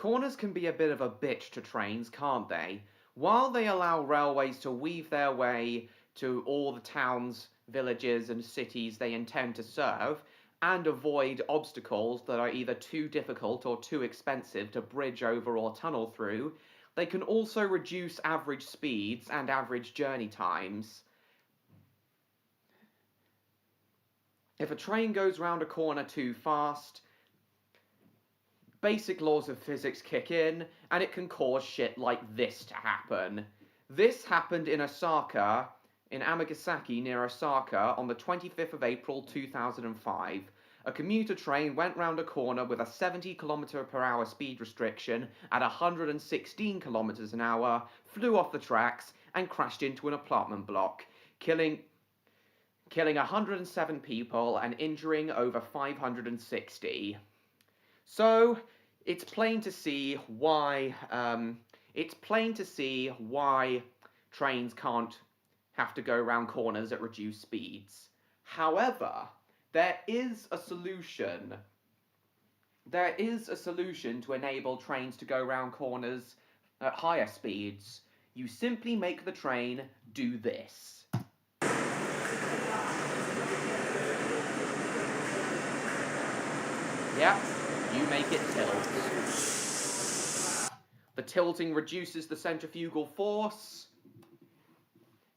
Corners can be a bit of a bitch to trains, can't they? While they allow railways to weave their way to all the towns, villages, and cities they intend to serve, and avoid obstacles that are either too difficult or too expensive to bridge over or tunnel through, they can also reduce average speeds and average journey times. If a train goes round a corner too fast, basic laws of physics kick in, and it can cause shit like this to happen. This happened in Osaka, in Amagasaki near Osaka, on the 25th of April 2005. A commuter train went round a corner with a 70km/h speed restriction at 116 kilometers an hour, flew off the tracks, and crashed into an apartment block, killing 107 people and injuring over 560. So it's plain to see why trains can't have to go around corners at reduced speeds. However, there is a solution. There is a solution to enable trains to go around corners at higher speeds. You simply make the train do this. Yep. You make it tilt. The tilting reduces the centrifugal force,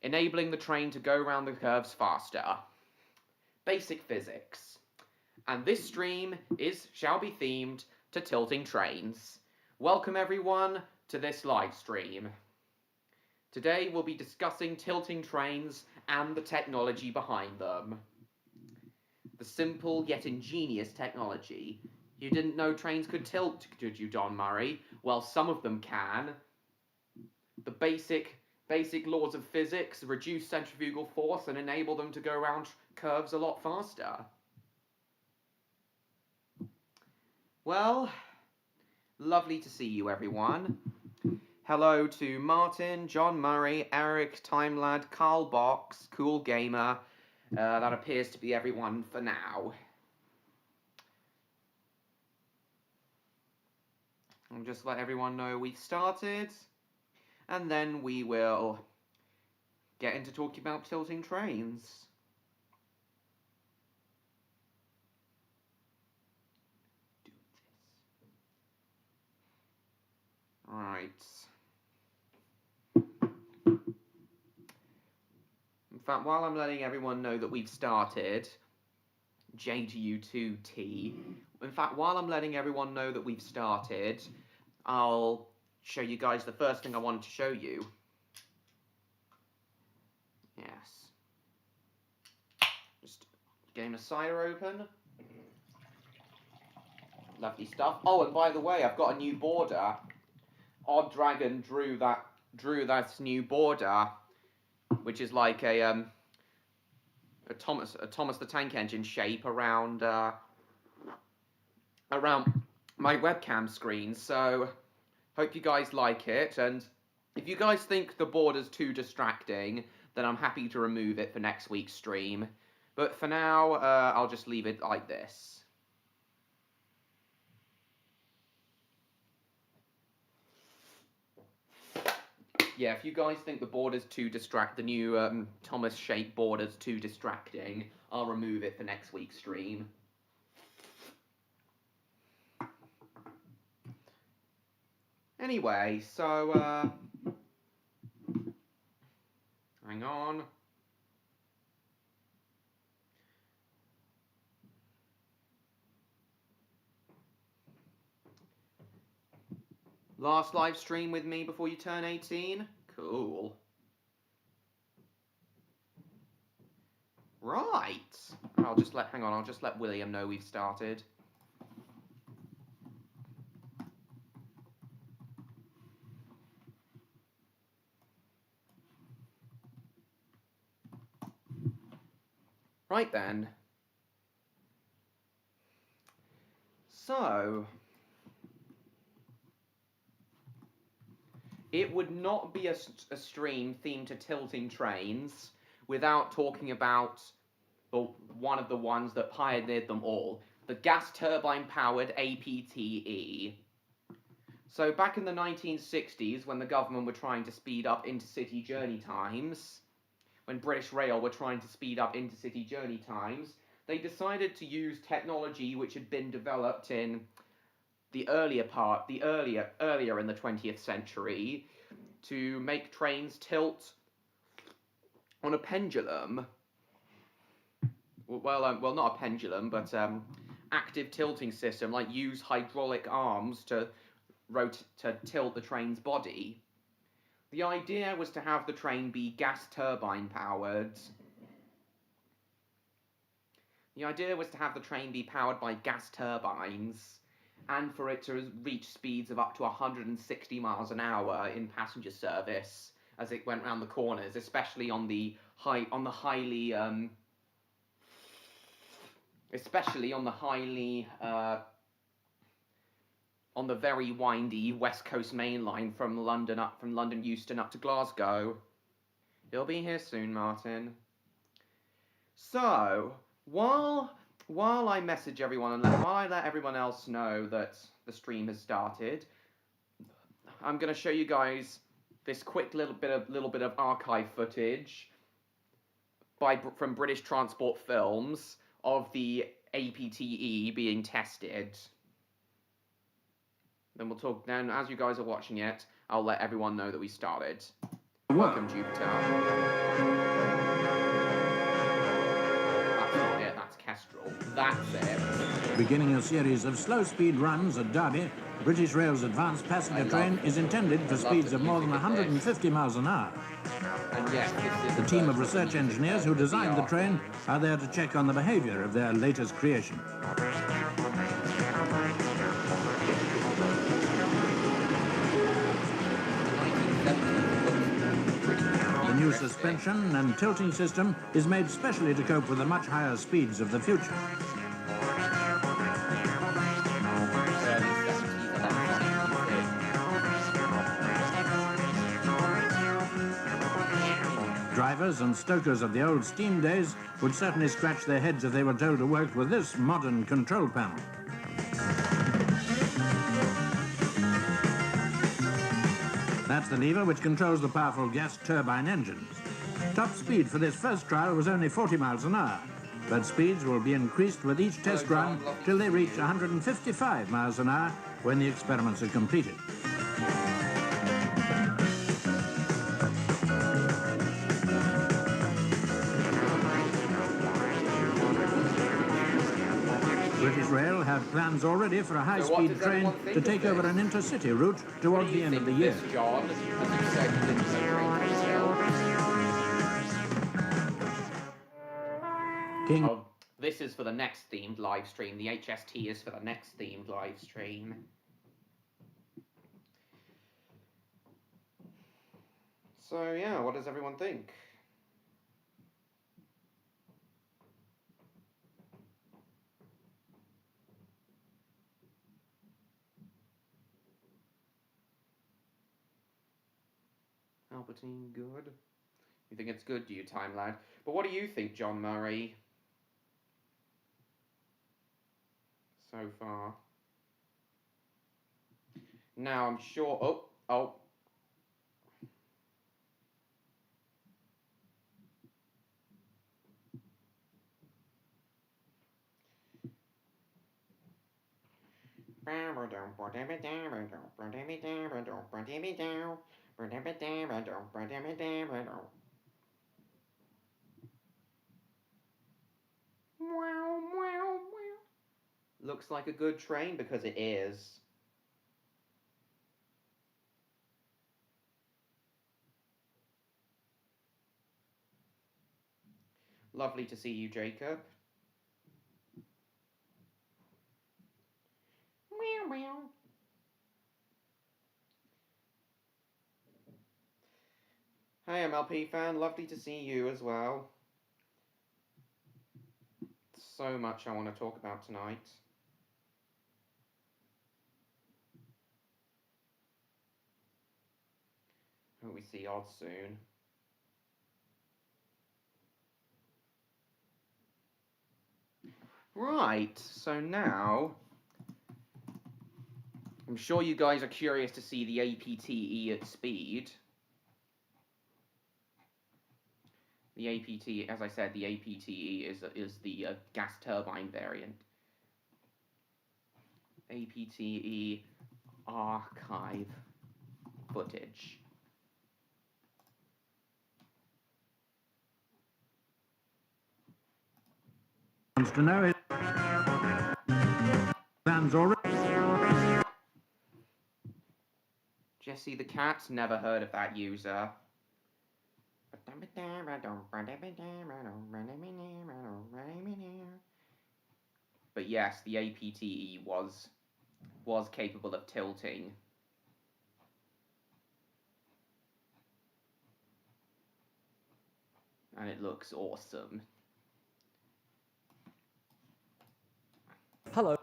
enabling the train to go around the curves faster. Basic physics. And this stream shall be themed to tilting trains. Welcome everyone to this live stream. Today we'll be discussing tilting trains and the technology behind them. The simple yet ingenious technology. You didn't know trains could tilt, did you, Don Murray? Well, some of them can. The basic laws of physics reduce centrifugal force and enable them to go around curves a lot faster. Well, lovely to see you, everyone. Hello to Martin, John Murray, Eric, Timelad, Carl Box, Cool Gamer. That appears to be everyone for now. I'll just let everyone know we've started, and then we will get into talking about tilting trains. Do this. Right. In fact, while I'm letting everyone know that we've started, J to U2T. In fact, while I'm letting everyone know that we've started, I'll show you guys the first thing I wanted to show you. Yes. Just getting a cider open. Lovely stuff. Oh, and by the way, I've got a new border. Odd Dragon drew that new border, which is like a Thomas the Tank Engine shape around my webcam screen. So hope you guys like it, and if you guys think the border's too distracting, then I'm happy to remove it for next week's stream. But for now, I'll just leave it like this. Yeah, if you guys think the border's too the new Thomas-shaped border's too distracting, I'll remove it for next week's stream. Anyway, so, hang on. Last live stream with me before you turn 18? Cool. Right. I'll just let William know we've started. Right then. So, it would not be a stream themed to tilting trains without talking about one of the ones that pioneered them all, the gas turbine powered APTE. So back in the 1960s, when the government were trying to speed up intercity journey times, when British Rail were trying to speed up intercity journey times, they decided to use technology which had been developed in the earlier in the 20th century to make trains tilt on a pendulum. Well, not a pendulum, but active tilting system, like use hydraulic arms to tilt the train's body. The idea was to have the train be gas turbine powered. The idea was to have the train be powered by gas turbines, and for it to reach speeds of up to 160 miles an hour in passenger service as it went round the corners, especially on the very windy West Coast main line from London Euston up to Glasgow. He'll be here soon, Martin. So, while I message everyone and while I let everyone else know that the stream has started, I'm going to show you guys this quick little bit of archive footage from British Transport Films of the APTE being tested. Then we'll talk. Then, as you guys are watching it, I'll let everyone know that we started. Welcome, Jupiter. That's not it. That's Kestrel. That's it. Beginning a series of slow-speed runs at Derby, British Rail's advanced passenger train is intended for speeds of more than 150 miles an hour. And yes, this is The team of research engineers who designed the train are there to check on the behavior of their latest creation. The new suspension and tilting system is made specially to cope with the much higher speeds of the future. Drivers and stokers of the old steam days would certainly scratch their heads if they were told to work with this modern control panel. That's the lever which controls the powerful gas turbine engines. Top speed for this first trial was only 40 miles an hour, but speeds will be increased with each test run till they reach 155 miles an hour when the experiments are completed. British Rail have plans already for a high-speed train to take over an intercity route towards the end of the year. John, as you said, you didn't say King. Oh, this is for the next themed live stream. The HST is for the next themed live stream. So yeah, what does everyone think? Albertine, good. You think it's good, do you, Time Lad? But what do you think, John Murray? So far. Now, I'm sure... Oh. Looks like a good train because it is. Lovely to see you, Jacob. Hey, MLP fan, lovely to see you as well. So much I want to talk about tonight. Hope we see Odd soon. Right, so now I'm sure you guys are curious to see the APTE at speed. The APT, as I said, the APTE is the gas turbine variant. APTE archive footage. Wants to know it. Plans already. Jesse the Cat, never heard of that user. But yes, the APTE was capable of tilting. And it looks awesome. Hello.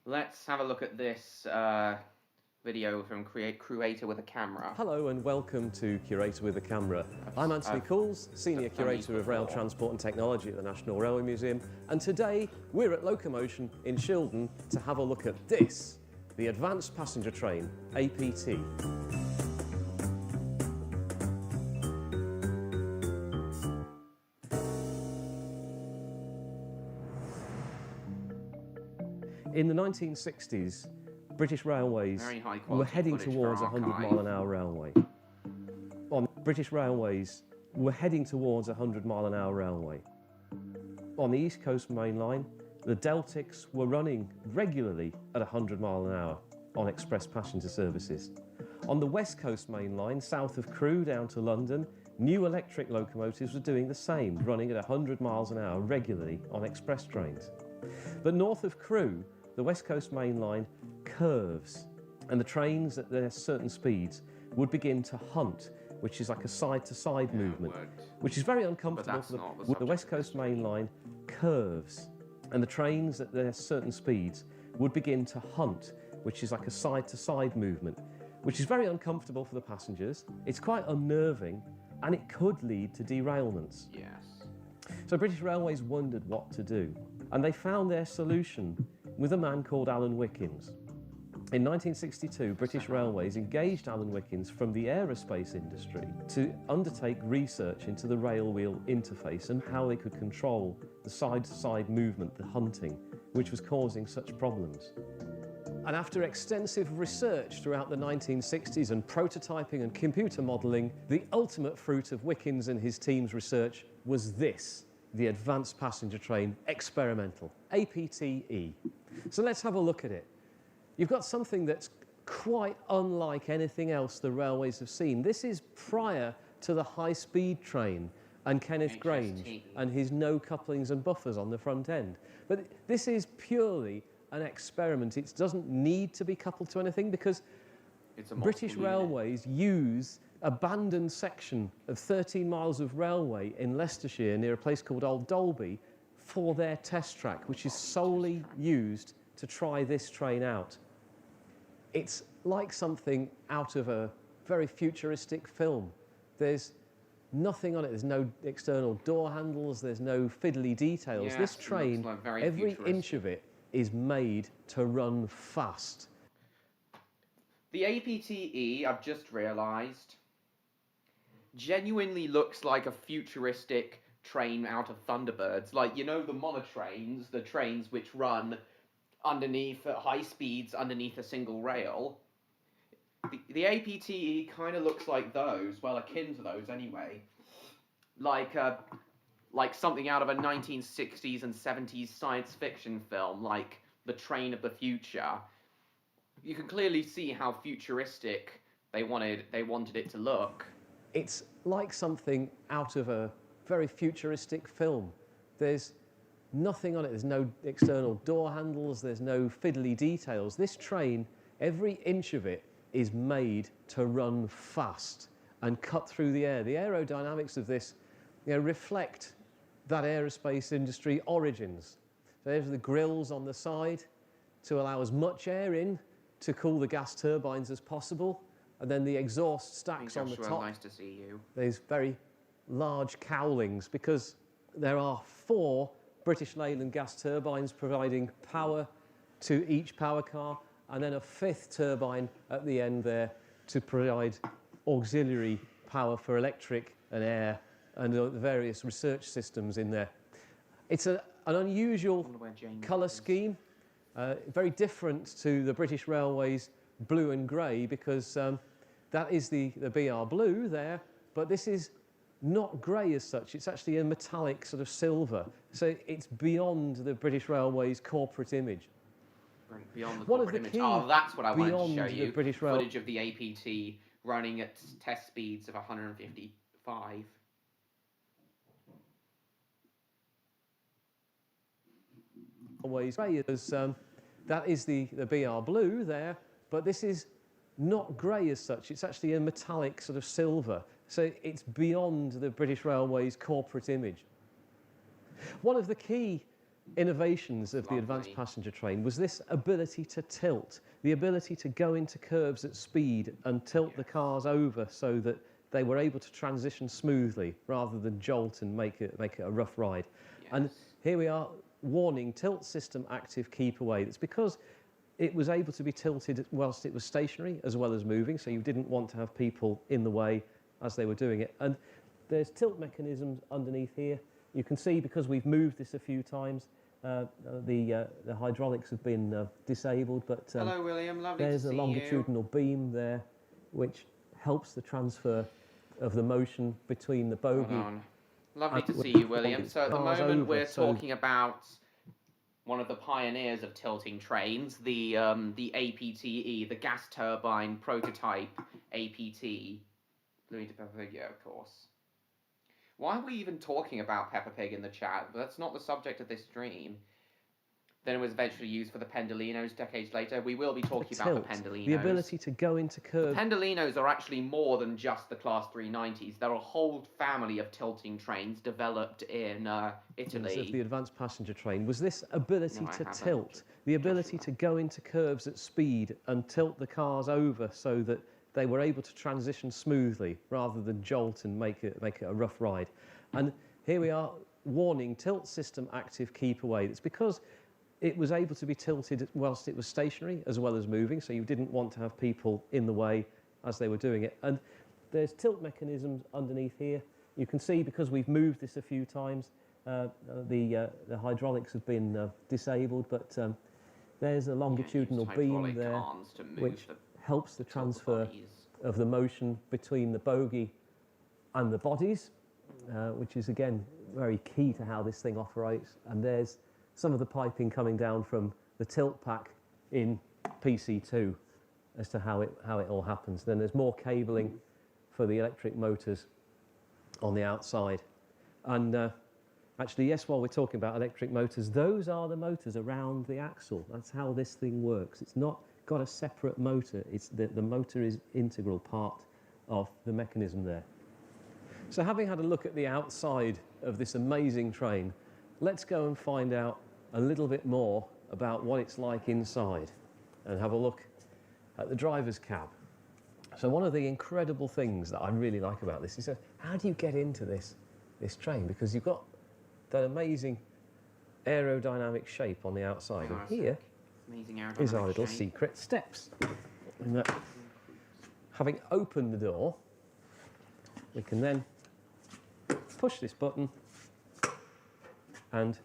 Let's have a look at this video from Curator with a Camera. Hello and welcome to Curator with a Camera. I'm Anthony Cools, Senior Curator of Rail Transport and Technology at the National Railway Museum, and today we're at Locomotion in Shildon to have a look at this, the Advanced Passenger Train, APT. In the 1960s, British Railways were heading towards a 100-mile-an-hour railway. British Railways were heading towards a 100-mile-an-hour railway. On the East Coast Main Line, the Deltics were running regularly at 100 miles an hour on express passenger services. On the West Coast Main Line, south of Crewe down to London, new electric locomotives were doing the same, running at 100 miles an hour regularly on express trains. But north of Crewe, the West Coast Main Line curves, and the trains at their certain speeds would begin to hunt, which is like a side-to-side movement, which is very uncomfortable for the West Coast Main Line curves, and the trains at their certain speeds would begin to hunt, which is like a side-to-side movement, which is very uncomfortable for the passengers. It's quite unnerving, and it could lead to derailments. Yes. So British Railways wondered what to do, and they found their solution with a man called Alan Wickens. In 1962, British Railways engaged Alan Wickens from the aerospace industry to undertake research into the rail-wheel interface and how they could control the side-to-side movement, the hunting, which was causing such problems. And after extensive research throughout the 1960s and prototyping and computer modelling, the ultimate fruit of Wickens and his team's research was this, the Advanced Passenger Train Experimental, APTE. So let's have a look at it. You've got something that's quite unlike anything else the railways have seen. This is prior to the high-speed train and Kenneth Grange and his no couplings and buffers on the front end. But this is purely an experiment. It doesn't need to be coupled to anything because British Railways use abandoned section of 13 miles of railway in Leicestershire near a place called Old Dalby for their test track, which is solely used to try this train out. It's like something out of a very futuristic film. There's nothing on it. There's no external door handles. There's no fiddly details. Yes, this train, like every inch of it is made to run fast. The APTE, I've just realised, genuinely looks like a futuristic train out of Thunderbirds. Like, you know the monotrains, the trains which run underneath at high speeds underneath a single rail. The APTE kind of looks like those, well, akin to those anyway. Like something out of a 1960s and 70s science fiction film, like The Train of the Future. You can clearly see how futuristic they wanted it to look. It's like something out of a very futuristic film. There's nothing on it. There's no external door handles. There's no fiddly details. This train, every inch of it is made to run fast and cut through the air. The aerodynamics of this, reflect that aerospace industry origins. So there's the grills on the side to allow as much air in to cool the gas turbines as possible, and then the exhaust stacks on the top. Nice to see you. There's very large cowlings because there are 4 British Leyland gas turbines providing power to each power car, and then a 5th turbine at the end there to provide auxiliary power for electric and air and the various research systems in there. It's an unusual colour scheme, very different to the British Railways blue and grey, because that is the BR blue there, but this is not grey as such. It's actually a metallic sort of silver, so it's beyond the British Railways corporate image. Beyond the corporate image. Oh, that's what I wanted to show you. British footage of the APT running at test speeds of 155. Railways grey, that is the BR blue there, but this is not grey as such. It's actually a metallic sort of silver, so it's beyond the British Railways corporate image. One of the key innovations of the advanced passenger train was this ability to tilt, the ability to go into curves at speed and tilt the cars over so that they were able to transition smoothly rather than jolt and make it a rough ride. And here we are, warning, tilt system active, keep away. That's because it was able to be tilted whilst it was stationary as well as moving, so you didn't want to have people in the way as they were doing it. And there's tilt mechanisms underneath here. You can see, because we've moved this a few times, the hydraulics have been disabled, but hello, William. Lovely there's to see a longitudinal beam there which helps the transfer of the motion between the bogie. Lovely to see you, William. So at the moment we're talking about one of the pioneers of tilting trains, the APTE, the gas turbine prototype APT. Louis de Peppa Pig, yeah, of course. Why are we even talking about Peppa Pig in the chat? That's not the subject of this stream. Then it was eventually used for the Pendolinos decades later. We will be talking about the Pendolinos. The ability to go into curves. The Pendolinos are actually more than just the Class 390s. They're a whole family of tilting trains developed in Italy. Of the advanced passenger train was this ability to tilt, the ability to go into curves at speed and tilt the cars over so that they were able to transition smoothly rather than jolt and make it a rough ride. And here we are, warning, tilt system active, keep away. It's because it was able to be tilted whilst it was stationary as well as moving, so you didn't want to have people in the way as they were doing it. And there's tilt mechanisms underneath here. You can see, because we've moved this a few times, the hydraulics have been disabled, but there's a longitudinal beam there which helps the transfer of the motion between the bogie and the bodies, which is again very key to how this thing operates. And there's some of the piping coming down from the tilt pack in PC2 as to how it all happens. Then there's more cabling for the electric motors on the outside. And actually, yes, while we're talking about electric motors, those are the motors around the axle. That's how this thing works. It's not got a separate motor. It's the motor is integral part of the mechanism there. So having had a look at the outside of this amazing train, let's go and find out a little bit more about what it's like inside and have a look at the driver's cab. So one of the incredible things that I really like about this is how do you get into this train? Because you've got that amazing aerodynamic shape on the outside. And here is our little secret steps. And that, having opened the door, we can then push this button and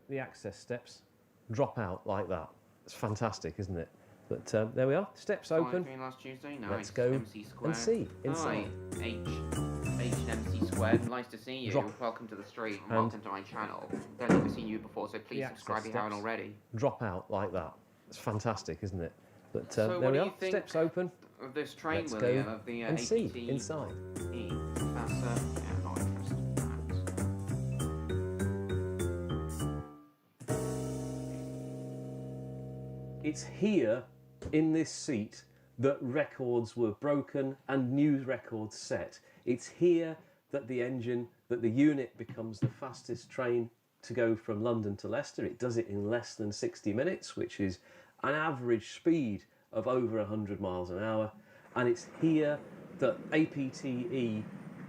the access steps drop out like that. It's fantastic, isn't it? But there we are, steps open. Last Tuesday. Nice. Let's go and see inside. Hi, HMC Squared. Nice to see you. Welcome to the stream. Welcome to my channel. Don't think I've seen you before, so please subscribe if you haven't already. Drop out like that. It's fantastic, isn't it? But so there we are, steps open. Of this train, Let's William, go of the and APT see inside. That's yeah, not interested. It's here in this seat that records were broken and new records set. It's here that the unit becomes the fastest train to go from London to Leicester. It does it in less than 60 minutes, which is an average speed of over 100 miles an hour. And it's here that APTE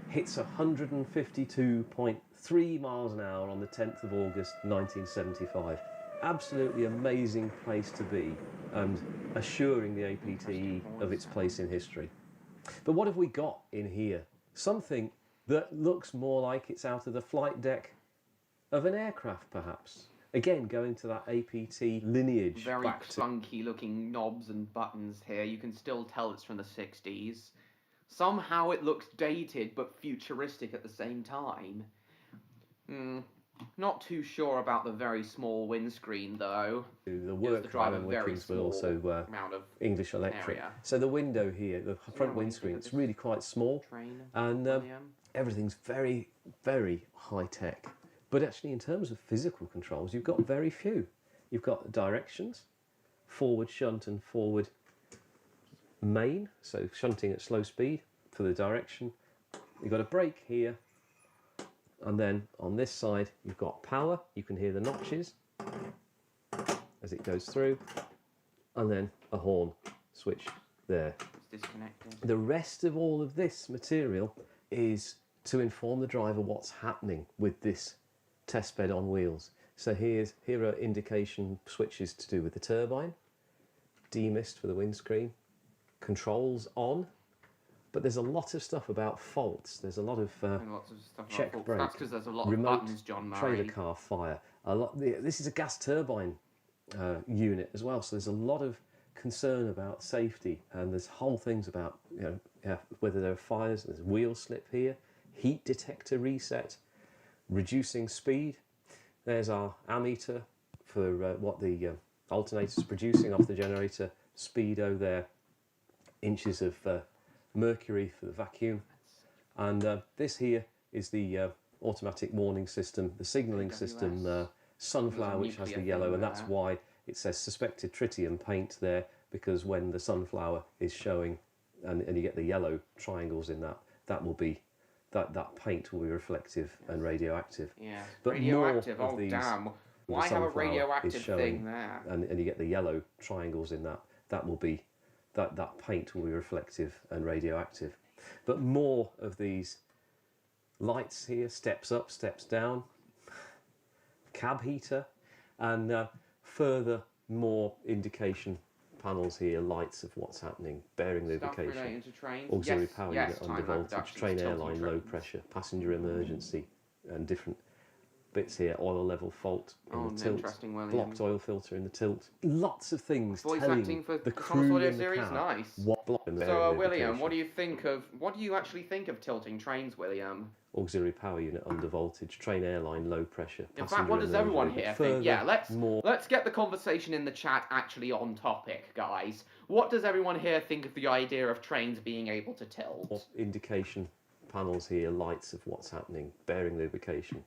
hits 152.3 miles an hour on the 10th of August 1975. Absolutely amazing place to be, and assuring the APTE of its place in history. But what have we got in here? Something that looks more like it's out of the flight deck of an aircraft, perhaps. Again, going to that APT lineage. Very clunky looking knobs and buttons here. You can still tell it's from the 60s. Somehow it looks dated but futuristic at the same time. Not too sure about the very small windscreen though. The work of Alan Wickens will also English Electric. Area. So the window here, the front windscreen, it's really quite small, and everything's very, very high tech. But actually, in terms of physical controls, you've got very few. You've got directions, forward shunt and forward main, so shunting at slow speed for the direction. You've got a brake here, and then on this side you've got power. You can hear the notches as it goes through, and then a horn switch there. It's disconnected. The rest of all of this material is to inform the driver what's happening with this testbed on wheels. So here are indication switches to do with the turbine, demist for the windscreen, controls on, but there's a lot of stuff about faults. There's a lot of check brake, that's because there's a lot remote of buttons, John Murray. trailer car fire. This is a gas turbine unit as well, so there's a lot of concern about safety, and there's whole things about whether there are fires. There's wheel slip here, heat detector reset, reducing speed. There's our ammeter for what the alternator's producing off the generator, speedo there, inches of mercury for the vacuum, and this here is the automatic warning system, the signalling system, sunflower, which has the yellow, and that's why it says suspected tritium paint there, because when the sunflower is showing and you get the yellow triangles in that will be that paint will be reflective and radioactive. Yeah, but radioactive. More of oh these, damn! Why have a radioactive thing there? And you get the yellow triangles in that will be that paint will be reflective and radioactive. But more of these lights here, steps up, steps down, cab heater, and further more indication panels here, lights of what's happening, bearing lubrication, auxiliary power unit under voltage, train airline low pressure, passenger emergency, and different bits here, oil level fault in the tilt, blocked oil filter in the tilt, lots of things telling the crew in the cab nice. what blocked them. So William, what do you actually think of tilting trains, William? Auxiliary power unit under voltage, train airline low pressure. In fact, what does everyone here think? Yeah, let's get the conversation in the chat actually on topic, guys. What does everyone here think of the idea of trains being able to tilt? Indication panels here, lights of what's happening, bearing lubrication,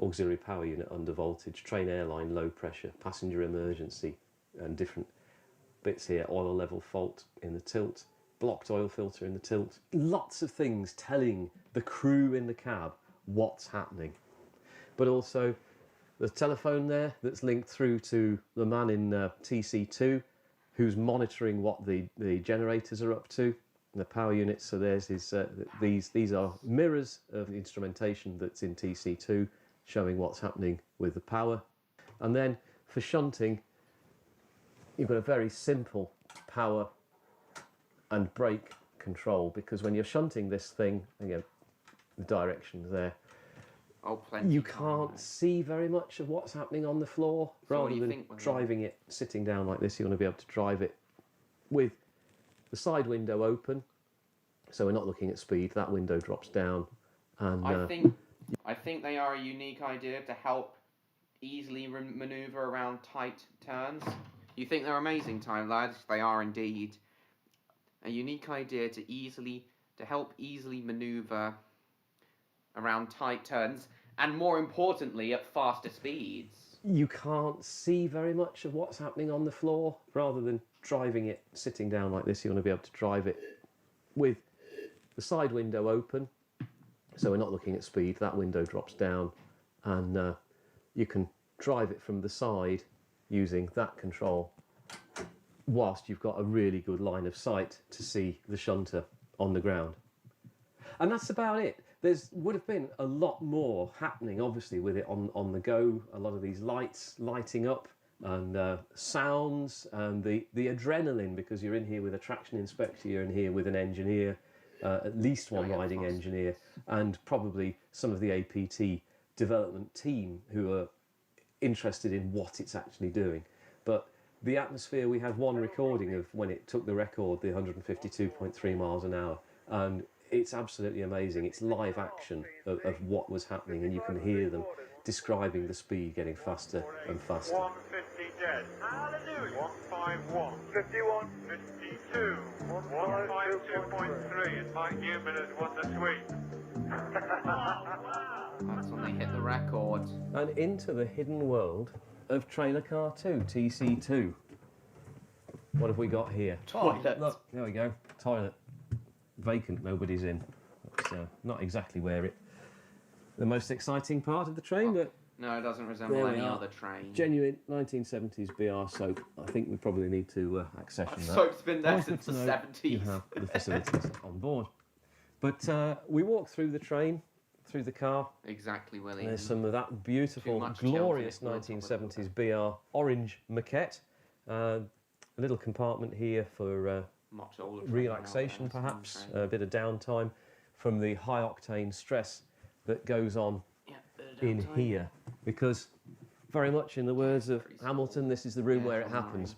auxiliary power unit under voltage, train airline low pressure, passenger emergency, and different bits here, oil level fault in the tilt, blocked oil filter in the tilt, lots of things telling the crew in the cab what's happening. But also the telephone there that's linked through to the man in TC2 who's monitoring what the generators are up to, the power units. So there's his, these are mirrors of the instrumentation that's in TC2 showing what's happening with the power. And then for shunting, you've got a very simple power and brake control, because when you're shunting this thing, again, the directions there, you can't see very much of what's happening on the floor. So rather than driving it sitting down like this, you want to be able to drive it with the side window open, so we're not looking at speed. That window drops down, and I think they are a unique idea to help easily maneuver around tight turns. You think they're amazing, time lads? They are indeed. A unique idea to help easily maneuver around tight turns, and more importantly, at faster speeds. You can't see very much of what's happening on the floor. Rather than driving it sitting down like this, you want to be able to drive it with the side window open, so we're not looking at speed. That window drops down, and you can drive it from the side using that control, whilst you've got a really good line of sight to see the shunter on the ground. And that's about it. Would have been a lot more happening, obviously, with it on the go. A lot of these lights lighting up, and sounds and the adrenaline, because you're in here with a traction inspector, you're in here with an engineer, at least one riding engineer, and probably some of the APT development team who are interested in what it's actually doing. But the atmosphere, we have one recording of when it took the record, the 152.3 miles an hour, and it's absolutely amazing. It's live action of what was happening, and you can hear them describing the speed getting faster and faster. 150 dead. Hallelujah. 151. 51. 52. 152.3. And Mike Newman has won the sweep. That's when they hit the record. And into the hidden world of Trailer Car 2, TC2. What have we got here? Toilet. Oh, look, there we go. Toilet. Vacant, nobody's in. That's not exactly the most exciting part of the train, but No, it doesn't resemble there we any are. other train. Genuine 1970s BR soap. I think we probably need to accession that. Soap's been there Always since the good to know You 70s. have the facilities on board. But we walk through the train, through the car. Exactly, Willie. There's some of that beautiful, Too much glorious Chelsea. 1970s BR orange maquette. A little compartment here for Much older train relaxation, now, perhaps, train. a bit of downtime from the high octane stress that goes on Yeah, bit of in downtime. here. Because, very much in the words of Pretty Hamilton, this is the room Yeah, where it fine. happens.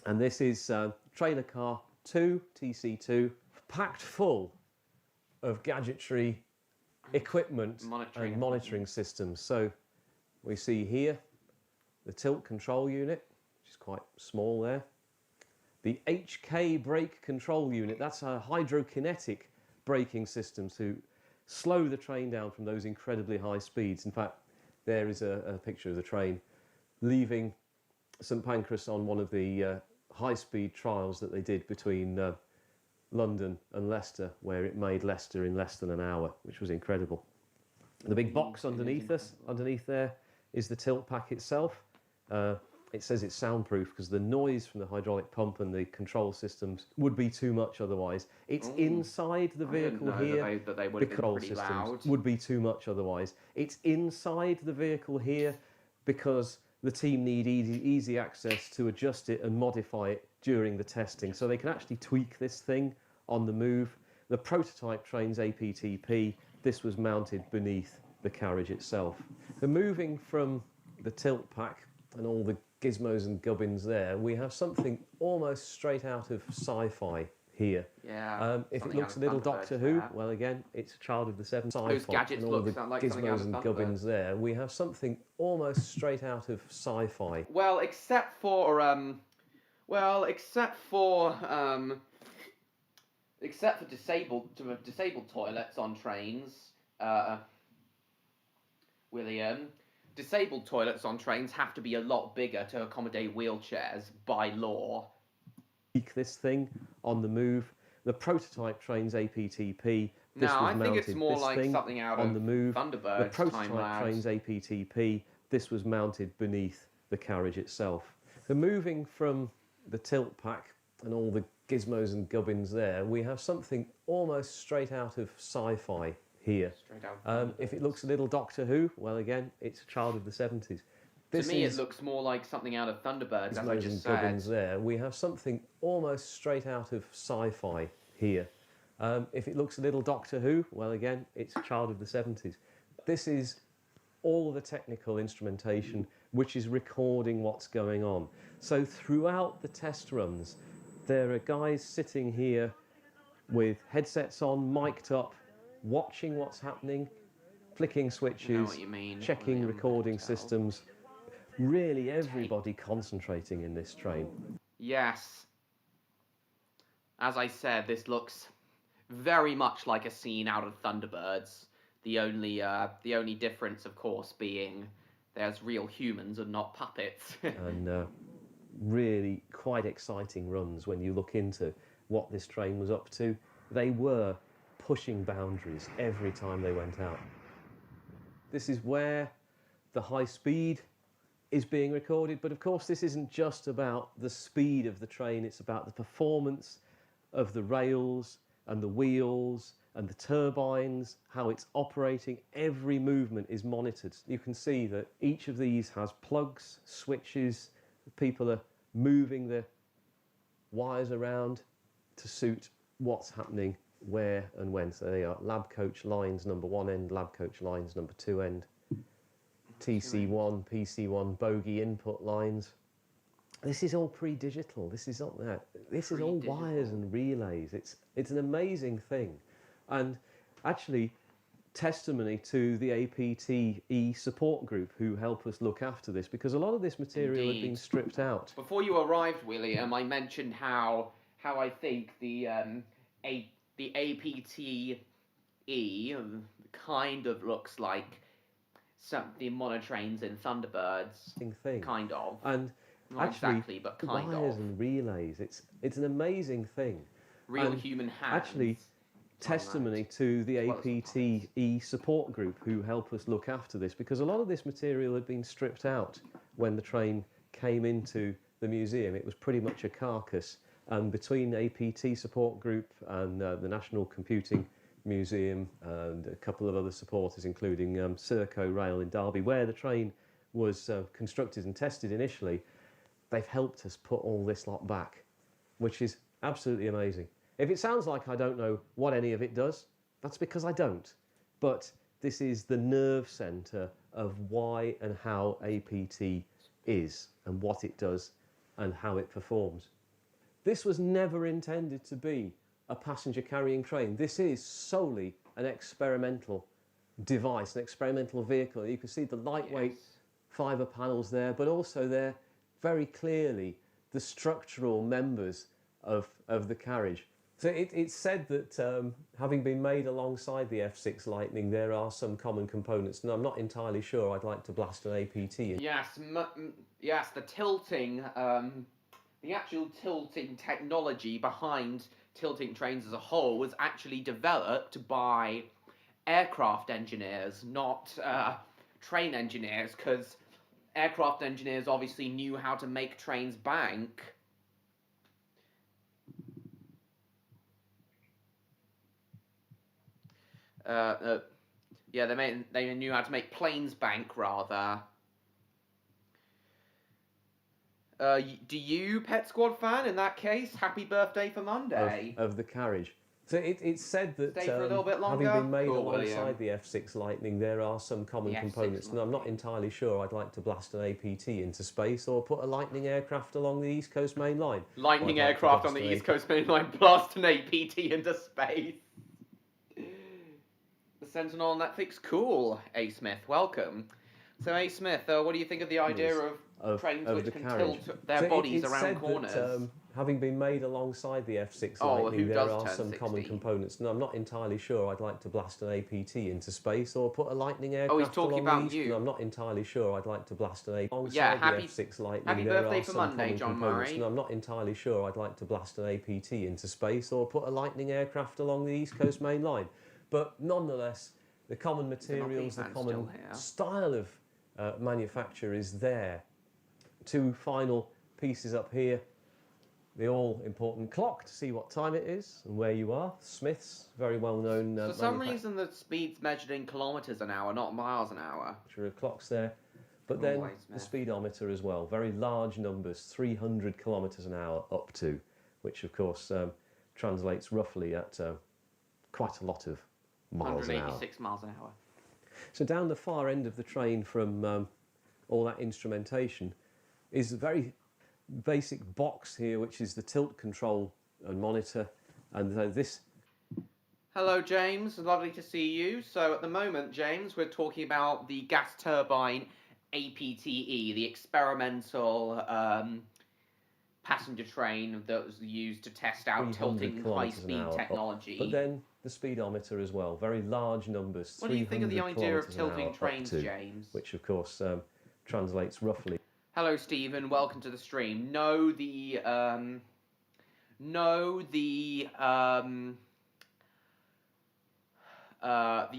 And this is Trailer Car 2, TC2, packed full of gadgetry, equipment Monitoring and monitoring systems. So we see here the tilt control unit, which is quite small there. The HK brake control unit, that's a hydrokinetic braking system to slow the train down from those incredibly high speeds. In fact, there is a picture of the train leaving St Pancras on one of the high-speed trials that they did between London and Leicester, where it made Leicester in less than an hour, which was incredible. The big box underneath us, underneath there, is the tilt pack itself. It says it's soundproof because the noise from the hydraulic pump and the control systems would be too much otherwise. It's inside the I didn't vehicle know here. that they would The have been control pretty systems loud. would be too much otherwise. It's inside the vehicle here because the team need easy access to adjust it and modify it during the testing. So they can actually tweak this thing on the move. The prototype train's APTP, this was mounted beneath the carriage itself. The moving from the tilt pack and all the gizmos and gubbins there, we have something almost straight out of sci-fi here. Yeah. If it something looks out a of little Thunderbirds Doctor Who, there. well, again, it's a child of the 70s. Those Sci-fi gadgets and all look the like something out gizmos of and Thunderbirds. gubbins there, we have something almost straight out of sci-fi. Well, except for disabled toilets on trains, William. Disabled toilets on trains have to be a lot bigger to accommodate wheelchairs by law. Tweak this thing on the move. The prototype train's APTP. This No, was I think it's mounted- more this like thing something out on of the move. The Thunderbirds prototype time train's lapse. APTP. This was mounted beneath the carriage itself. The moving from the tilt pack and all the gizmos and gubbins there, we have something almost straight out of sci-fi here. Straight out If it looks a little Doctor Who, well, again, it's a child of the 70s. To me, it looks more like something out of Thunderbirds, as I Gizmos just and said. gubbins there. We have something almost straight out of sci-fi here. If it looks a little Doctor Who, well, again, it's a child of the 70s. This is all the technical instrumentation which is recording what's going on. So throughout the test runs, there are guys sitting here with headsets on, mic'd up, watching what's happening, flicking switches, what you mean, checking William, recording I can tell. systems. Really everybody concentrating in this train. Yes. As I said, this looks very much like a scene out of Thunderbirds. The only difference, of course, being there's real humans and not puppets. And really quite exciting runs when you look into what this train was up to. They were pushing boundaries every time they went out. This is where the high speed is being recorded, but of course this isn't just about the speed of the train, it's about the performance of the rails and the wheels and the turbines, how it's operating. Every movement is monitored. You can see that each of these has plugs, switches. People are moving the wires around to suit what's happening where and when. So they are lab coach lines number 1 end, lab coach lines number 2 end, TC1, PC1 bogey input lines. This is all pre-digital. This is not that. This is all wires and relays. It's an amazing thing, and actually testimony to the APTE support group who help us look after this, because a lot of this material had been stripped out. Before you arrived, William, I mentioned how I think the APTE kind of looks like the monotrains in Thunderbirds. Thing. Kind of. And not actually, exactly, but kind wires of. and relays. It's an amazing thing. Real And human hands. actually, testimony to the APTE support group who help us look after this, because a lot of this material had been stripped out when the train came into the museum. It was pretty much a carcass, and between APT support group and the National Computing Museum and a couple of other supporters, including Serco Rail in Derby, where the train was constructed and tested initially, they've helped us put all this lot back, which is absolutely amazing. If it sounds like I don't know what any of it does, that's because I don't. But this is the nerve centre of why and how APT is, and what it does, and how it performs. This was never intended to be a passenger carrying train. This is solely an experimental device, an experimental vehicle. You can see the lightweight fibre panels there, but also there very clearly the structural members of the carriage. So it's said that having been made alongside the F6 Lightning, there are some common components, and I'm not entirely sure. I'd like to blast an APT in. Yes, the tilting, the actual tilting technology behind tilting trains as a whole was actually developed by aircraft engineers, not train engineers, because aircraft engineers obviously knew how to make trains bank. They knew how to make planes bank, rather. Do you, Pet Squad fan, in that case, happy birthday for Monday? Of the carriage. So it's said that Stay for a little bit longer? having been made Cool, alongside William. the F6 Lightning, there are some common The F6 components, and I'm not entirely sure I'd like to blast an APT into space or put a Lightning aircraft along the East Coast Main Line. Lightning I'd like to aircraft on blast the an East Coast Main Line blast an APT into space. The Sentinel on Netflix? Cool, A. Smith, welcome. So, A. Smith, what do you think of the idea of trains which can carriage. tilt their So bodies it's around said corners? That, having been made alongside the F6 Oh, Lightning, who there does are turn some common 60? components, and I'm not entirely sure I'd like to blast an APT into space or put a Lightning aircraft he's talking along about the East. you. I'm not entirely sure I'd like to blast an APT alongside happy- the F6 Lightning. happy there birthday are for some Monday, common John components, Murray. and I'm not entirely sure I'd like to blast an APT into space or put a Lightning aircraft along the East Coast Main Line. But nonetheless, the common materials, the common style of manufacture is there. Two final pieces up here. The all-important clock to see what time it is and where you are. Smith's, very well-known For some reason, the speed's measured in kilometres an hour, not miles an hour. manufacturer of clocks there. But then Always, the Smith. speedometer as well. Very large numbers, 300 kilometres an hour up to, which of course translates roughly at quite a lot of miles an hour. 186 miles an hour. So down the far end of the train from all that instrumentation is a very basic box here, which is the tilt control and monitor. And this... Hello, James. Lovely to see you. So at the moment, James, we're talking about the gas turbine APTE, the experimental passenger train that was used to test out 300 tilting kilometres an high-speed hour up. technology. But then the speedometer as well, very large numbers. What do you think of the 300 idea of kilometres an hour tilting up trains, to, James? which of course translates roughly. Hello, Stephen. Welcome to the stream. The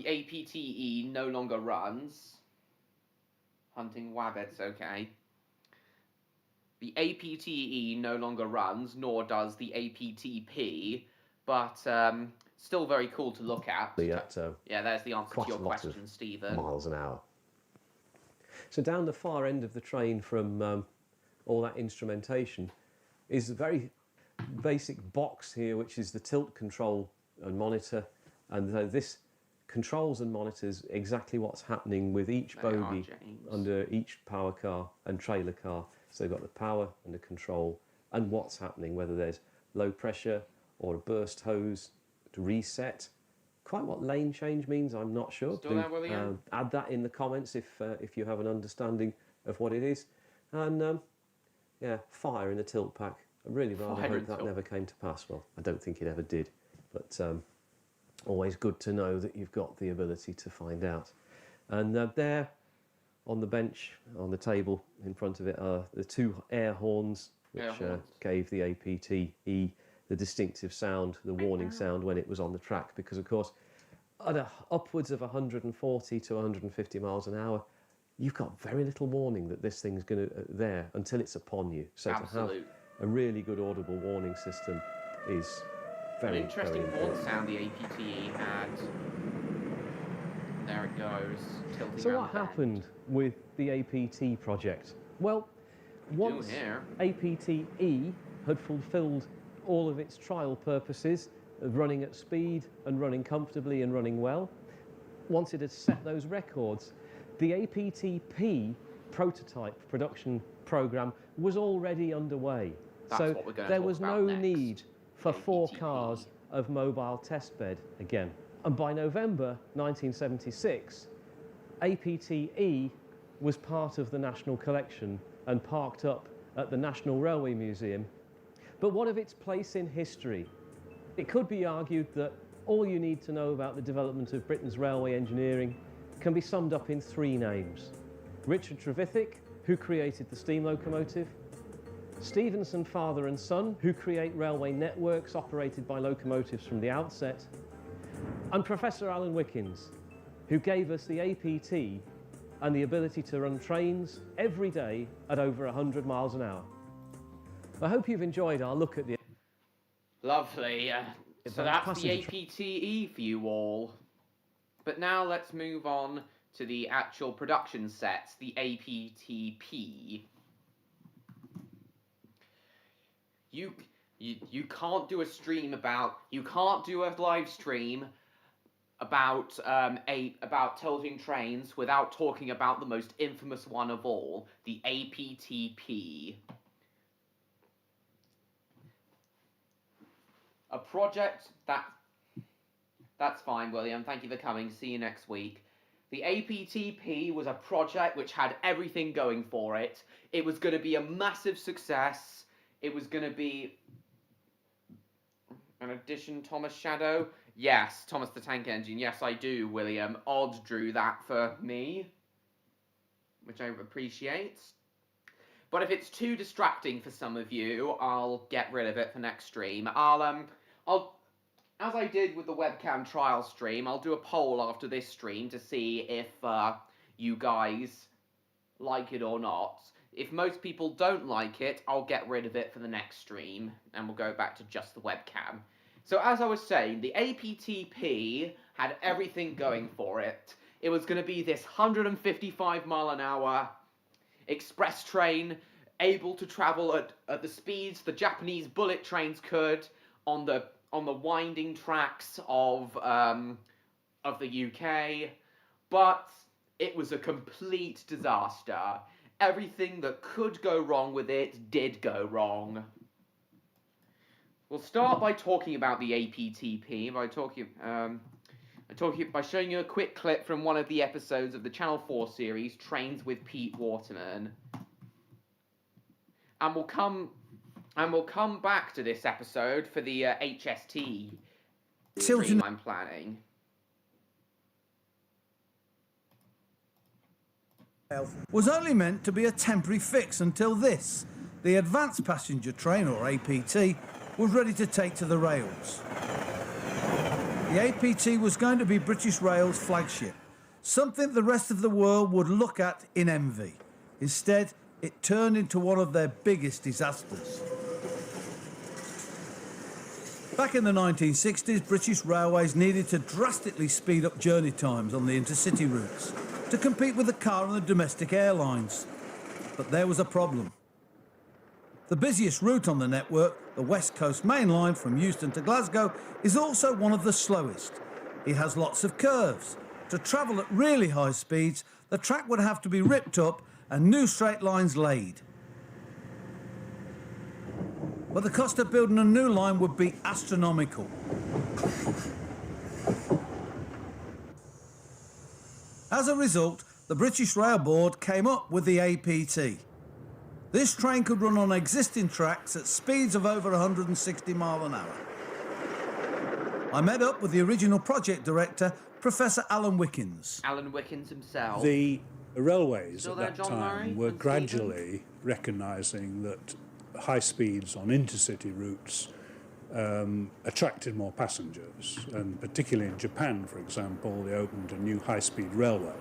APTE no longer runs. Hunting wabbits, okay. The APTE no longer runs, nor does the APTP, but still very cool to look at. Yeah, there's the answer to quite your a lot question, of Stephen. miles an hour. So down the far end of the train from all that instrumentation is a very basic box here, which is the tilt control and monitor, and this controls and monitors exactly what's happening with each bogie under each power car and trailer car. So they've got the power and the control and what's happening, whether there's low pressure or a burst hose to reset. Quite what lane change means, I'm not sure. Still there, William? Add that in the comments if you have an understanding of what it is. And yeah, fire in the tilt pack. I really rather hope that never came to pass. Well, I don't think it ever did, but always good to know that you've got the ability to find out. And there on the bench, on the table in front of it, are the two air horns, which gave the APTE the distinctive sound, the warning sound when it was on the track, because of course at upwards of 140 to 150 miles an hour, you've got very little warning that this thing's going to there until it's upon you. So to have a really good audible warning system is very, interesting very horn important. sound the APTE had. There it goes. Tilting So around what the bend. happened with the APT project? Well, once APTE had fulfilled all of its trial purposes of running at speed and running comfortably and running well, once it had set those records, the APTP prototype production program was already underway. So there was no need for 4 cars of mobile testbed again. And by November 1976, APTE was part of the National Collection and parked up at the National Railway Museum. But what of its place in history? It could be argued that all you need to know about the development of Britain's railway engineering can be summed up in 3 names. Richard Trevithick, who created the steam locomotive; Stephenson father and son, who create railway networks operated by locomotives from the outset; and Professor Alan Wickens, who gave us the APT and the ability to run trains every day at over 100 miles an hour. I hope you've enjoyed our look at the... Lovely. So that's the APTE for you all. But now let's move on to the actual production sets, the APTP. You can't do a stream about... You can't do a live stream about tilting trains without talking about the most infamous one of all, the APTP. A project that's fine, William. Thank you for coming. See you next week. The APTP was a project which had everything going for it. It was going to be a massive success. It was going to be an addition, Thomas Shadow. Yes, Thomas the Tank Engine. Yes, I do, William. Odd drew that for me, which I appreciate. But if it's too distracting for some of you, I'll get rid of it for next stream. I'll as I did with the webcam trial stream, I'll do a poll after this stream to see if you guys like it or not. If most people don't like it, I'll get rid of it for the next stream, and we'll go back to just the webcam. So as I was saying, the APTP had everything going for it. It was going to be this 155 mile an hour express train, able to travel at the speeds the Japanese bullet trains could on the winding tracks of the UK, but it was a complete disaster. Everything that could go wrong with it did go wrong. We'll start by talking about the APTP by showing you a quick clip from one of the episodes of the Channel 4 series, Trains with Pete Waterman. And we'll come back to this episode for the HST stream I'm planning. Was only meant to be a temporary fix until this, the Advanced Passenger Train, or APT, was ready to take to the rails. The APT was going to be British Rail's flagship, something the rest of the world would look at in envy. Instead, it turned into one of their biggest disasters. Back in the 1960s, British Railways needed to drastically speed up journey times on the intercity routes to compete with the car and the domestic airlines. But there was a problem. The busiest route on the network, the West Coast Main Line from Euston to Glasgow, is also one of the slowest. It has lots of curves. To travel at really high speeds, the track would have to be ripped up and new straight lines laid. But the cost of building a new line would be astronomical. As a result, the British Rail Board came up with the APT. This train could run on existing tracks at speeds of over 160 miles an hour. I met up with the original project director, Professor Alan Wickens. Alan Wickens himself. The railways Still at there, that John time Murray were and gradually recognising that high speeds on intercity routes attracted more passengers, and particularly in Japan, for example, they opened a new high-speed railway.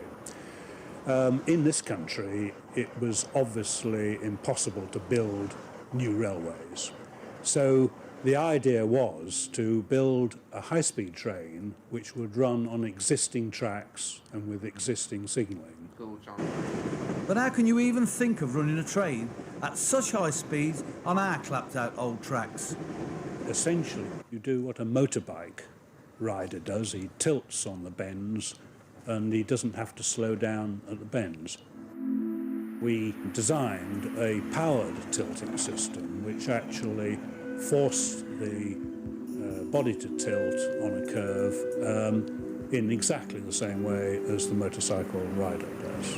In this country, it was obviously impossible to build new railways. So the idea was to build a high-speed train which would run on existing tracks and with existing signalling. Cool, John. But how can you even think of running a train at such high speeds on our clapped-out old tracks? Essentially, you do what a motorbike rider does. He tilts on the bends and he doesn't have to slow down at the bends. We designed a powered tilting system which actually forced the body to tilt on a curve in exactly the same way as the motorcycle rider does.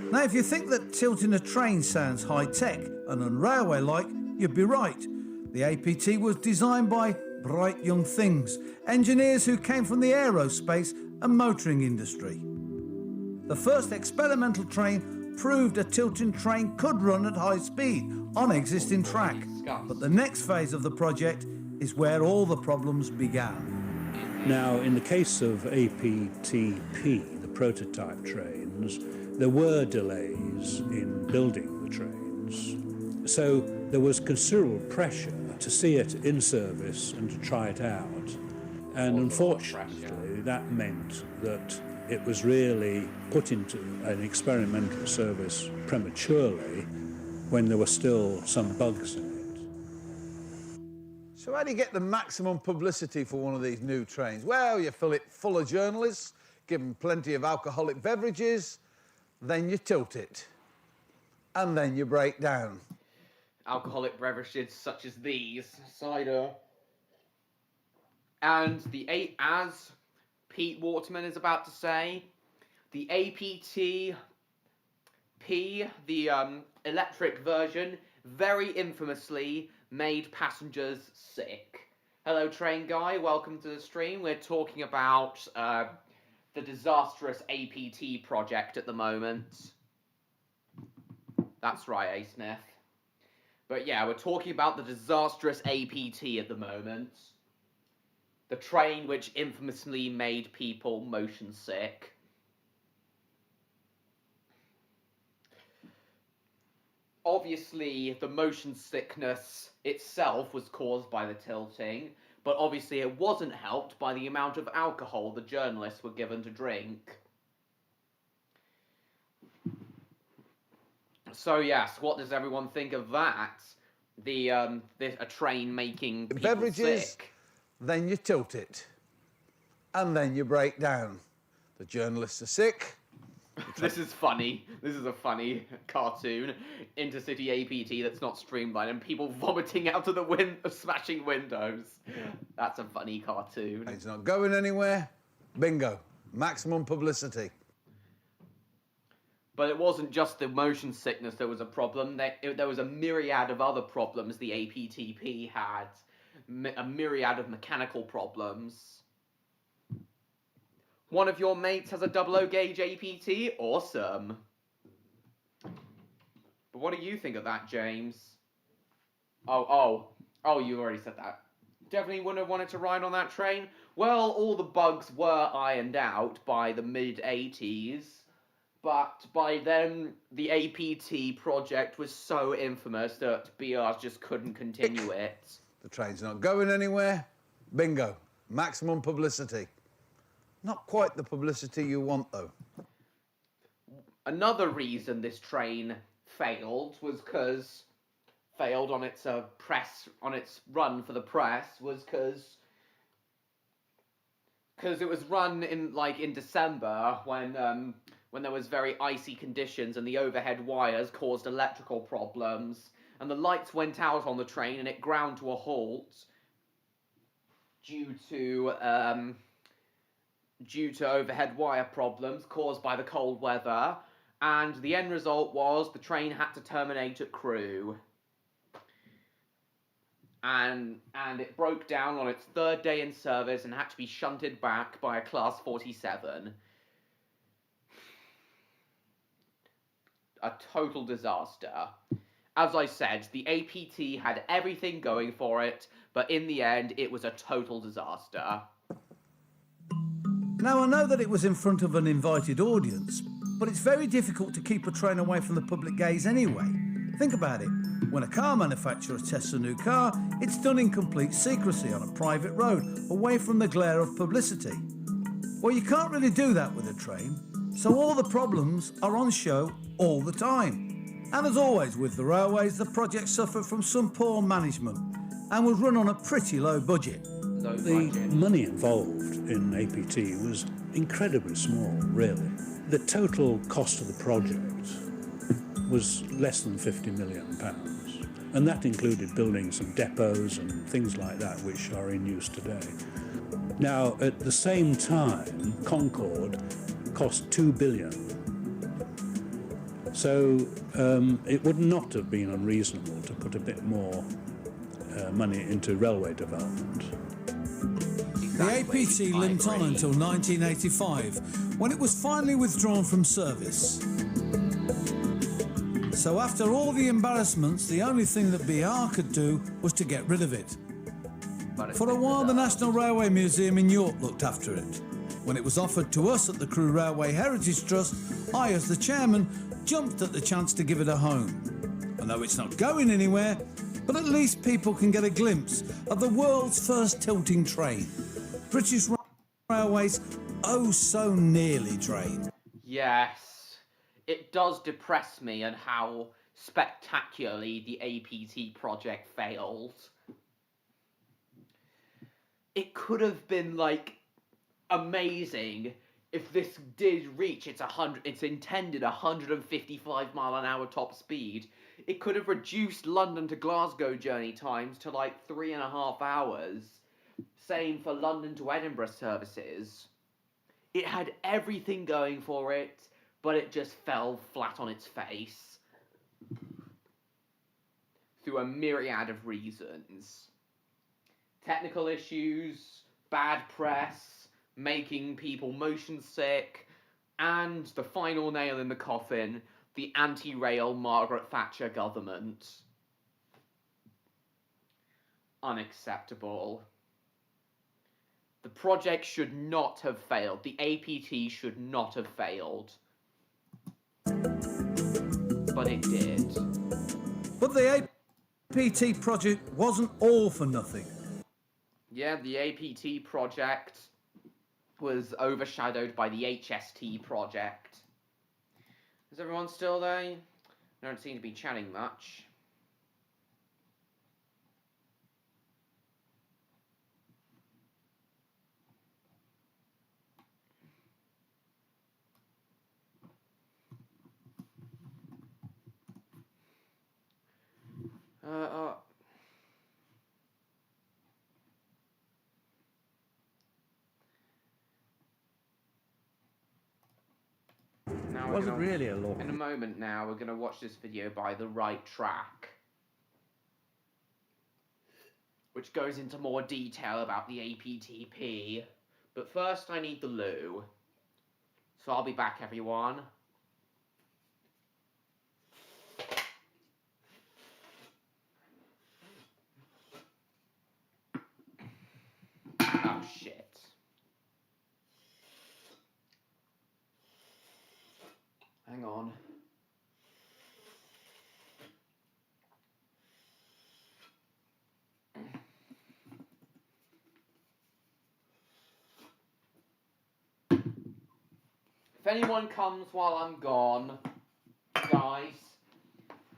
Now, if you think that tilting a train sounds high-tech and un-railway-like, you'd be right. The APT was designed by bright young things, engineers who came from the aerospace and motoring industry. The first experimental train proved a tilting train could run at high speed on existing track. But the next phase of the project is where all the problems began. Now, in the case of APTP, the prototype trains, there were delays in building the trains. So there was considerable pressure to see it in service and to try it out. And unfortunately, that meant that it was really put into an experimental service prematurely when there were still some bugs in it. So how do you get the maximum publicity for one of these new trains? Well, you fill it full of journalists, give them plenty of alcoholic beverages, then you tilt it, and then you break down. Alcoholic beverages such as these, cider. And as Pete Waterman is about to say, the APT-P, the electric version, very infamously made passengers sick. Hello, train guy, welcome to the stream. We're talking about the disastrous APT project at the moment. That's right, A. Smith. But yeah, we're talking about the disastrous APT at the moment. The train which infamously made people motion sick. Obviously, the motion sickness itself was caused by the tilting, but obviously it wasn't helped by the amount of alcohol the journalists were given to drink. So yes, what does everyone think of that? A train making people beverages, sick. Then you tilt it, and then you break down. The journalists are sick. This is funny. This is a funny cartoon. Intercity APT that's not streamlined, and people vomiting out of the smashing windows. That's a funny cartoon. It's not going anywhere. Bingo. Maximum publicity. But it wasn't just the motion sickness that was a problem. There was a myriad of other problems the APTP had. A myriad of mechanical problems. One of your mates has a 00 gauge APT? Awesome. But what do you think of that, James? Oh, you already said that. Definitely wouldn't have wanted to ride on that train? Well, all the bugs were ironed out by the mid-80s. But by then, the APT project was so infamous that BR just couldn't continue it. The train's not going anywhere. Bingo. Maximum publicity. Not quite the publicity you want, though. Another reason this train failed was because failed on its run for the press was because it was run in December when there was very icy conditions and the overhead wires caused electrical problems and the lights went out on the train and it ground to a halt due to overhead wire problems caused by the cold weather, and the end result was the train had to terminate at Crewe. And it broke down on its third day in service and had to be shunted back by a Class 47. A total disaster. As I said, the APT had everything going for it, but in the end, it was a total disaster. Now, I know that it was in front of an invited audience, but it's very difficult to keep a train away from the public gaze anyway. Think about it. When a car manufacturer tests a new car, it's done in complete secrecy on a private road, away from the glare of publicity. Well, you can't really do that with a train, so all the problems are on show all the time. And as always with the railways, the project suffered from some poor management and was run on a pretty low budget. The money involved in APT was incredibly small, really. The total cost of the project was less than £50 million, and that included building some depots and things like that which are in use today. Now, at the same time, Concorde cost £2 billion. So it would not have been unreasonable to put a bit more money into railway development. The APT limped on until 1985, when it was finally withdrawn from service. So after all the embarrassments, the only thing that BR could do was to get rid of it. For a while, the National Railway Museum in York looked after it. When it was offered to us at the Crewe Railway Heritage Trust, I, as the chairman, jumped at the chance to give it a home. I know it's not going anywhere, but at least people can get a glimpse of the world's first tilting train. British Railways oh so nearly train. Yes, it does depress me on how spectacularly the APT project failed. It could have been, amazing if this did reach its intended 155 mile an hour top speed. It could have reduced London to Glasgow journey times to 3.5 hours. Same for London to Edinburgh services. It had everything going for it, but it just fell flat on its face. Through a myriad of reasons. Technical issues, bad press, making people motion sick, and the final nail in the coffin, the anti-rail Margaret Thatcher government. Unacceptable. The project should not have failed. The APT should not have failed. But it did. But the APT project wasn't all for nothing. Yeah, the APT project was overshadowed by the HST project. Is everyone still there? I don't seem to be chatting much. Now It wasn't really a law. In a moment now, we're going to watch this video by The Right Track, which goes into more detail about the APTP. But first, I need the loo. So I'll be back, everyone. Oh, shit. Hang on. If anyone comes while I'm gone, guys,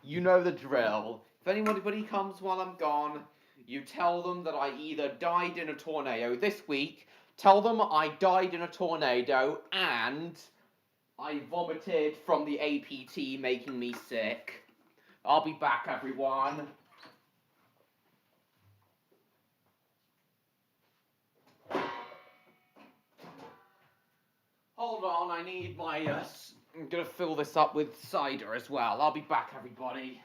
you know the drill. If anybody comes while I'm gone, you tell them that I either died in a tornado this week, tell them I died in a tornado, and I vomited from the APT making me sick. I'll be back, everyone. Hold on, I need my, I'm gonna fill this up with cider as well. I'll be back, everybody.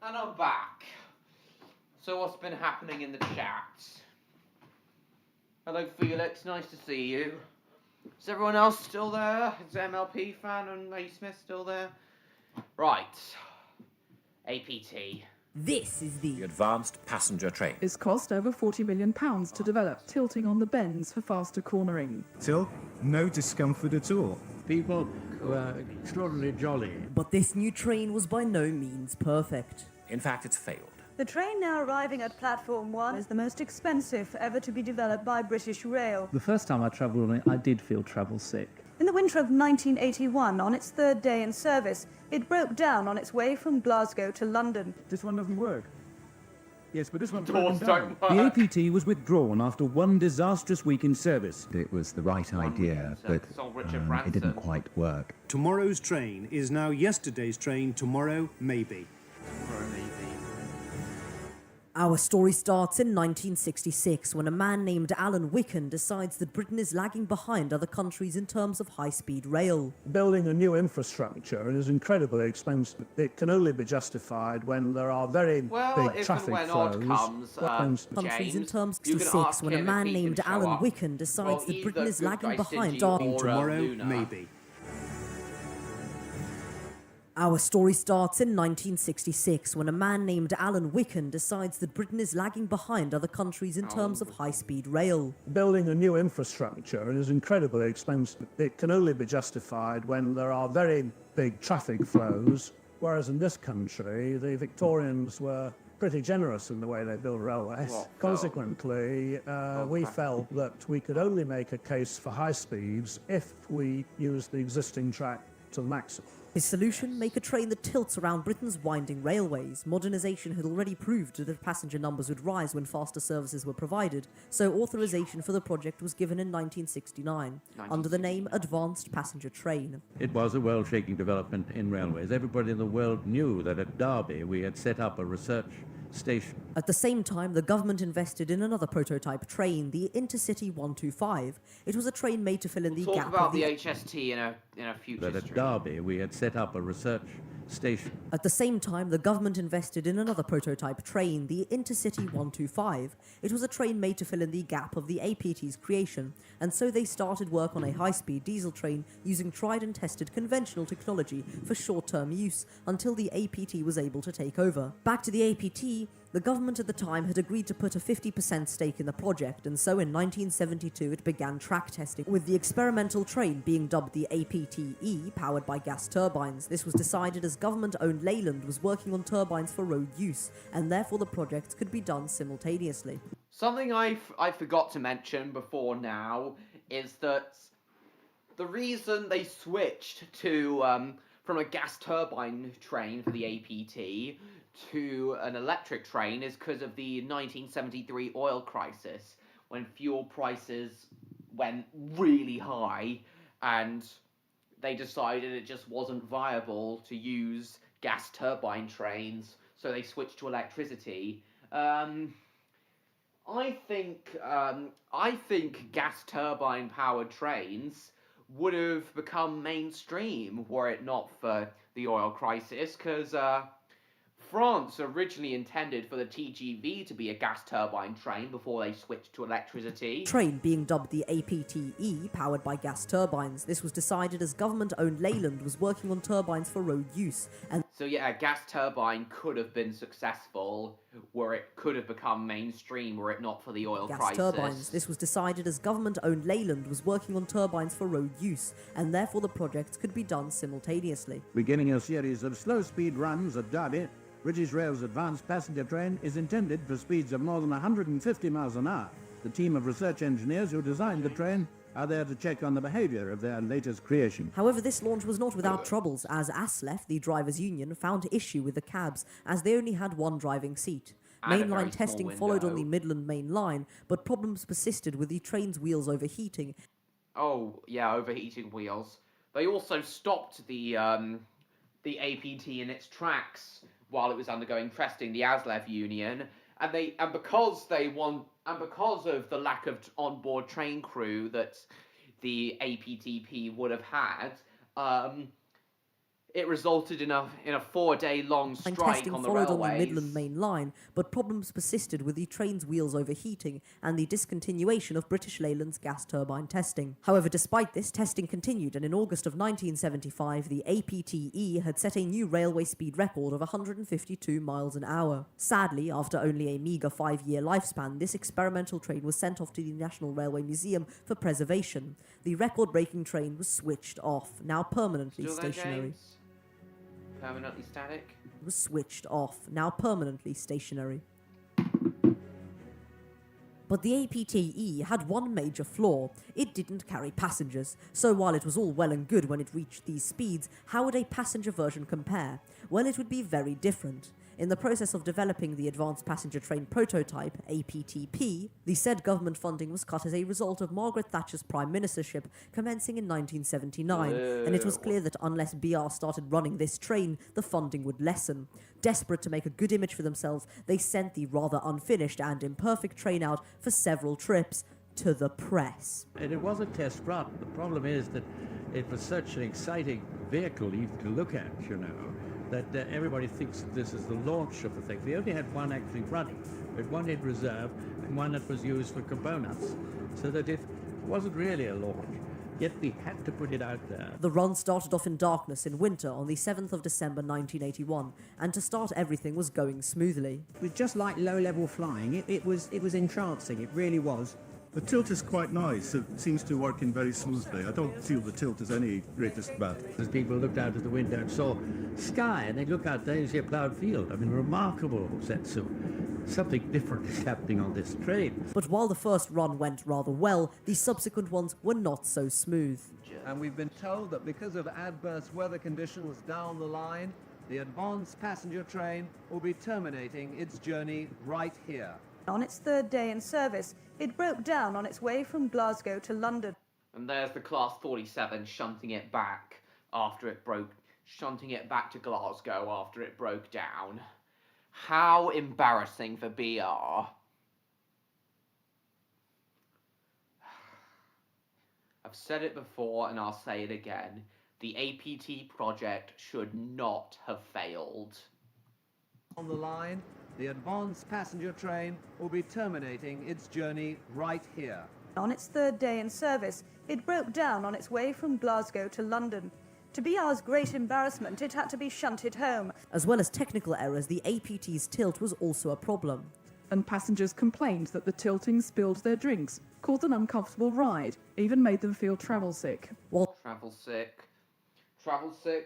And I'm back. So what's been happening in the chat? Hello Felix, nice to see you. Is everyone else still there? Is MLP fan and A Smith still there? Right. APT. This is the Advanced passenger train. It's cost over £40 million to develop, tilting on the bends for faster cornering. Till no discomfort at all. People were extraordinarily jolly. But this new train was by no means perfect. In fact, it's failed. The train now arriving at Platform 1 is the most expensive ever to be developed by British Rail. The first time I travelled on it, I did feel travel sick. In the winter of 1981, on its third day in service, it broke down on its way from Glasgow to London. This one doesn't work. Yes, but this one's Doors don't work. The APT was withdrawn after one disastrous week in service. It was the right idea, but it didn't quite work. Tomorrow's train is now yesterday's train. Tomorrow, maybe. Our story starts in 1966 when a man named Alan Wicken decides that Britain is lagging behind other countries in terms of high-speed rail. Building a new infrastructure is incredibly expensive. It can only be justified when there are very big traffic flows. Countries in terms of 66 when a man named Alan Wicken decides that Britain is lagging behind. Tomorrow, maybe. Our story starts in 1966 when a man named Alan Wicken decides that Britain is lagging behind other countries in terms of high-speed rail. Building a new infrastructure is incredibly expensive. It can only be justified when there are very big traffic flows, whereas in this country, the Victorians were pretty generous in the way they build railways. Consequently, we felt that we could only make a case for high speeds if we used the existing track to the maximum. His solution, make a train that tilts around Britain's winding railways. Modernisation had already proved that passenger numbers would rise when faster services were provided, so authorisation for the project was given in 1969, under the name Advanced Passenger Train. It was a world-shaking development in railways. Everybody in the world knew that at Derby we had set up a research station. At the same time, the government invested in another prototype train, the Intercity 125. It was a train made to fill in the Talk gap about of the HST in a future But at Derby we had set up a research station. At the same time, the government invested in another prototype train, the Intercity 125. It was a train made to fill in the gap of the APT's creation, and so they started work on a high-speed diesel train using tried and tested conventional technology for short-term use until the APT was able to take over. Back to the APT, The government at the time had agreed to put a 50% stake in the project, and so in 1972 it began track testing, with the experimental train being dubbed the APTE, powered by gas turbines. This was decided as government-owned Leyland was working on turbines for road use, and therefore the projects could be done simultaneously. Something I forgot to mention before now is that the reason they switched to from a gas turbine train for the APT to an electric train is because of the 1973 oil crisis, when fuel prices went really high and they decided it just wasn't viable to use gas turbine trains, so they switched to electricity. I think gas turbine powered trains would have become mainstream were it not for the oil crisis, because France originally intended for the TGV to be a gas turbine train before they switched to electricity. Train being dubbed the APTE, powered by gas turbines. This was decided as government-owned Leyland was working on turbines for road use, and so yeah, a gas turbine could have been successful, where it could have become mainstream were it not for the oil crisis. Turbines. This was decided as government-owned Leyland was working on turbines for road use, and therefore the projects could be done simultaneously. Beginning a series of slow-speed runs at Derby, British Rail's advanced passenger train is intended for speeds of more than 150 miles an hour. The team of research engineers who designed the train are there to check on the behaviour of their latest creation. However, this launch was not without troubles, as ASLEF, the drivers' union, found issue with the cabs, as they only had one driving seat. Mainline testing followed on the Midland Main Line, but problems persisted with the train's wheels overheating. Oh, yeah, overheating wheels. They also stopped the APT in its tracks while it was undergoing testing, the ASLEF union, and because of the lack of onboard train crew that the APTP would have had, it resulted in a 4-day-long strike on the railways. Followed on the Midland Main Line, but problems persisted with the train's wheels overheating and the discontinuation of British Leyland's gas turbine testing. However, despite this, testing continued, and in August of 1975, the APTE had set a new railway speed record of 152 miles an hour. Sadly, after only a meagre 5-year lifespan, this experimental train was sent off to the National Railway Museum for preservation. The record-breaking train was switched off, now permanently stationary. Permanently static? Was switched off, now permanently stationary. But the APTE had one major flaw. It didn't carry passengers. So while it was all well and good when it reached these speeds, how would a passenger version compare? Well, it would be very different. In the process of developing the Advanced Passenger Train Prototype, APTP, the said government funding was cut as a result of Margaret Thatcher's prime ministership commencing in 1979, and it was clear that unless BR started running this train, the funding would lessen. Desperate to make a good image for themselves, they sent the rather unfinished and imperfect train out for several trips to the press. And it was a test run. The problem is that it was such an exciting vehicle even to look at, you know, that everybody thinks that this is the launch of the thing. They only had one actually running, but one in reserve and one that was used for components, so that it wasn't really a launch. Yet we had to put it out there. The run started off in darkness in winter on the 7th of December 1981, and to start everything was going smoothly. It was just like low-level flying. It was entrancing, it really was. The tilt is quite nice. It seems to work in very smoothly. I don't feel the tilt is any greatest bad. As people looked out of the window and saw sky, and they look out there and see a ploughed field. I mean, remarkable sense of something different is happening on this train. But while the first run went rather well, the subsequent ones were not so smooth. And we've been told that because of adverse weather conditions down the line, the advanced passenger train will be terminating its journey right here. On its third day in service, it broke down on its way from Glasgow to London. And there's the Class 47 shunting it back to Glasgow after it broke down. How embarrassing for BR. I've said it before and I'll say it again. The APT project should not have failed. On the line, the advanced passenger train will be terminating its journey right here. On its third day in service, it broke down on its way from Glasgow to London. To BR's great embarrassment, it had to be shunted home. As well as technical errors, the APT's tilt was also a problem. And passengers complained that the tilting spilled their drinks, caused an uncomfortable ride, even made them feel travel sick. Travel sick,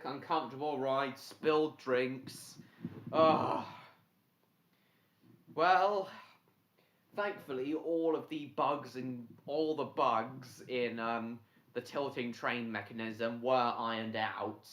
uncomfortable ride, spilled drinks. Ugh. Well, thankfully, all the bugs in the tilting train mechanism were ironed out.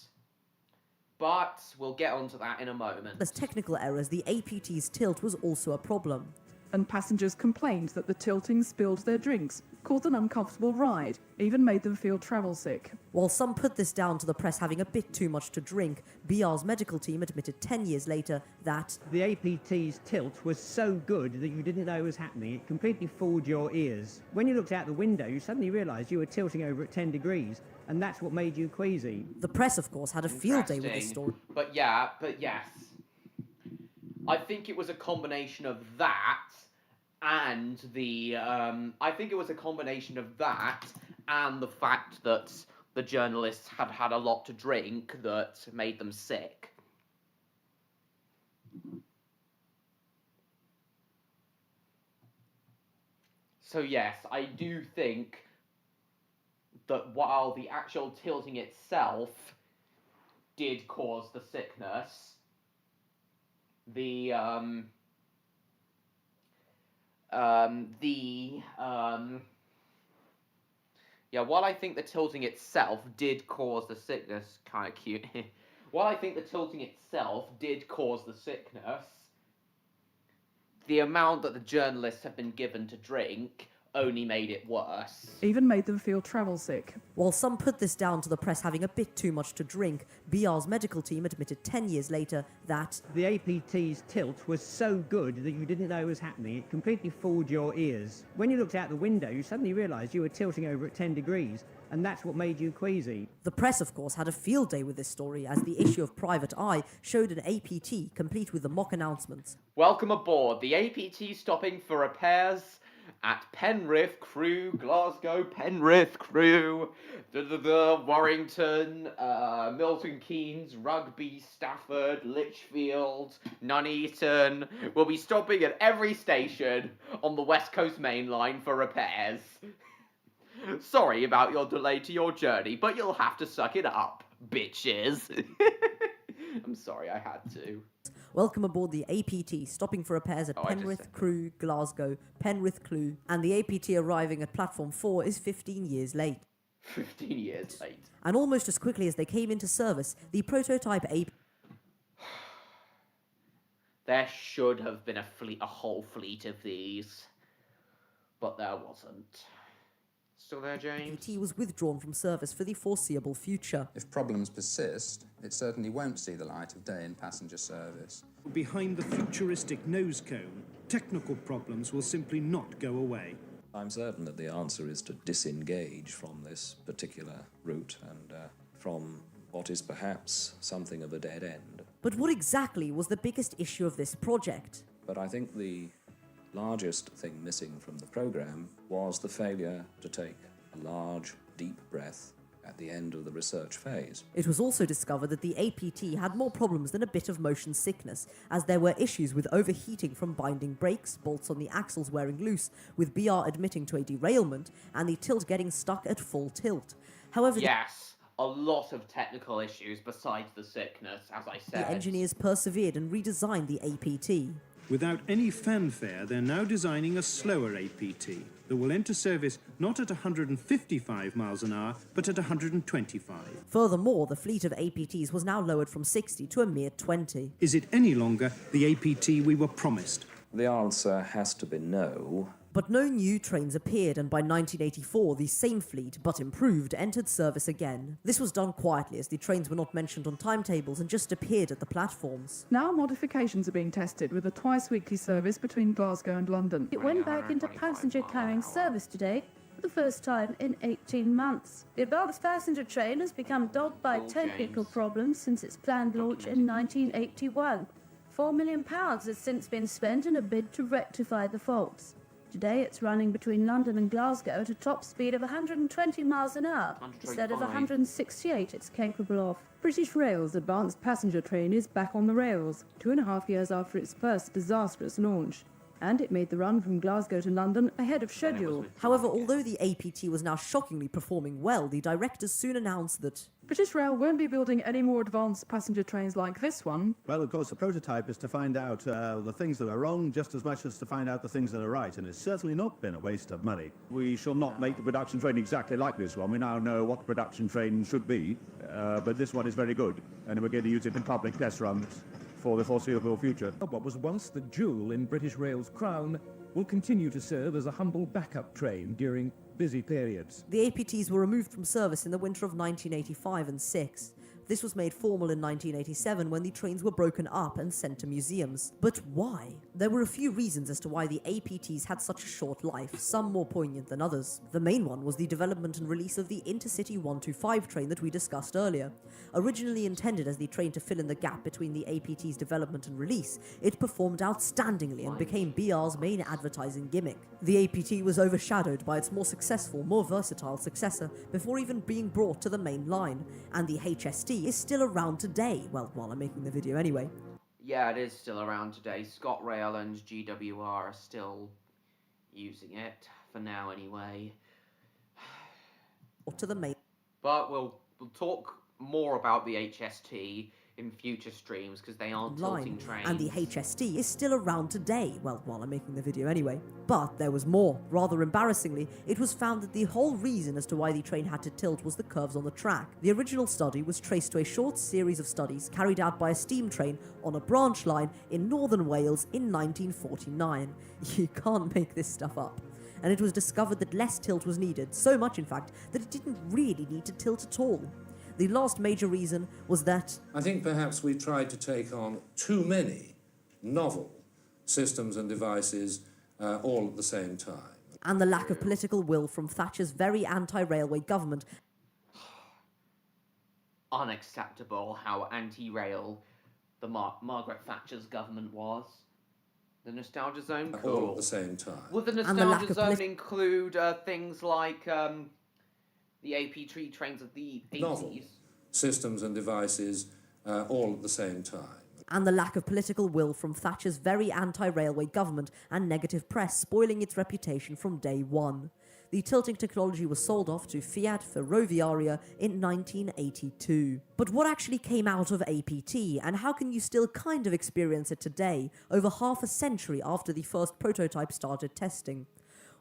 But we'll get onto that in a moment. As technical errors, the APT's tilt was also a problem. And passengers complained that the tilting spilled their drinks, caused an uncomfortable ride, even made them feel travel sick. While some put this down to the press having a bit too much to drink, BR's medical team admitted 10 years later that the APT's tilt was so good that you didn't know it was happening. It completely fooled your ears. When you looked out the window, you suddenly realised you were tilting over at 10 degrees, and that's what made you queasy. The press, of course, had a field day with this story. But yes. I think it was a combination of that and the fact that the journalists had had a lot to drink that made them sick. So yes, I do think that while the actual tilting itself did cause the sickness, while I think the tilting itself did cause the sickness, kind of cute. While I think the tilting itself did cause the sickness, the amount that the journalists have been given to drink only made it worse. Even made them feel travel sick. While some put this down to the press having a bit too much to drink, BR's medical team admitted 10 years later that the APT's tilt was so good that you didn't know it was happening. It completely fooled your ears. When you looked out the window, you suddenly realised you were tilting over at 10 degrees, and that's what made you queasy. The press, of course, had a field day with this story, as the issue of Private Eye showed an APT complete with the mock announcements. Welcome aboard. The APT stopping for repairs at Penrith, Crewe, Glasgow, Penrith, Crewe, Warrington, Milton Keynes, Rugby, Stafford, Lichfield, Nuneaton. We'll be stopping at every station on the West Coast Main Line for repairs. Sorry about your delay to your journey, but you'll have to suck it up, bitches. I'm sorry, I had to. Welcome aboard the APT, stopping for repairs at Penrith, Crewe, Glasgow, Penrith, Crewe, and the APT arriving at platform 4 is 15 years late. 15 years late. And almost as quickly as they came into service, the prototype APT... There should have been a whole fleet of these, but there wasn't. Still there, James? APT was withdrawn from service for the foreseeable future. If problems persist, it certainly won't see the light of day in passenger service. Behind the futuristic nose cone, technical problems will simply not go away. I'm certain that the answer is to disengage from this particular route and from what is perhaps something of a dead end. But what exactly was the biggest issue of this project? But I think the largest thing missing from the program was the failure to take a large, deep breath at the end of the research phase. It was also discovered that the APT had more problems than a bit of motion sickness, as there were issues with overheating from binding brakes, bolts on the axles wearing loose, with BR admitting to a derailment, and the tilt getting stuck at full tilt. However, yes, a lot of technical issues besides the sickness, as I said. The engineers persevered and redesigned the APT. Without any fanfare, they're now designing a slower APT that will enter service not at 155 miles an hour, but at 125. Furthermore, the fleet of APTs was now lowered from 60 to a mere 20. Is it any longer the APT we were promised? The answer has to be no. But no new trains appeared, and by 1984, the same fleet, but improved, entered service again. This was done quietly, as the trains were not mentioned on timetables and just appeared at the platforms. Now modifications are being tested with a twice-weekly service between Glasgow and London. It went back into passenger-carrying service today, for the first time in 18 months. The above passenger train has become dogged by technical problems since its planned launch in 1981. £4 million has since been spent in a bid to rectify the faults. today, it's running between London and Glasgow at a top speed of 120 miles an hour, instead of 168 it's capable of. British Rail's advanced passenger train is back on the rails, 2.5 years after its first disastrous launch. And it made the run from Glasgow to London ahead of schedule. However, although the APT was now shockingly performing well, the directors soon announced that British Rail won't be building any more advanced passenger trains like this one. Well, of course, the prototype is to find out the things that are wrong just as much as to find out the things that are right, and it's certainly not been a waste of money. We shall not make the production train exactly like this one. We now know what the production train should be, but this one is very good, and we're going to use it in public test runs for the foreseeable future. What was once the jewel in British Rail's crown will continue to serve as a humble backup train during busy periods. the APTs were removed from service in the winter of 1985 and 6. This was made formal in 1987 when the trains were broken up and sent to museums. But why? There were a few reasons as to why the APTs had such a short life, some more poignant than others. The main one was the development and release of the Intercity 125 train that we discussed earlier. Originally intended as the train to fill in the gap between the APT's development and release, it performed outstandingly and became BR's main advertising gimmick. The APT was overshadowed by its more successful, more versatile successor before even being brought to the main line, and the HST is still around today, well, while I'm making the video anyway. Yeah, it is still around today. ScotRail and GWR are still using it, for now anyway. Or to the main. But we'll talk more about the HST in future streams, because they aren't tilting trains. And the HST is still around today, well, while I'm making the video anyway. But there was more. Rather embarrassingly, it was found that the whole reason as to why the train had to tilt was the curves on the track. The original study was traced to a short series of studies carried out by a steam train on a branch line in northern Wales in 1949. You can't make this stuff up. And it was discovered that less tilt was needed, so much in fact, that it didn't really need to tilt at all. The last major reason was that I think perhaps we tried to take on too many novel systems and devices all at the same time. And the lack of political will from Thatcher's very anti-railway government. Unacceptable how anti-rail the Margaret Thatcher's government was. The Nostalgia Zone? Cool. All at the same time. Would the Nostalgia Zone include things like the AP trains of the 80s? Novel systems and devices all at the same time. And the lack of political will from Thatcher's very anti-railway government and negative press spoiling its reputation from day one. The tilting technology was sold off to Fiat Ferroviaria in 1982. But what actually came out of APT, and how can you still kind of experience it today, over half a century after the first prototype started testing?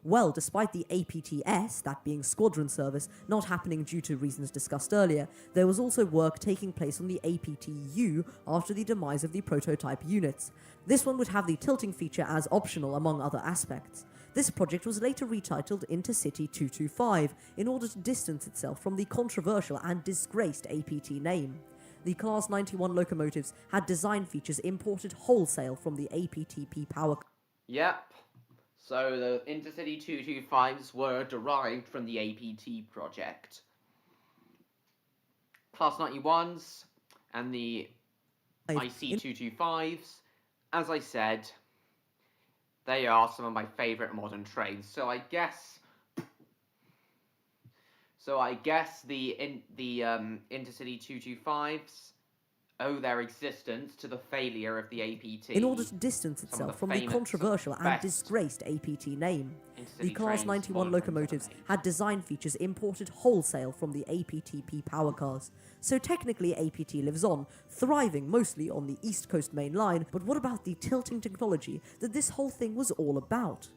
Well, despite the APT-S, that being squadron service, not happening due to reasons discussed earlier, there was also work taking place on the APT-U after the demise of the prototype units. This one would have the tilting feature as optional among other aspects. This project was later retitled Intercity 225 in order to distance itself from the controversial and disgraced APT name. The Class 91 locomotives had design features imported wholesale from the APTP power. Yep. So the Intercity 225s were derived from the APT project. Class 91s and the IC 225s, as I said, they are some of my favourite modern trains. So I guess the Intercity 225s owe their existence to the failure of the APT. In order to distance itself from the controversial and disgraced APT name. The Class 91 locomotives had design features imported wholesale from the APTP power cars. So technically APT lives on, thriving mostly on the East Coast main line, but what about the tilting technology that this whole thing was all about?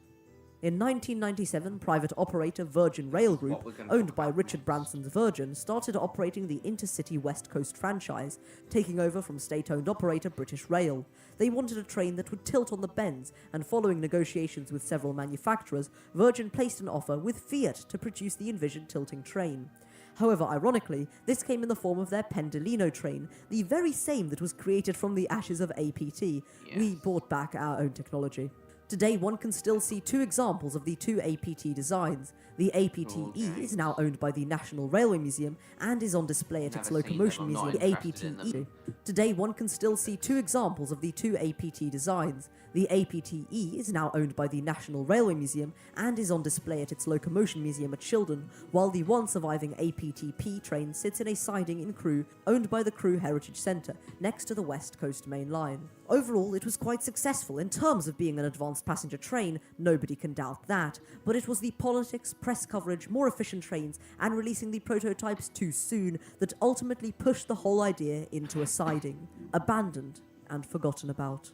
In 1997, private operator Virgin Rail Group, owned by Richard Branson's Virgin, started operating the Intercity West Coast franchise, taking over from state-owned operator British Rail. They wanted a train that would tilt on the bends, and following negotiations with several manufacturers, Virgin placed an offer with Fiat to produce the envisioned tilting train. However, ironically, this came in the form of their Pendolino train, the very same that was created from the ashes of APT. Yes. We brought back our own technology. Today, one can still see two examples of the two APT designs. The APT-E is now owned by the National Railway Museum and is on display at its Locomotion Museum. The APT-E. Today, one can still see two examples of the two APT designs. The APT-E is now owned by the National Railway Museum and is on display at its Locomotion Museum at Shildon, while the one surviving APT-P train sits in a siding in Crewe owned by the Crewe Heritage Centre, next to the West Coast Main Line. Overall, it was quite successful in terms of being an advanced passenger train, nobody can doubt that, but it was the politics, press coverage, more efficient trains, and releasing the prototypes too soon that ultimately pushed the whole idea into a siding, abandoned and forgotten about.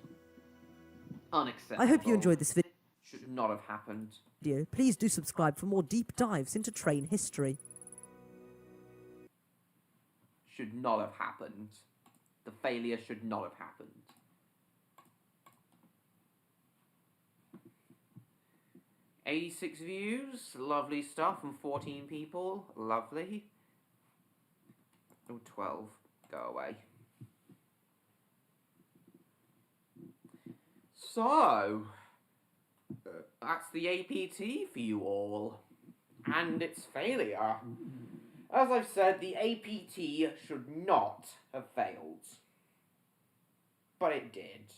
Unacceptable. I hope you enjoyed this video. Should not have happened. Please do subscribe for more deep dives into train history. Should not have happened. The failure should not have happened. "86 views, lovely stuff from 14 people, lovely. Oh, 12, go away. So, that's the APT for you all, and its failure. As I've said, the APT should not have failed, but it did,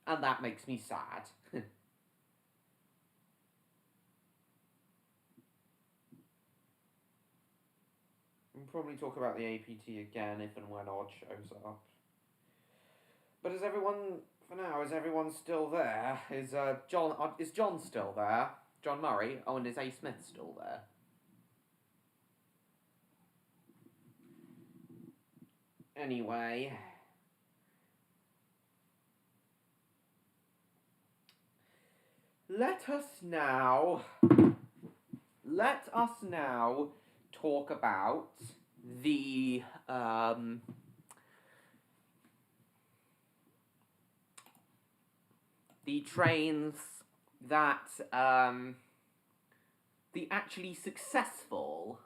and that makes me sad. We'll probably talk about the APT again if and when Odd shows up. But is everyone, for now, is everyone still there? Is John still there? John Murray? Oh, and is A. Smith still there? Anyway. Let us now talk about the trains that the actually successful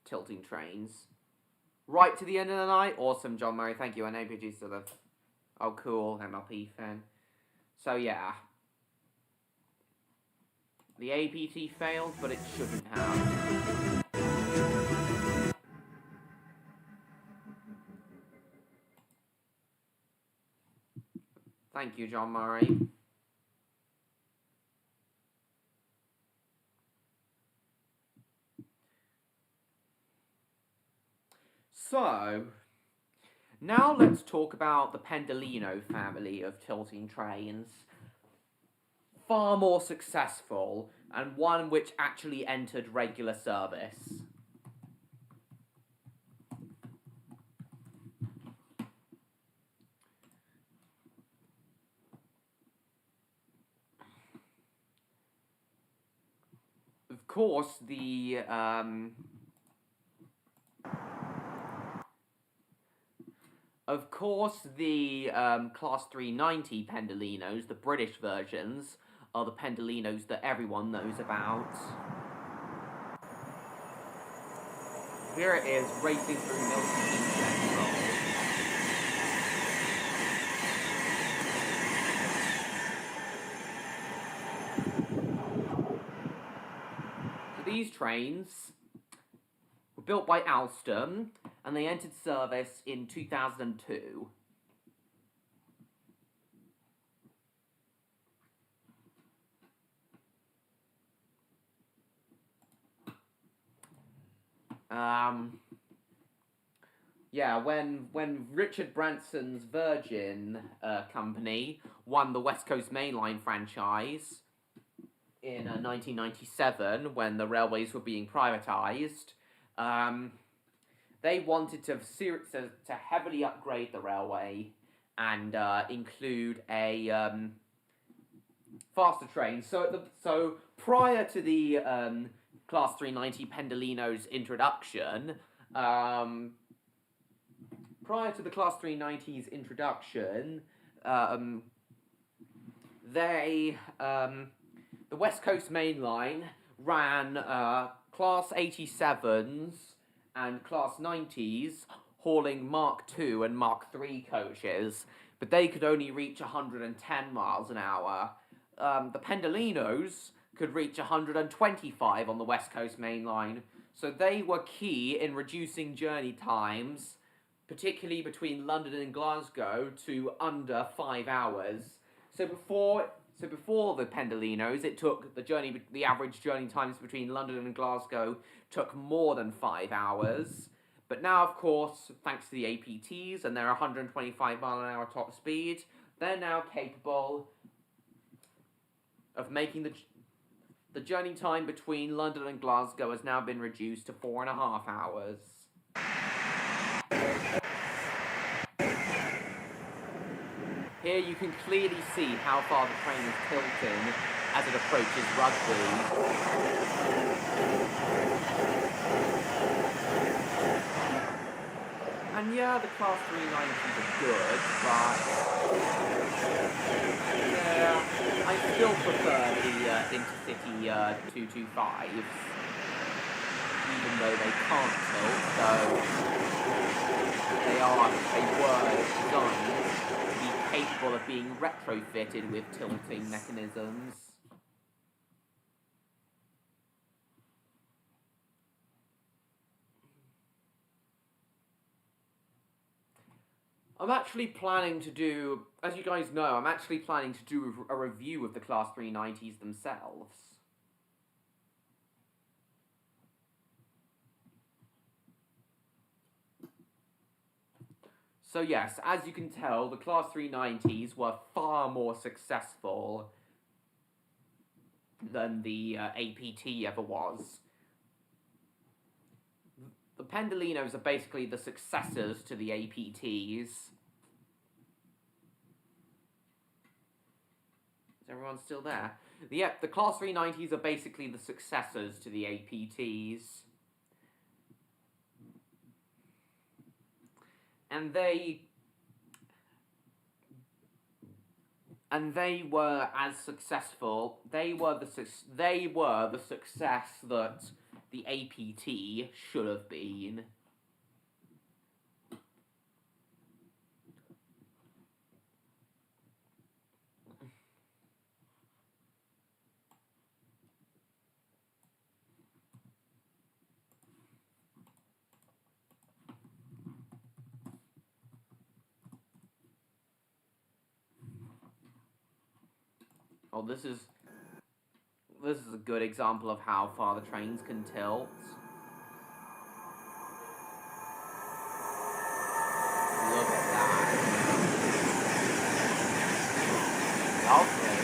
tilting trains. Right to the end of the night. Awesome, John Murray. Thank you. And APG's to the... Oh, cool. MLP fan. So, yeah. The APT failed, but it shouldn't have. Thank you, John Murray. So, now let's talk about the Pendolino family of tilting trains. Far more successful, and one which actually entered regular service. Of course, the Class 390 Pendolinos, the British versions, are the Pendolinos that everyone knows about. Here it is, racing through Milton Keynes Central. So these trains were built by Alstom, and they entered service in 2002. Yeah, when Richard Branson's Virgin company won the West Coast Main Line franchise in 1997, when the railways were being privatised, they wanted to heavily upgrade the railway and include a faster train. So prior to the Class 390 Pendolino's introduction, the West Coast Main Line ran Class 87s and Class 90s hauling Mark II and Mark III coaches, but they could only reach 110 miles an hour. The Pendolinos could reach 125 on the West Coast Main Line, so they were key in reducing journey times, particularly between London and Glasgow, to under 5 hours. So before the Pendolinos, it took the average journey times between London and Glasgow took more than 5 hours. But now, of course, thanks to the APTs and their 125 mile an hour top speed, they're now capable of making the journey time between London and Glasgow has now been reduced to 4.5 hours. Here you can clearly see how far the train is tilting as it approaches Rugby. And yeah, the Class 390s are good, but yeah, I still prefer the Intercity 225s, even though they can't tilt, so they were designed to be capable of being retrofitted with tilting mechanisms. I'm actually planning to do, as you guys know, I'm actually planning to do a review of the Class 390s themselves. So yes, as you can tell, the Class 390s were far more successful than the APT ever was. The Pendolinos are basically the successors to the APTs. Is everyone still there? Yep, the Class 390s are basically the successors to the APTs. And they were as successful. They were the success that the APT should have been. Oh, this is a good example of how far the trains can tilt. Look at that. Lovely.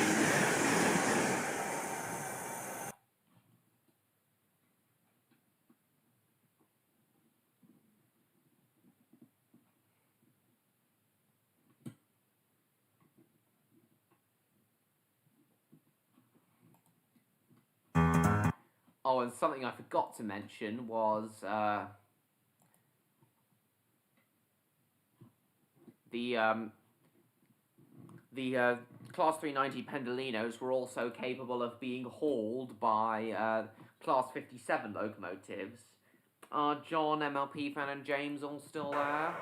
Oh, and something I forgot to mention was the Class 390 Pendolinos were also capable of being hauled by Class 57 locomotives. Are John, MLP fan, and James all still there?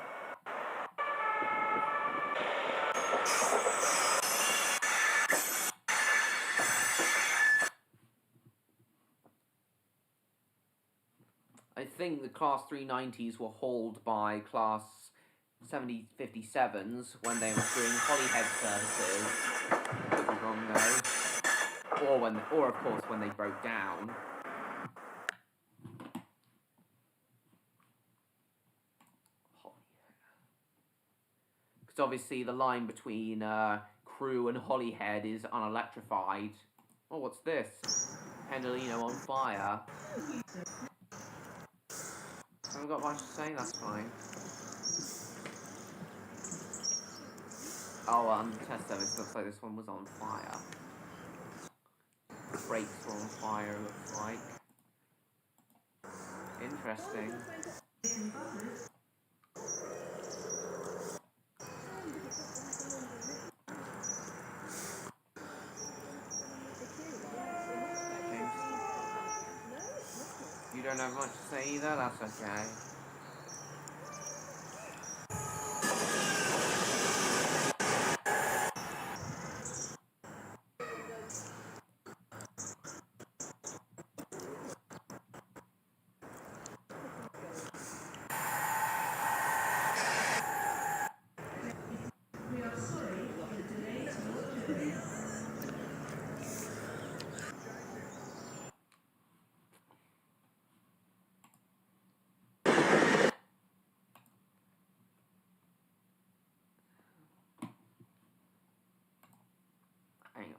I think the Class 390s were hauled by Class 57s when they were doing Holyhead services. Could be wrong though. Or of course when they broke down. Because obviously the line between Crewe and Holyhead is unelectrified. Oh, what's this? Pendolino on fire. I haven't got much to say, that's fine. Oh, on the test service, looks like this one was on fire. Brakes were on fire, looks like. Interesting. You don't have much to say either? That's okay.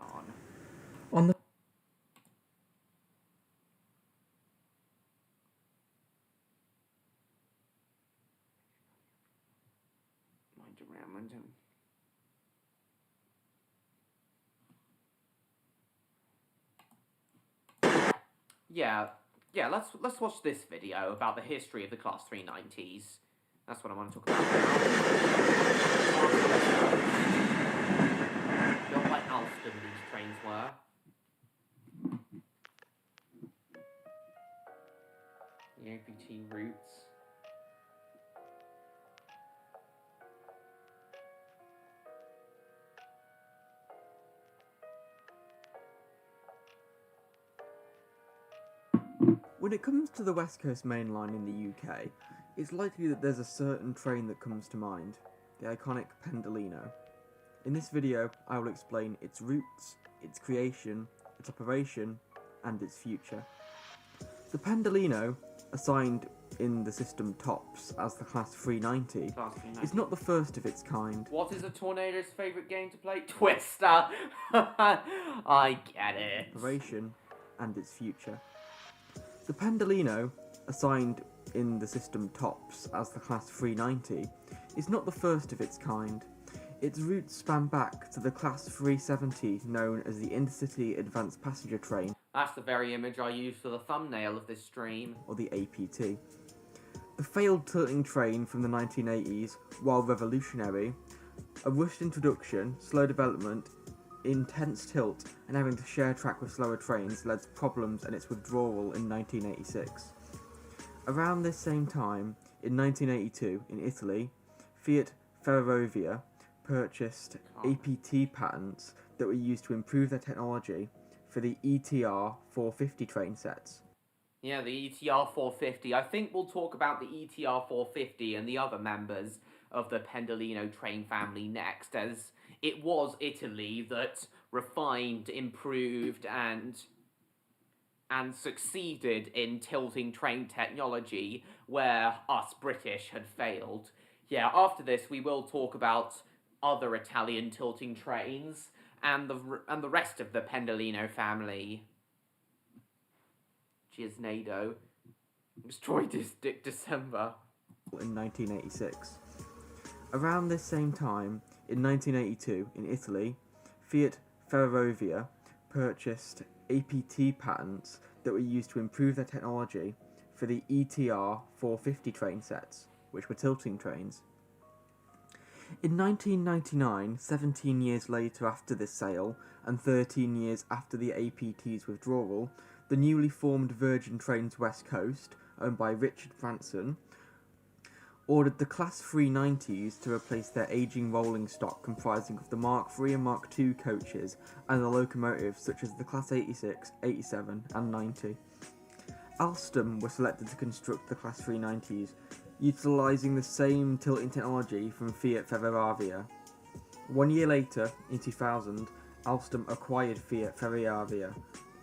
on. On the Yeah, let's watch this video about the history of the Class 390s. That's what I want to talk about now. Not like Alstom these trains were. The APT routes. When it comes to the West Coast Main Line in the UK, it's likely that there's a certain train that comes to mind, the iconic Pendolino. In this video, I will explain its roots, its creation, its operation, and its future. The Pendolino, assigned in the system TOPS as the Class 390, is not the first of its kind. What is a tornado's favourite game to play? Twister! I get it. Operation, and its future. The Pendolino, assigned in the system TOPS as the Class 390, is not the first of its kind. Its roots span back to the Class 370 known as the Intercity Advanced Passenger Train. That's the very image I used for the thumbnail of this stream. Or the APT. The failed tilting train from the 1980s, while revolutionary, a rushed introduction, slow development, intense tilt, and having to share track with slower trains led to problems and its withdrawal in 1986. Around this same time, in 1982, in Italy, Fiat Ferrovia purchased APT patents that were used to improve their technology for the ETR 450 train sets. Yeah, the ETR 450. I think we'll talk about the ETR 450 and the other members of the Pendolino train family next, as it was Italy that refined, improved, and succeeded in tilting train technology where us British had failed. Yeah, after this we will talk about other Italian tilting trains and the rest of the Pendolino family. Gisnado. Destroyed December. In 1986. Around this same time, in 1982, in Italy, Fiat Ferrovia purchased APT patents that were used to improve their technology for the ETR 450 train sets, which were tilting trains. In 1999, 17 years later after this sale, and 13 years after the APT's withdrawal, the newly formed Virgin Trains West Coast, owned by Richard Branson, ordered the Class 390s to replace their ageing rolling stock comprising of the Mark III and Mark II coaches and the locomotives such as the Class 86, 87 and 90. Alstom were selected to construct the Class 390s, utilising the same tilting technology from Fiat Ferrovia. 1 year later, in 2000, Alstom acquired Fiat Ferrovia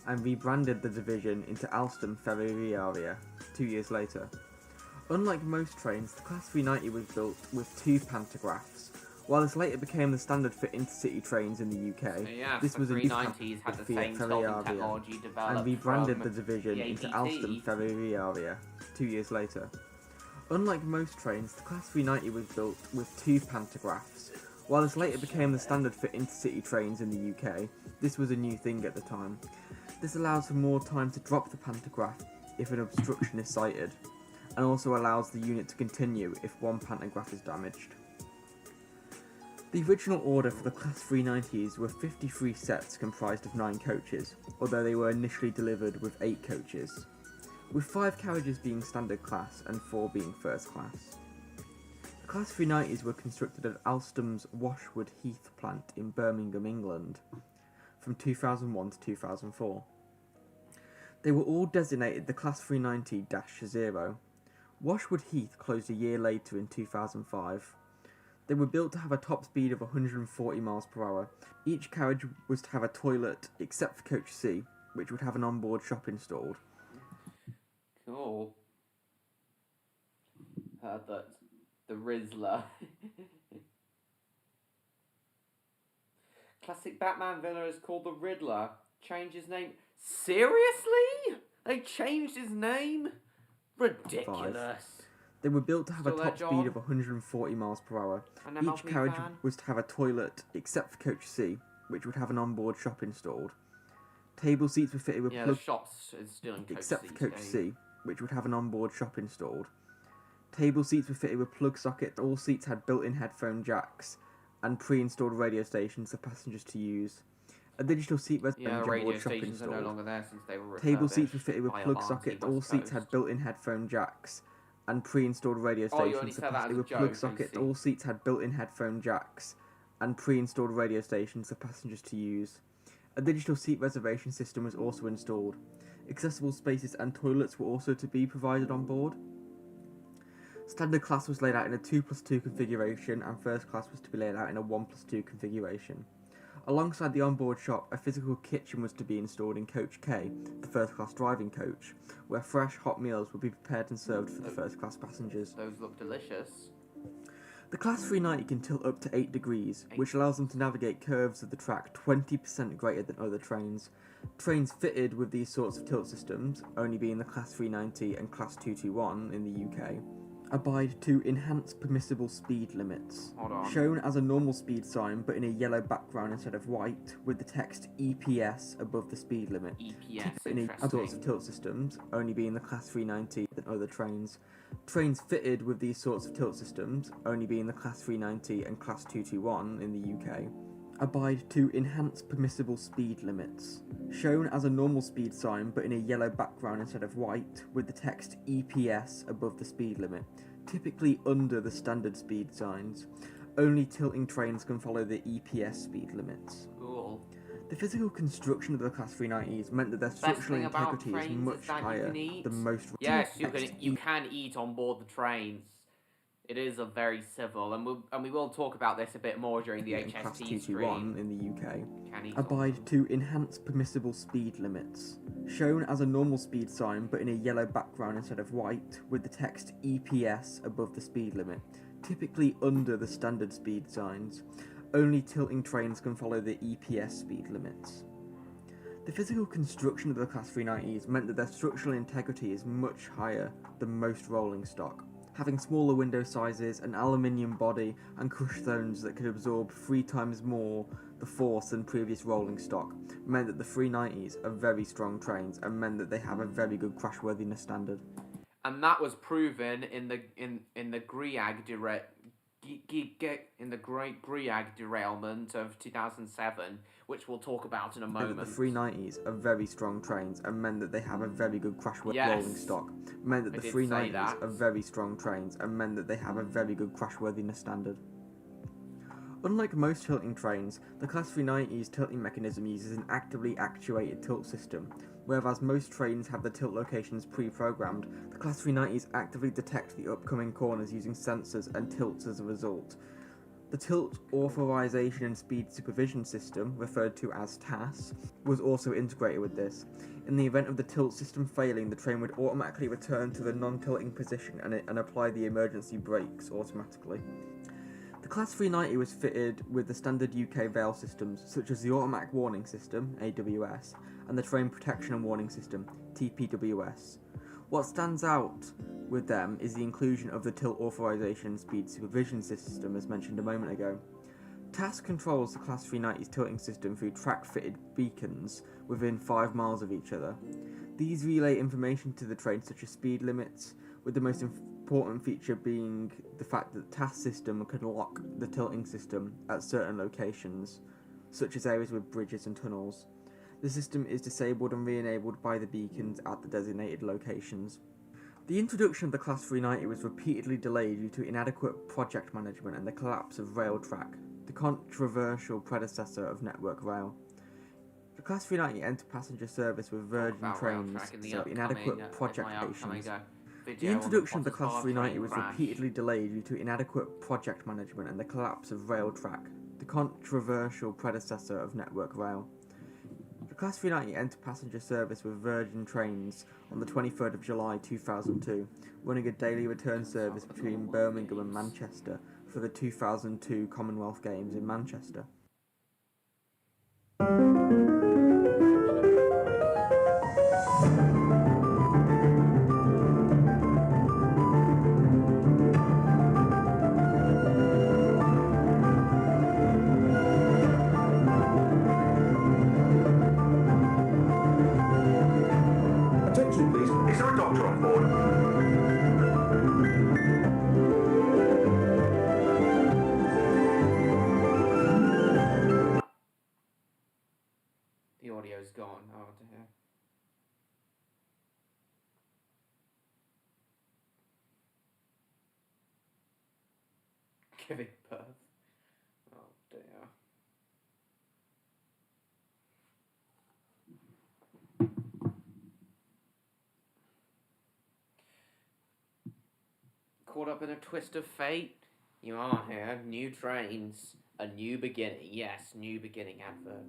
and rebranded the division into Alstom Ferrovia 2 years later. Unlike most trains, the Class 390 was built with two pantographs. While this later became the standard for intercity trains in the UK, this was a new pantograph had the Fiat same tilting technology Ferrovia developed and rebranded from the division the into APT. Alstom Ferrovia 2 years later. Unlike most trains, the Class 390 was built with two pantographs. While this later became the standard for intercity trains in the UK, this was a new thing at the time. This allows for more time to drop the pantograph if an obstruction is sighted, and also allows the unit to continue if one pantograph is damaged. The original order for the Class 390s were 53 sets comprised of 9 coaches, although they were initially delivered with 8 coaches, with 5 carriages being standard class and 4 being first class. The Class 390s were constructed at Alstom's Washwood Heath plant in Birmingham, England, from 2001 to 2004. They were all designated the Class 390-0. Washwood Heath closed a year later in 2005. They were built to have a top speed of 140 miles per hour. Each carriage was to have a toilet, except for Coach C, which would have an onboard shop installed. Cool. Heard that the Rizzler. Classic Batman villain is called the Riddler. Change his name. Seriously? They changed his name? Ridiculous. They were built to have Still a there, top John? speed of 140 miles per hour. And a Each Malcolm carriage fan? was to have a toilet, except for Coach C, which would have an onboard shop installed. Table seats were fitted with Yeah, the plug... shops is still in Coach except C for Coach today. C, which would have an onboard shop installed. Table seats were fitted with plug sockets. All seats had built-in headphone jacks and pre-installed radio stations for passengers to use. A digital seat Yeah, the onboard radio shop stations installed. are no longer there since they were Table seats refurbished were fitted with by plug Avanti sockets. West All seats had Coast. built-in headphone jacks and pre-installed radio Oh, you stations only for said that as a with joke, plug I sockets. see. All seats had built-in headphone jacks and pre-installed radio stations for passengers to use. A digital seat reservation system was also installed. Accessible spaces and toilets were also to be provided on board. Standard class was laid out in a 2+2 configuration, and first class was to be laid out in a 1+2 configuration. Alongside the onboard shop, a physical kitchen was to be installed in Coach K, the first class driving coach, where fresh, hot meals would be prepared and served for the first class passengers. Those look delicious. The Class 390 can tilt up to 8 degrees, which allows them to navigate curves of the track 20% greater than other trains. Trains fitted with these sorts of tilt systems, only being the Class 390 and Class 221 in the UK, abide to enhanced permissible speed limits. Hold on. Shown as a normal speed sign but in a yellow background instead of white, with the text EPS above the speed limit. EPS, In a sorts of tilt systems, only being the Class 390 than other trains. Trains fitted with these sorts of tilt systems, only being the Class 390 and Class 221 in the UK, abide to enhanced permissible speed limits. Shown as a normal speed sign but in a yellow background instead of white, with the text EPS above the speed limit, typically under the standard speed signs. Only tilting trains can follow the EPS speed limits. Cool. The physical construction of the Class 390s meant that their Best structural thing about integrity is trains much is that you higher can eat. than most... Yes, you can eat on board the trains. It is a very civil, and we will talk about this a bit more during the and Class HST 221 stream. in the UK, Can eat abide to enhanced permissible speed limits. Shown as a normal speed sign but in a yellow background instead of white, with the text EPS above the speed limit, typically under the standard speed signs. Only tilting trains can follow the EPS speed limits. The physical construction of the Class 390s meant that their structural integrity is much higher than most rolling stock. Having smaller window sizes, an aluminium body, and crush zones that could absorb 3 times more the force than previous rolling stock meant that the 390s are very strong trains and meant that they have a very good crashworthiness standard. And that was proven in the Great derailment of 2007, which we'll talk about in a moment. Meant that the 390s are very strong trains and meant that they have a very good rolling stock. Meant that the 390s are very strong trains and meant that they have a very good crashworthiness standard. Unlike most tilting trains, the Class 390's tilting mechanism uses an actively actuated tilt system. Whereas most trains have the tilt locations pre-programmed, the Class 390s actively detect the upcoming corners using sensors and tilts as a result. The Tilt Authorization and Speed Supervision System, referred to as TAS, was also integrated with this. In the event of the tilt system failing, the train would automatically return to the non-tilting position and apply the emergency brakes automatically. The Class 390 was fitted with the standard UK rail systems, such as the Automatic Warning System, AWS, and the Train Protection and Warning System, TPWS. What stands out with them is the inclusion of the Tilt Authorization and Speed Supervision System, as mentioned a moment ago. TAS controls the Class 390's tilting system through track-fitted beacons within 5 miles of each other. These relay information to the train, such as speed limits, with the most important feature being the fact that the TAS system can lock the tilting system at certain locations, such as areas with bridges and tunnels. The system is disabled and re-enabled by the beacons at the designated locations. The introduction of the Class 390 was repeatedly delayed due to inadequate project management and the collapse of Railtrack, the controversial predecessor of Network Rail. The Class 390 entered passenger service with Virgin Trains, so inadequate project patience. The introduction of the Class 390 was repeatedly delayed due to inadequate project management and the collapse of Railtrack, the controversial predecessor of Network Rail. The Class 390 entered passenger service with Virgin Trains on the 23rd of July 2002, running a daily return service between Birmingham and Manchester for the 2002 Commonwealth Games in Manchester. Attention, please. Is there a doctor on board? The audio's gone. Oh dear. Giving birth. Oh dear. Caught up in a twist of fate? You are here. New trains. A new beginning. Yes, new beginning advert.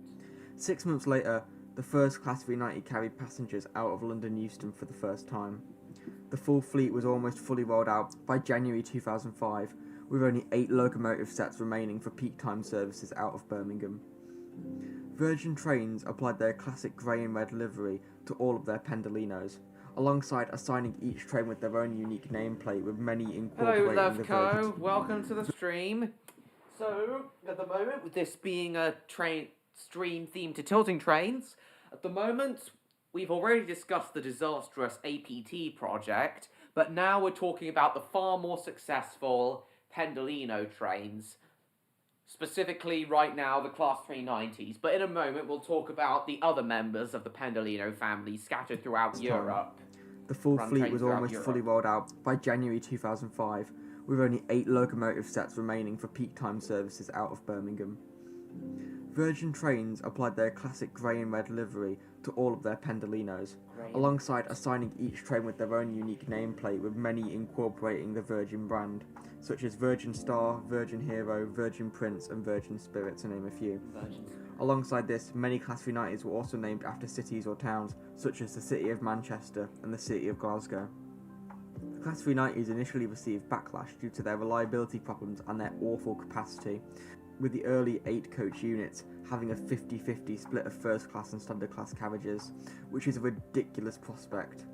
6 months later, the first Class 390 carried passengers out of London Euston for the first time. The full fleet was almost fully rolled out by January 2005, with only 8 locomotive sets remaining for peak time services out of Birmingham. Virgin Trains applied their classic grey and red livery to all of their Pendolinos, alongside assigning each train with their own unique nameplate, with many incorporating Hello, the Loveco. Virgin... Welcome to the stream. So, at the moment, with this being a train stream themed to tilting trains, at the moment, we've already discussed the disastrous APT project, but now we're talking about the far more successful Pendolino trains. Specifically, right now, the Class 390s. But in a moment, we'll talk about the other members of the Pendolino family scattered throughout Europe. The full fleet was almost fully rolled out by January 2005, with only 8 locomotive sets remaining for peak time services out of Birmingham. Virgin Trains applied their classic grey and red livery to all of their Pendolinos, alongside assigning each train with their own unique nameplate, with many incorporating the Virgin brand, such as Virgin Star, Virgin Hero, Virgin Prince and Virgin Spirit, to name a few. Alongside this, many Class 390s were also named after cities or towns, such as the city of Manchester and the city of Glasgow. The Class 390s initially received backlash due to their reliability problems and their awful capacity, with the early 8-coach units having a 50-50 split of first class and standard class carriages, which is a ridiculous prospect.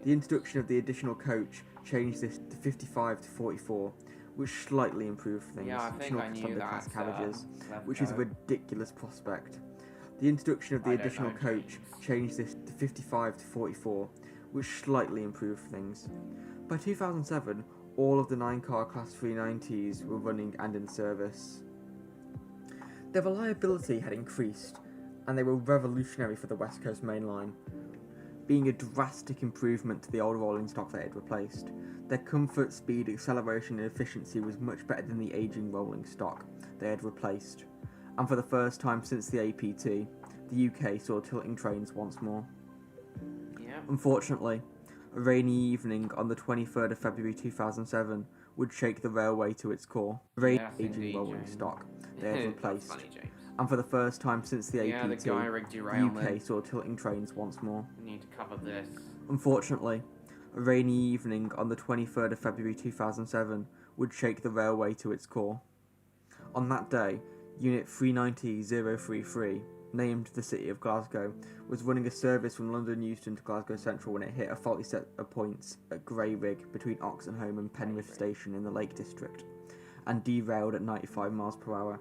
The introduction of the additional coach changed this to 55-44, which slightly improved things. Yeah, I think I knew that. Carriages, which is a ridiculous prospect. The introduction of the additional coach changed this to 55-44, which slightly improved things. By 2007, all of the 9-car Class 390s were running and in service. Their reliability had increased, and they were revolutionary for the West Coast Main Line, being a drastic improvement to the old rolling stock they had replaced. Their comfort, speed, acceleration and efficiency was much better than the ageing rolling stock they had replaced, and for the first time since the APT, the UK saw tilting trains once more. Unfortunately, a rainy evening on the 23rd of February 2007 would shake the railway to its core. Aging rolling stock they had replaced, and for the first time since the APT, the UK saw tilting trains once more. We need to cover this. Unfortunately, a rainy evening on the 23rd of February 2007 would shake the railway to its core. On that day, Unit 390033, named the City of Glasgow, was running a service from London Euston to Glasgow Central when it hit a faulty set of points at Grey Rig between Oxenholme and Penrith Station in the Lake District, and derailed at 95 miles per hour.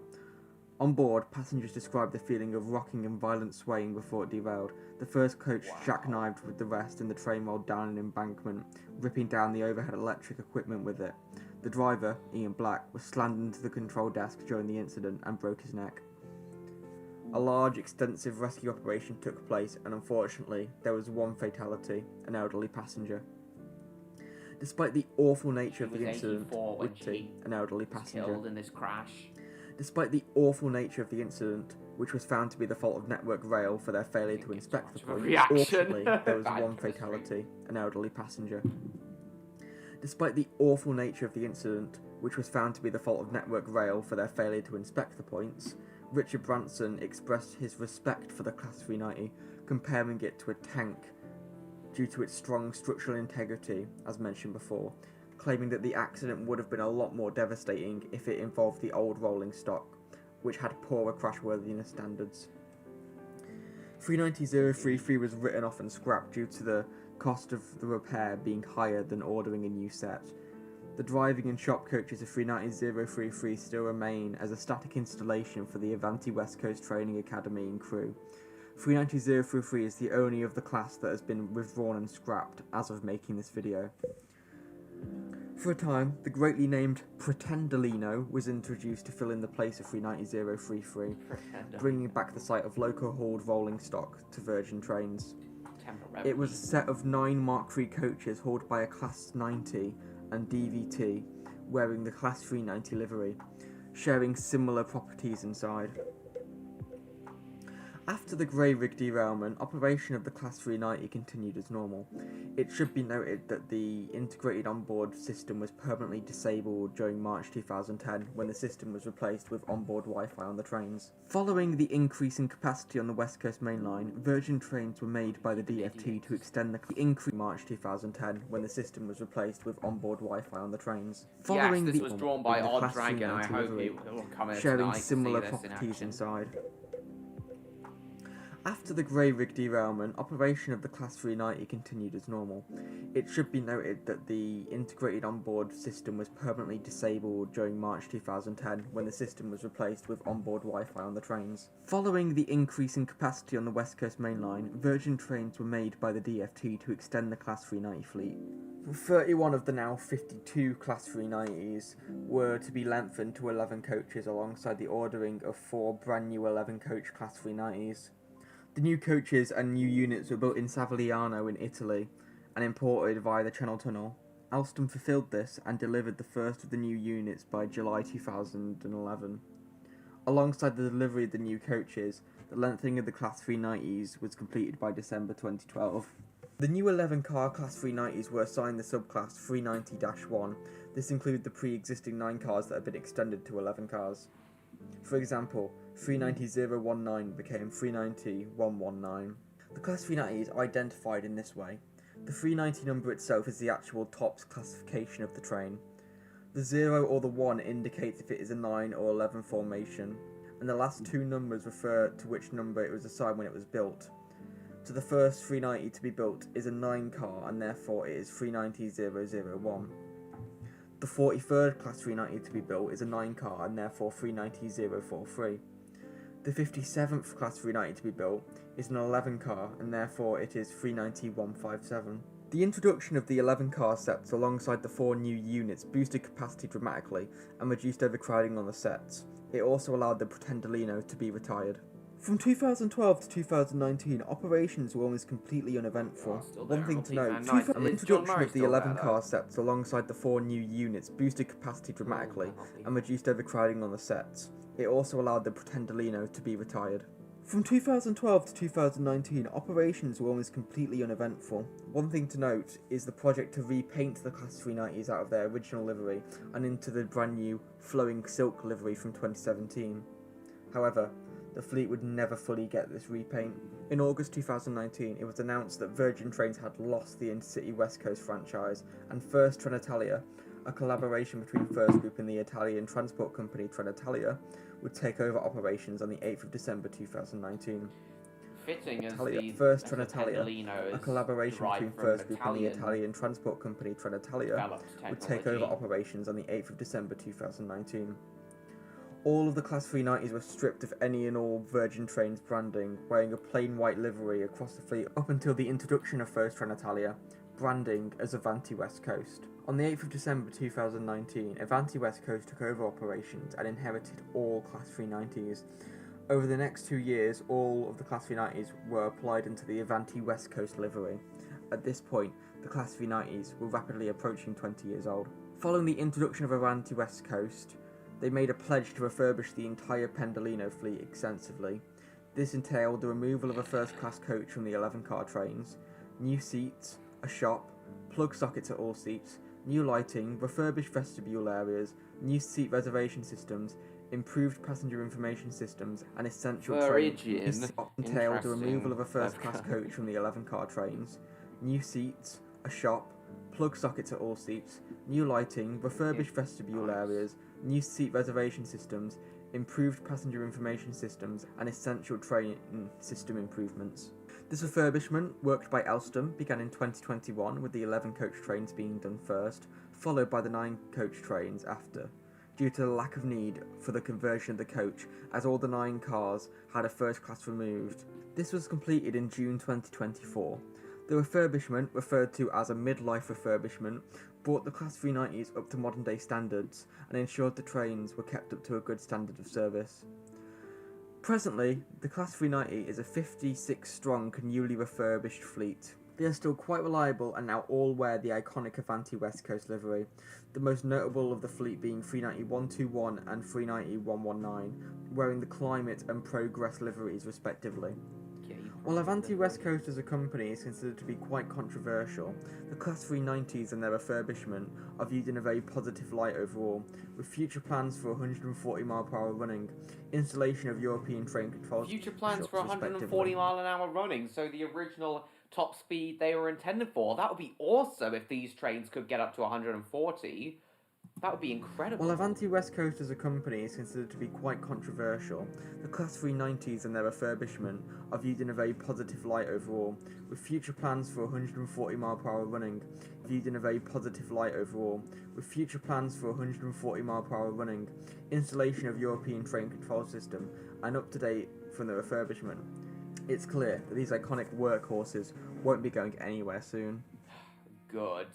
On board, passengers described the feeling of rocking and violent swaying before it derailed. The first coach jackknifed with the rest and the train rolled down an embankment, ripping down the overhead electric equipment with it. The driver, Ian Black, was slammed into the control desk during the incident and broke his neck. A large, extensive rescue operation took place, and unfortunately, there was one fatality, an elderly passenger. Despite the awful nature of the incident, an elderly passenger killed in this crash. Despite the awful nature of the incident, which was found to be the fault of Network Rail for their failure to inspect the point, fortunately, there was one fatality, an elderly passenger. Despite the awful nature of the incident, which was found to be the fault of Network Rail for their failure to inspect the points, Richard Branson expressed his respect for the Class 390, comparing it to a tank due to its strong structural integrity, as mentioned before, claiming that the accident would have been a lot more devastating if it involved the old rolling stock, which had poorer crashworthiness standards. 390.033 was written off and scrapped due to the cost of the repair being higher than ordering a new set. The driving and shop coaches of 390.033 still remain as a static installation for the Avanti West Coast Training Academy and crew. 390.033 is the only of the class that has been withdrawn and scrapped as of making this video. For a time, the greatly named Pendolino was introduced to fill in the place of 390.033, bringing back the sight of local hauled rolling stock to Virgin trains. It was a set of 9 Mark III coaches hauled by a Class 90 and DVT, wearing the Class 390 livery, sharing similar properties inside. After the grey rig derailment, operation of the Class 390 continued as normal. It should be noted that the integrated onboard system was permanently disabled during March 2010 when the system was replaced with onboard Wi-Fi on the trains. Following the increase in capacity on the West Coast Main Line, Virgin trains were made by the DfT to extend the increase March 2010 when the system was replaced with onboard Wi-Fi on the trains. Following yes, this was drawn by Odd Dragon. I hope livery, it will come in sharing tonight similar to see this in properties action. inside. After the grey rig derailment, operation of the Class 390 continued as normal. It should be noted that the integrated onboard system was permanently disabled during March 2010 when the system was replaced with onboard Wi-Fi on the trains. Following the increase in capacity on the West Coast Main Line, Virgin trains were made by the DfT to extend the Class 390 fleet. 31 of the now 52 Class 390s were to be lengthened to 11 coaches alongside the ordering of 4 brand new 11 coach Class 390s. The new coaches and new units were built in Savigliano in Italy and imported via the Channel Tunnel. Alstom fulfilled this and delivered the first of the new units by July 2011. Alongside the delivery of the new coaches, the lengthening of the Class 390s was completed by December 2012. The new 11-car Class 390s were assigned the subclass 390-1. This included the pre-existing 9 cars that had been extended to 11 cars. For example, 390.019 became 390.119. The Class 390 is identified in this way. The 390 number itself is the actual TOPS classification of the train. The 0 or the 1 indicates if it is a 9 or 11 formation, and the last 2 numbers refer to which number it was assigned when it was built. So the first 390 to be built is a 9 car, and therefore it is 390.001. The 43rd Class 390 to be built is a 9 car, and therefore 390.043. The 57th Class 390 to be built is an 11 car, and therefore it is 390.157. The introduction of the 11 car sets alongside the 4 new units boosted capacity dramatically and reduced overcrowding on the sets. It also allowed the Pendolino to be retired. From 2012 to 2019, operations were almost completely uneventful. One thing to note, the introduction of the 11 car sets alongside the 4 new units boosted capacity dramatically and reduced overcrowding on the sets. It also allowed the Pendolino to be retired. From 2012 to 2019, operations were almost completely uneventful. One thing to note is the project to repaint the Class 390s out of their original livery and into the brand new flowing silk livery from 2017. However, the fleet would never fully get this repaint. In August 2019, it was announced that Virgin Trains had lost the Intercity West Coast franchise, and First Trenitalia, a collaboration between First Group and the Italian transport company Trenitalia, would take over operations on the 8th of December 2019. Fitting as First Trenitalia, a collaboration between First Group and the Italian transport company Trenitalia, would take over operations on the 8th of December 2019. All of the Class 390s were stripped of any and all Virgin Trains branding, wearing a plain white livery across the fleet up until the introduction of First Trenitalia, branding as Avanti West Coast. On the 8th of December 2019, Avanti West Coast took over operations and inherited all Class 390s. Over the next 2 years, all of the Class 390s were applied into the Avanti West Coast livery. At this point, the Class 390s were rapidly approaching 20 years old. Following the introduction of Avanti West Coast, they made a pledge to refurbish the entire Pendolino fleet extensively. This entailed the removal of a first-class coach from the 11-car trains, new seats, a shop, plug sockets at all seats, new lighting, refurbished vestibule areas, new seat reservation systems, improved passenger information systems, and essential training. This entailed the removal of a first-class coach from the 11-car trains, new seats, a shop, plug sockets at all seats, new lighting, refurbished vestibule areas, new seat reservation systems, improved passenger information systems, and essential train system improvements. This refurbishment, worked by Alstom, began in 2021 with the 11 coach trains being done first, followed by the 9 coach trains after, due to the lack of need for the conversion of the coach, as all the 9 cars had a first class removed. This was completed in June 2024. The refurbishment, referred to as a midlife refurbishment, brought the Class 390s up to modern day standards and ensured the trains were kept up to a good standard of service. Presently, the Class 390 is a 56-strong newly refurbished fleet. They are still quite reliable and now all wear the iconic Avanti West Coast livery, the most notable of the fleet being 390-121 and 390-119, wearing the Climate and Progress liveries respectively. While Avanti West Coast as a company is considered to be quite controversial, the Class 390s and their refurbishment are viewed in a very positive light overall, with future plans for 140 mph running, installation of European train control Future plans for 140 mile an hour running, so the original top speed they were intended for. That would be awesome if these trains could get up to 140. That would be incredible. While Avanti West Coast as a company is considered to be quite controversial, the Class 390s and their refurbishment are viewed in a very positive light overall, with future plans for 140 mph running viewed in a very positive light overall, with future plans for 140 mph running, installation of European train control system, and up to date from the refurbishment. It's clear that these iconic workhorses won't be going anywhere soon. Good.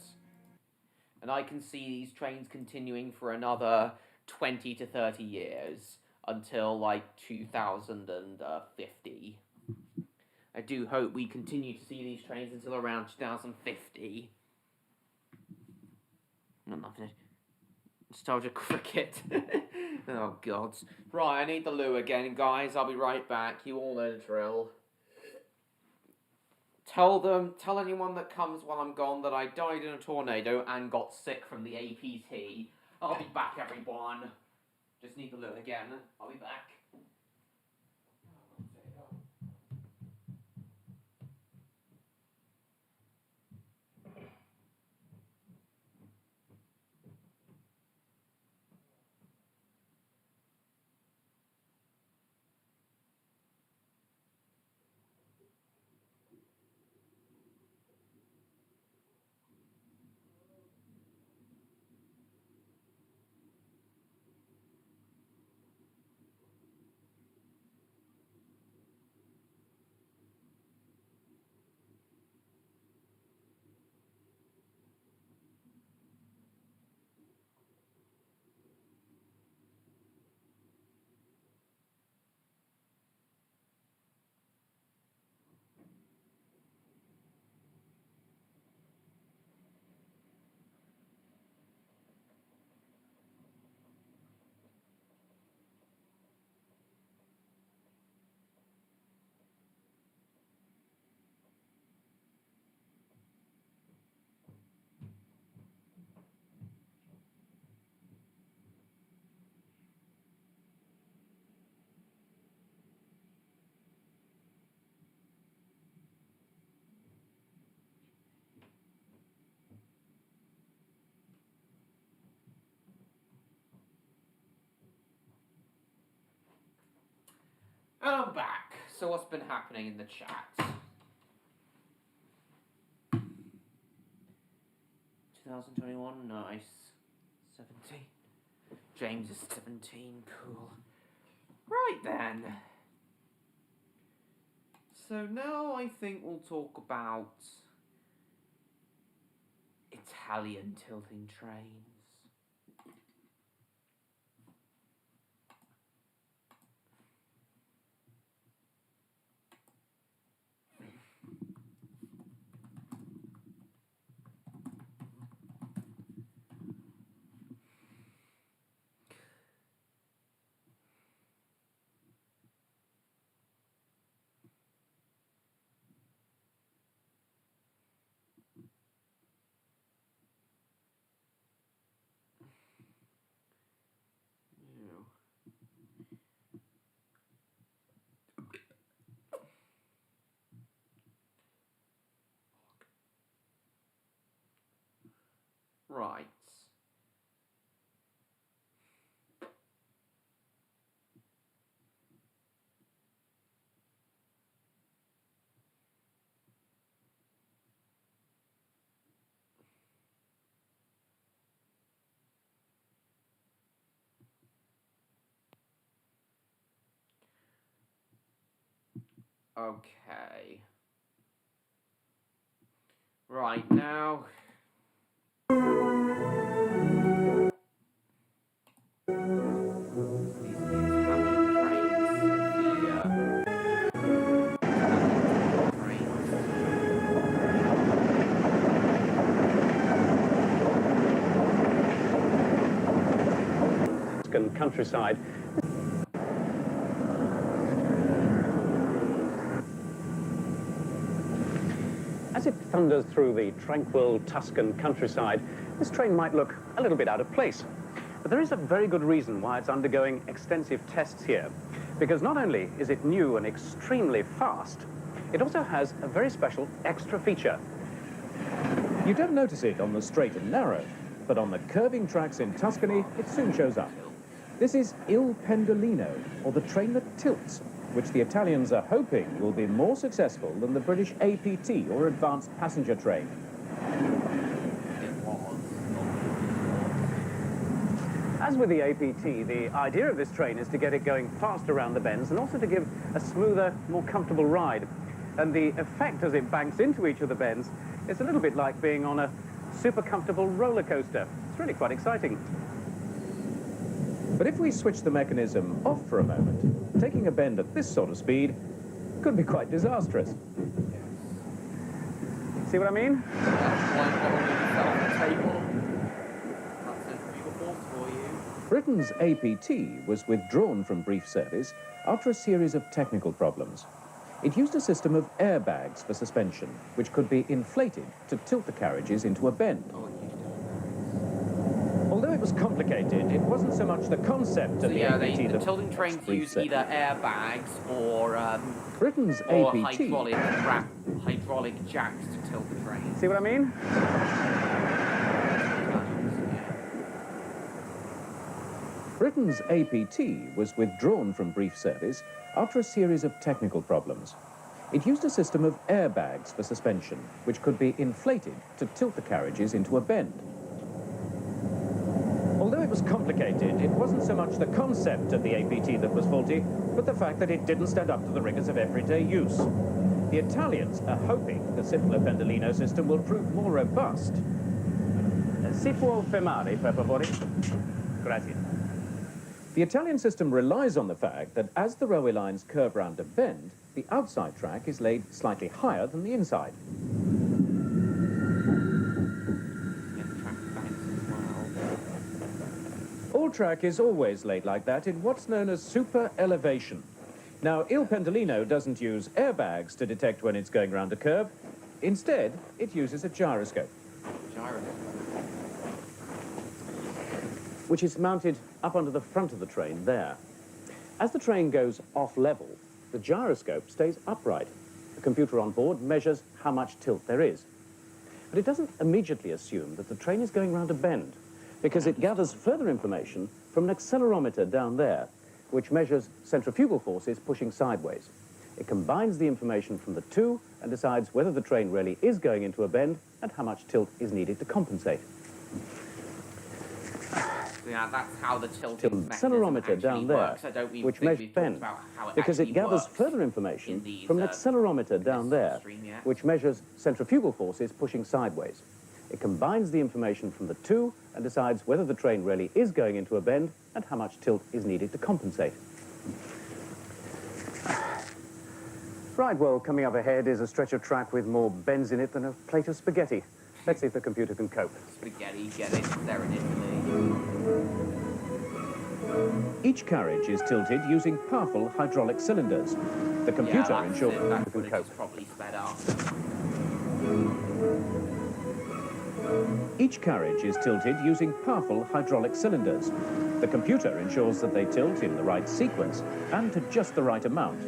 And I can see these trains continuing for another 20 to 30 years, until like 2050. I do hope we continue to see these trains until around 2050. Nothing. Nostalgia cricket. Oh god. Right, I need the loo again, guys. I'll be right back. You all know the drill. Tell anyone that comes while I'm gone that I died in a tornado and got sick from the APT. I'll be back, everyone. Just need the loo again. I'll be back. And I'm back. So what's been happening in the chat? 2021, nice. 17. James is 17, cool. Right then. So now I think we'll talk about Italian tilting trains. Right. Okay. Right, now... Countryside. As it thunders through the tranquil Tuscan countryside, this train might look a little bit out of place. But there is a very good reason why it's undergoing extensive tests here. Because not only is it new and extremely fast, it also has a very special extra feature. You don't notice it on the straight and narrow, but on the curving tracks in Tuscany, it soon shows up. This is Il Pendolino, or the train that tilts, which the Italians are hoping will be more successful than the British APT, or Advanced Passenger Train. As with the APT, the idea of this train is to get it going fast around the bends and also to give a smoother, more comfortable ride. And the effect as it banks into each of the bends is a little bit like being on a super comfortable roller coaster. It's really quite exciting. But if we switch the mechanism off for a moment, taking a bend at this sort of speed could be quite disastrous. See what I mean? Britain's APT was withdrawn from brief service after a series of technical problems. It used a system of airbags for suspension, which could be inflated to tilt the carriages into a bend. Although it was complicated, it wasn't so much the concept of the APT the that tilting trains use either airbags or Britain's or APT hydraulic jacks to tilt the train. See what I mean? Britain's APT was withdrawn from brief service after a series of technical problems. It used a system of airbags for suspension, which could be inflated to tilt the carriages into a bend. Although it was complicated, it wasn't so much the concept of the APT that was faulty, but the fact that it didn't stand up to the rigors of everyday use. The Italians are hoping the simpler Pendolino system will prove more robust. Si può fermare, per favore? Grazie. The Italian system relies on the fact that as the railway lines curve round a bend, the outside track is laid slightly higher than the inside. All track is always laid like that in what's known as super elevation. Now, Il Pendolino doesn't use airbags to detect when it's going round a curve. Instead, it uses a gyroscope. Which is mounted up onto the front of the train there. As the train goes off level, the gyroscope stays upright. The computer on board measures how much tilt there is. But it doesn't immediately assume that the train is going round a bend, because it gathers further information from an accelerometer down there, which measures centrifugal forces pushing sideways. It combines the information from the two and decides whether the train really is going into a bend and how much tilt is needed to compensate. Yeah, that's how the tilting accelerometer down there, which measures bend, because it gathers further information from an accelerometer down there, which measures centrifugal forces pushing sideways. It combines the information from the two and decides whether the train really is going into a bend and how much tilt is needed to compensate. Right, well, coming up ahead is a stretch of track with more bends in it than a plate of spaghetti. Let's see if the computer can cope. Spaghetti, get it, they're in Italy. Each carriage is tilted using powerful hydraulic cylinders. The computer ensures that it can cope. Probably sped up. Each carriage is tilted using powerful hydraulic cylinders. The computer ensures that they tilt in the right sequence and to just the right amount.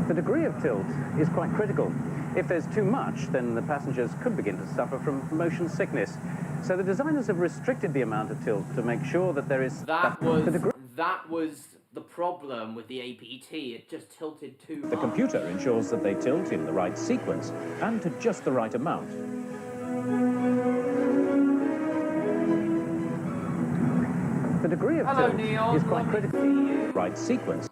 The degree of tilt is quite critical. If there's too much, then the passengers could begin to suffer from motion sickness. So the designers have restricted the amount of tilt to make sure that there is... That was the problem with the APT. It just tilted too much. The computer ensures that they tilt in the right sequence and to just the right amount. The degree of tilt is quite critical. Right sequence.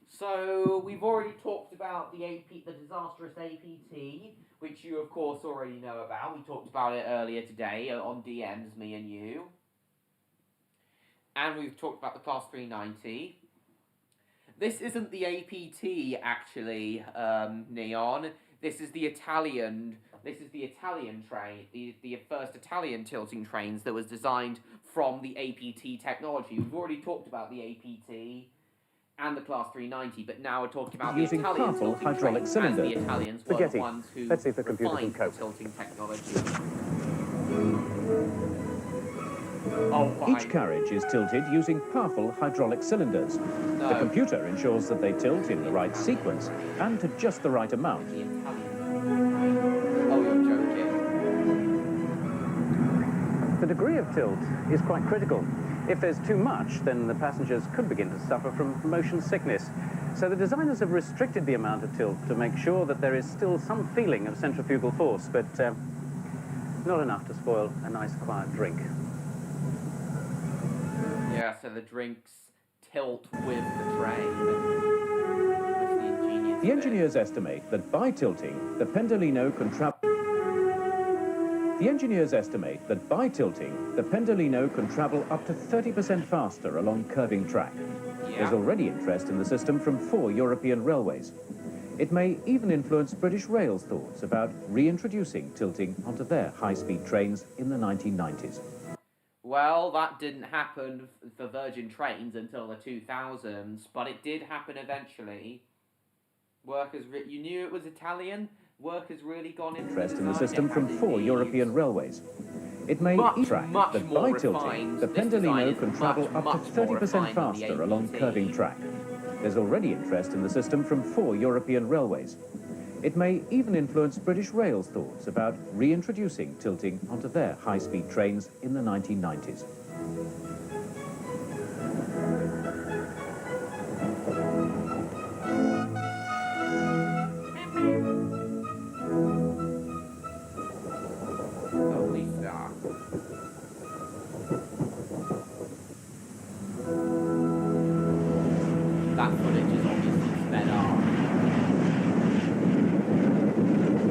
So we've already talked about the disastrous APT, which you of course already know about. We talked about it earlier today on DMs, me and you. And we've talked about the Class 390. This isn't the APT actually, Neon. This is the Italian train, the first Italian tilting trains that was designed from the APT technology. We've already talked about the APT and the Class 390, but now we're talking about using the Italian powerful tilting hydraulic trains, cylinder. as the Italians were the ones who Let's see if the computer can refined cope. the tilting technology. Oh, Each carriage is tilted using powerful hydraulic cylinders. No. The computer ensures that they tilt in the right sequence and to just the right amount. Oh, you're joking. The degree of tilt is quite critical. If there's too much, then the passengers could begin to suffer from motion sickness. So the designers have restricted the amount of tilt to make sure that there is still some feeling of centrifugal force, but not enough to spoil a nice quiet drink. Yeah, so the drinks tilt with the train. That's the ingenious The engineers estimate that by tilting, the Pendolino can travel... The engineers estimate that by tilting, the Pendolino can travel up to 30% faster along curving track. There's already interest in the system from 4 European railways. It may even influence British Rail's thoughts about reintroducing tilting onto their high-speed trains in the 1990s. Well, that didn't happen for Virgin Trains until the 2000s, but it did happen eventually. You knew it was Italian? Work has really gone into Interest in the system from 4 European railways. It may track that by tilting, the Pendolino can travel up to 30% faster along curving track. There's already interest in the system from 4 European railways. It may even influence British Rail's thoughts about reintroducing tilting onto their high-speed trains in the 1990s. That footage is obviously sped up.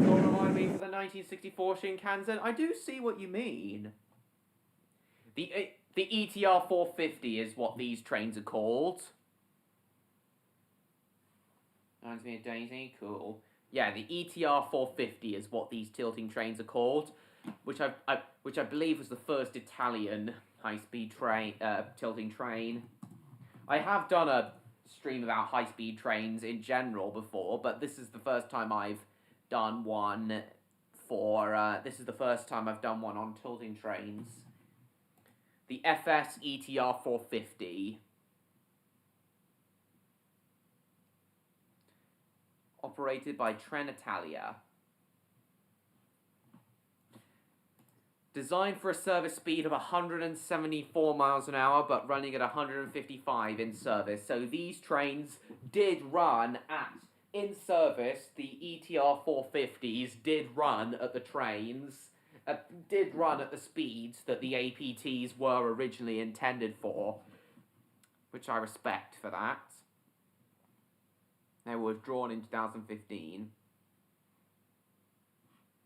Don't remind me for the 1964 Shinkansen. I do see what you mean. The ETR 450 is what these trains are called. Reminds me of Daisy. Cool. Yeah, the ETR 450 is what these tilting trains are called, which I believe was the first Italian high-speed train tilting train. I have done a stream about high-speed trains in general before, but this is the first time I've done one this is the first time I've done one on tilting trains. The FS ETR 450. Operated by Trenitalia. Designed for a service speed of 174 miles an hour, but running at 155 in service. So these trains did run in service. The ETR 450s did run at the trains, did run at the speeds that the APTs were originally intended for, which I respect for that. They were withdrawn in 2015.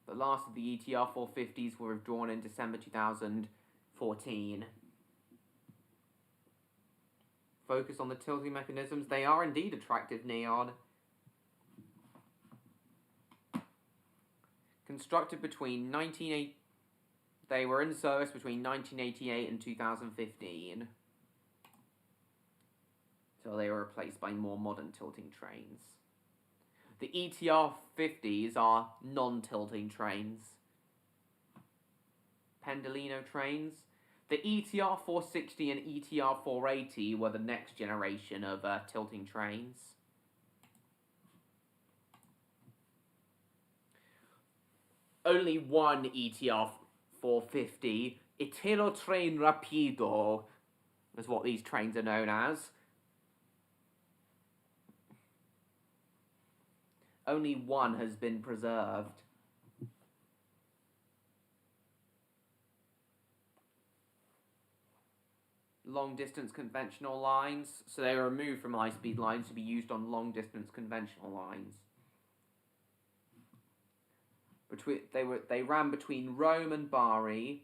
The last of the ETR 450s were withdrawn in December 2014. Focus on the tilting mechanisms. They are indeed attractive, Neon. Constructed between they were in service between 1988 and 2015. So they were replaced by more modern tilting trains. The ETR 50s are non-tilting trains. Pendolino trains. The ETR 460 and ETR 480 were the next generation of tilting trains. only one ETR 450, Italo Train Rapido, is what these trains are known as. Only one has been preserved. Long-distance conventional lines, so they were removed from high-speed lines to be used on long-distance conventional lines. They ran between Rome and Bari,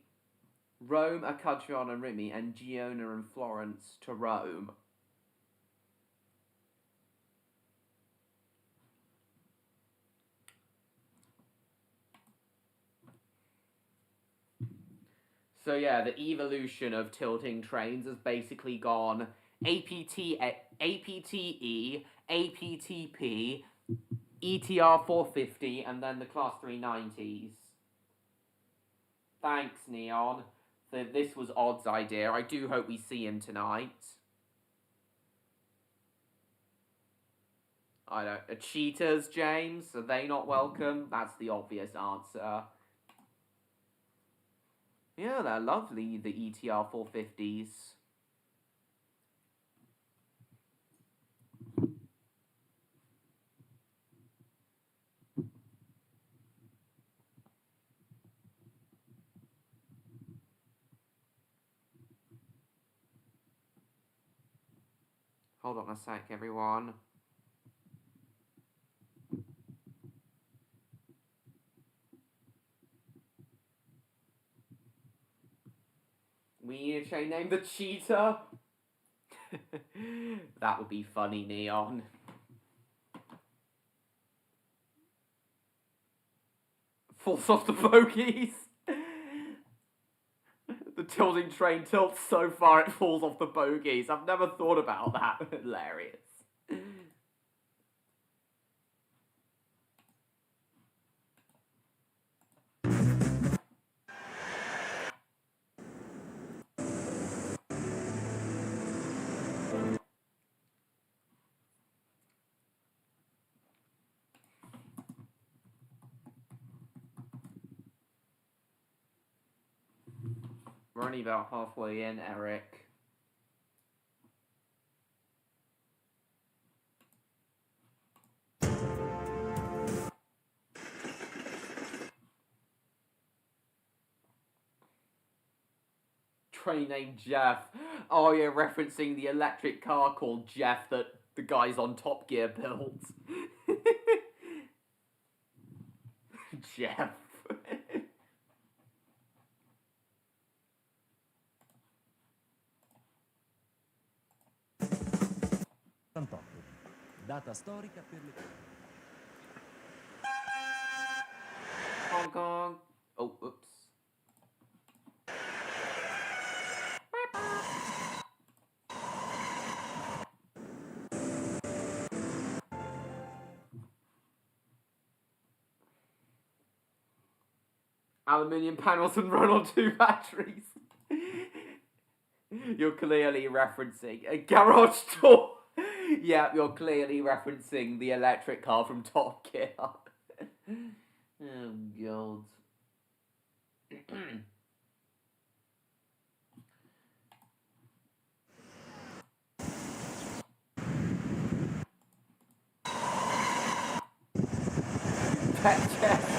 Rome, Acaglion and Rimini, and Giona and Florence to Rome. So yeah, the evolution of tilting trains has basically gone APTE, APTP, ETR 450, and then the Class 390s. Thanks, Neon. So this was Odd's idea. I do hope we see him tonight. I don't... cheaters, James? Are they not welcome? That's the obvious answer. Yeah, they're lovely, the ETR 450s. Hold on a sec, everyone. We need a train named the Cheetah. That would be funny, Neon. Falls off the bogies. The tilting train tilts so far it falls off the bogies. I've never thought about that. Hilarious. We're only about halfway in, Eric. Train named Jeff. Oh yeah, referencing the electric car called Jeff that the guys on Top Gear built. Jeff. Data storica per le... Hong Kong. Oh, oops. Aluminium panels and run on 2 batteries. You're clearly referencing a garage door. Yeah, you're clearly referencing the electric car from Top Gear. Oh, God. Pet Jeff.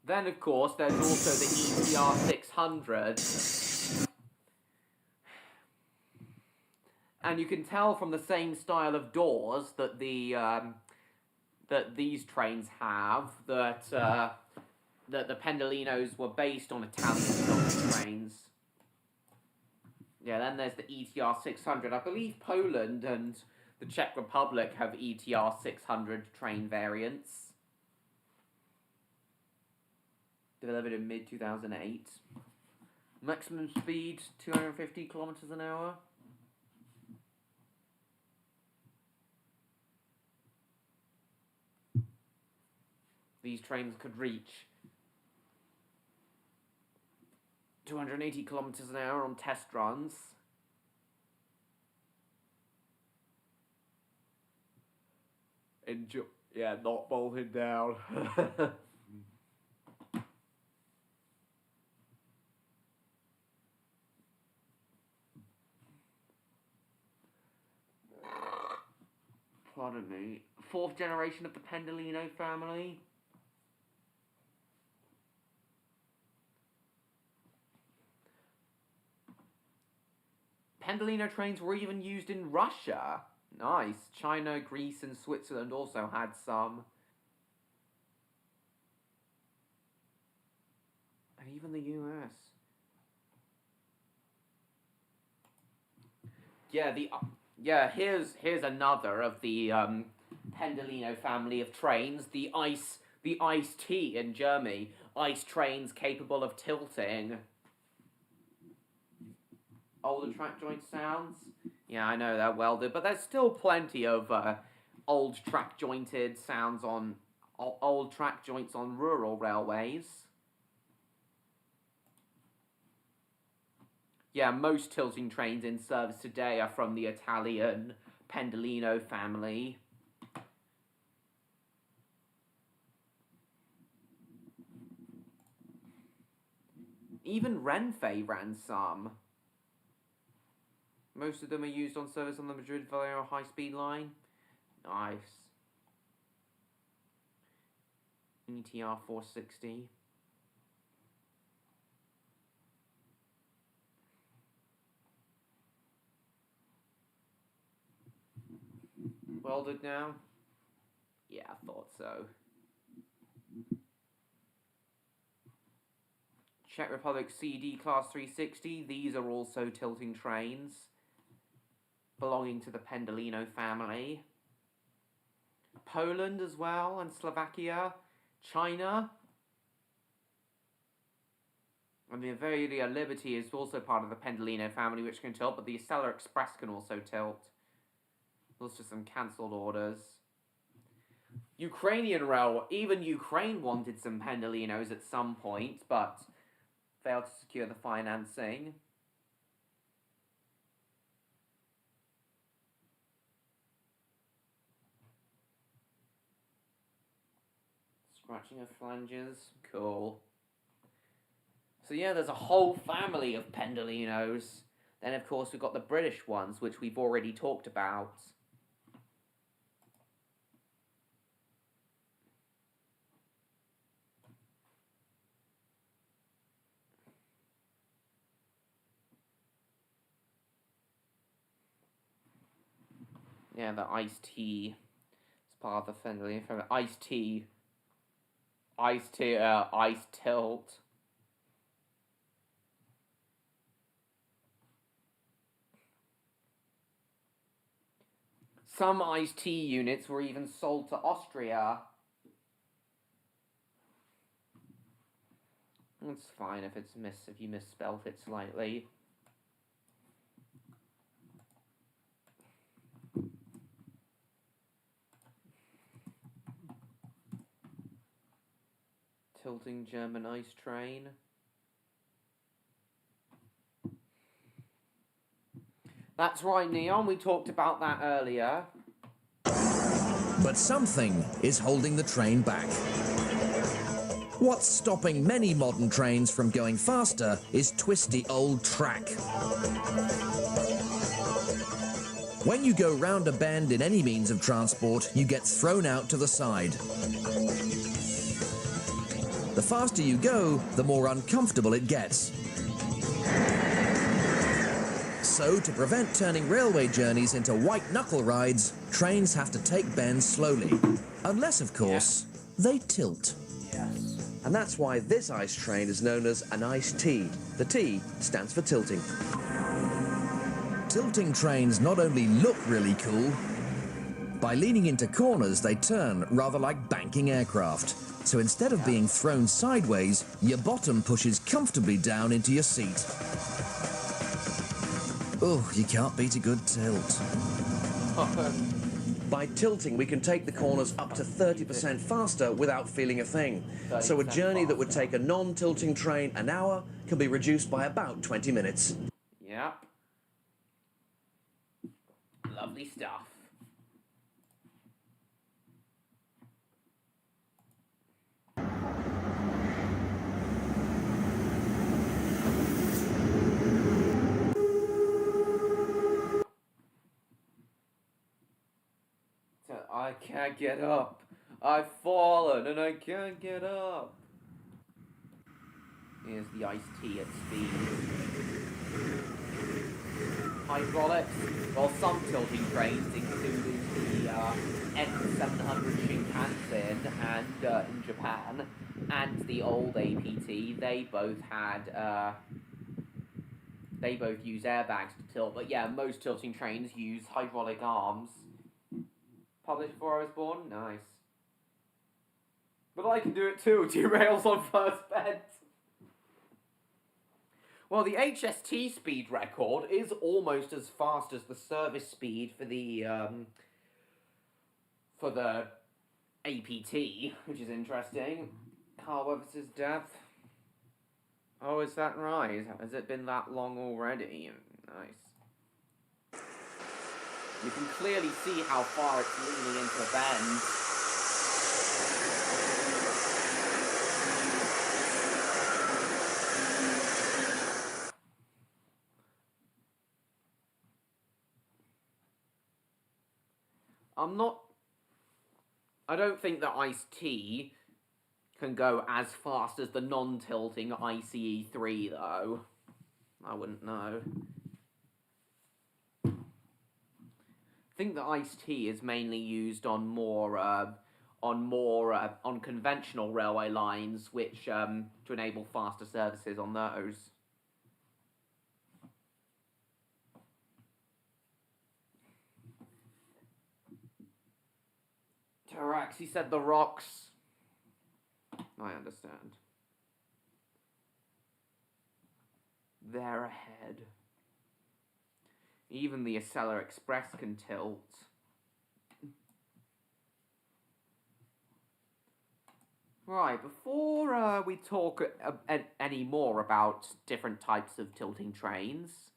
Then, of course, there's also the ETR 600. And you can tell from the same style of doors that that these trains have that that the Pendolinos were based on Italian trains. Yeah, then there's the ETR 600. I believe Poland and the Czech Republic have ETR 600 train variants. Delivered in mid-2008. Maximum speed, 250 kilometers an hour. These trains could reach 280 kilometers an hour on test runs. Enjoy. Yeah, not bolting down. Pardon me. 4th generation of the Pendolino family. Pendolino trains were even used in Russia. Nice. China, Greece, and Switzerland also had some. And even the US. Yeah, here's another of the Pendolino family of trains. The Ice T in Germany. Ice trains capable of tilting. Older track joint sounds. Yeah, I know they're welded, but there's still plenty of old track jointed sounds on old track joints on rural railways. Yeah, most tilting trains in service today are from the Italian Pendolino family. Even Renfe ran some. Most of them are used on service on the Madrid-Valero high-speed line. Nice. ETR 460. Welded now? Yeah, I thought so. Czech Republic CD Class 360. These are also tilting trains belonging to the Pendolino family. Poland as well, and Slovakia. China. And the Avelia Liberty is also part of the Pendolino family, which can tilt, but the Estella Express can also tilt. Those are some cancelled orders. Ukrainian railway. Even Ukraine wanted some Pendolinos at some point, but failed to secure the financing. Scratching of flanges. Cool. So yeah, there's a whole family of Pendolinos. Then, of course, we've got the British ones, which we've already talked about. Yeah, the iced tea. It's part of the Pendolino family. Iced tea. Iced tea, iced tilt. Some iced tea units were even sold to Austria. It's fine if you misspelled it slightly. Tilting German ice train. That's right, Neon. We talked about that earlier. But something is holding the train back. What's stopping many modern trains from going faster is twisty old track. When you go round a bend in any means of transport, you get thrown out to the side. The faster you go, the more uncomfortable it gets. So, to prevent turning railway journeys into white-knuckle rides, trains have to take bends slowly. Unless, of course, they tilt. Yes. And that's why this ice train is known as an iced T. The T stands for tilting. Tilting trains not only look really cool, by leaning into corners, they turn rather like banking aircraft. So instead of being thrown sideways, your bottom pushes comfortably down into your seat. Oh, you can't beat a good tilt. By tilting, we can take the corners up to 30% faster without feeling a thing. So a journey that would take a non-tilting train an hour can be reduced by about 20 minutes. Yep. Lovely stuff. I can't get up. I've fallen and I can't get up. Here's the iced tea at speed. Hydraulics. Well, some tilting trains, including the N700 Shinkansen and in Japan, and the old APT, they both had they both use airbags to tilt. But yeah, most tilting trains use hydraulic arms. Published before I was born? Nice. But I can do it too, 2 rails on first bed. Well, the HST speed record is almost as fast as the service speed for the APT, which is interesting. However, this is depth. Oh, is that right? Has it been that long already? Nice. You can clearly see how far it's leaning into the bend. I don't think that Iced Tea can go as fast as the non-tilting ICE3, though. I wouldn't know. I think the iced tea is mainly used on on conventional railway lines, which to enable faster services on those. Taraxi said the rocks. I understand. They're ahead. Even the Acela Express can tilt. Right, before we talk any more about different types of tilting trains,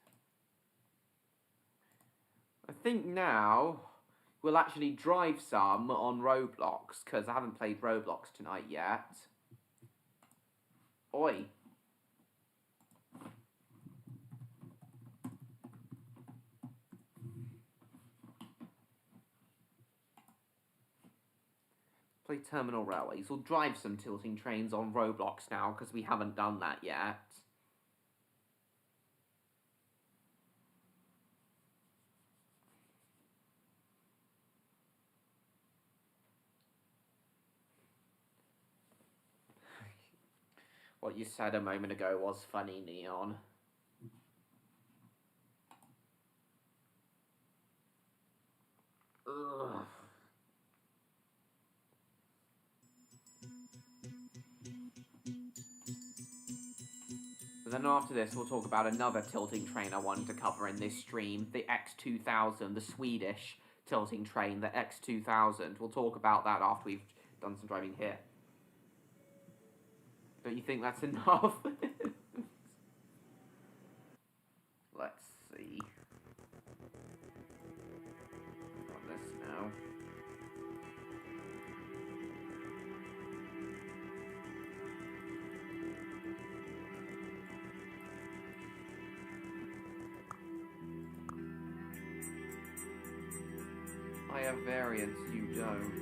I think now we'll actually drive some on Roblox, because I haven't played Roblox tonight yet. Oi. Play Terminal Railways. We'll drive some tilting trains on Roblox now, because we haven't done that yet. What you said a moment ago was funny, Neon. Ugh. But then after this, we'll talk about another tilting train I wanted to cover in this stream, the X2000, the Swedish tilting train, the X2000. We'll talk about that after we've done some driving here. Don't you think that's enough? Let's see. Got this now. I have variants, you don't.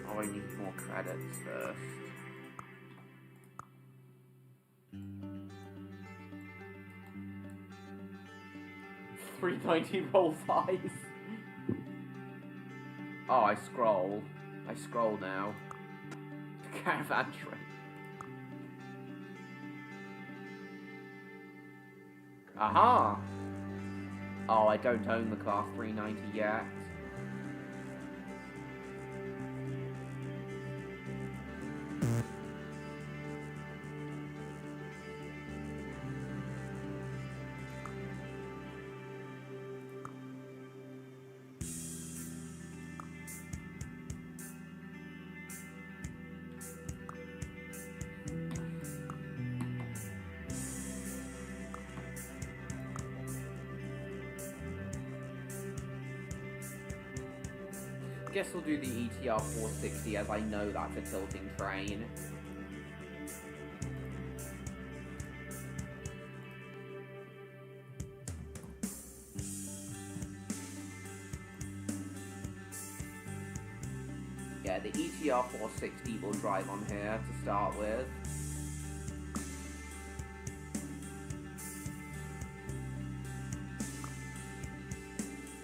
Oh, I need more credits first. $3.90 roll size. Oh, I scroll. I scroll now. Caravan train. Aha! Oh, I don't own the Class 390 yet. guess we'll do the ETR 460 as I know that's a tilting train. Yeah, the ETR 460 will drive on here to start with.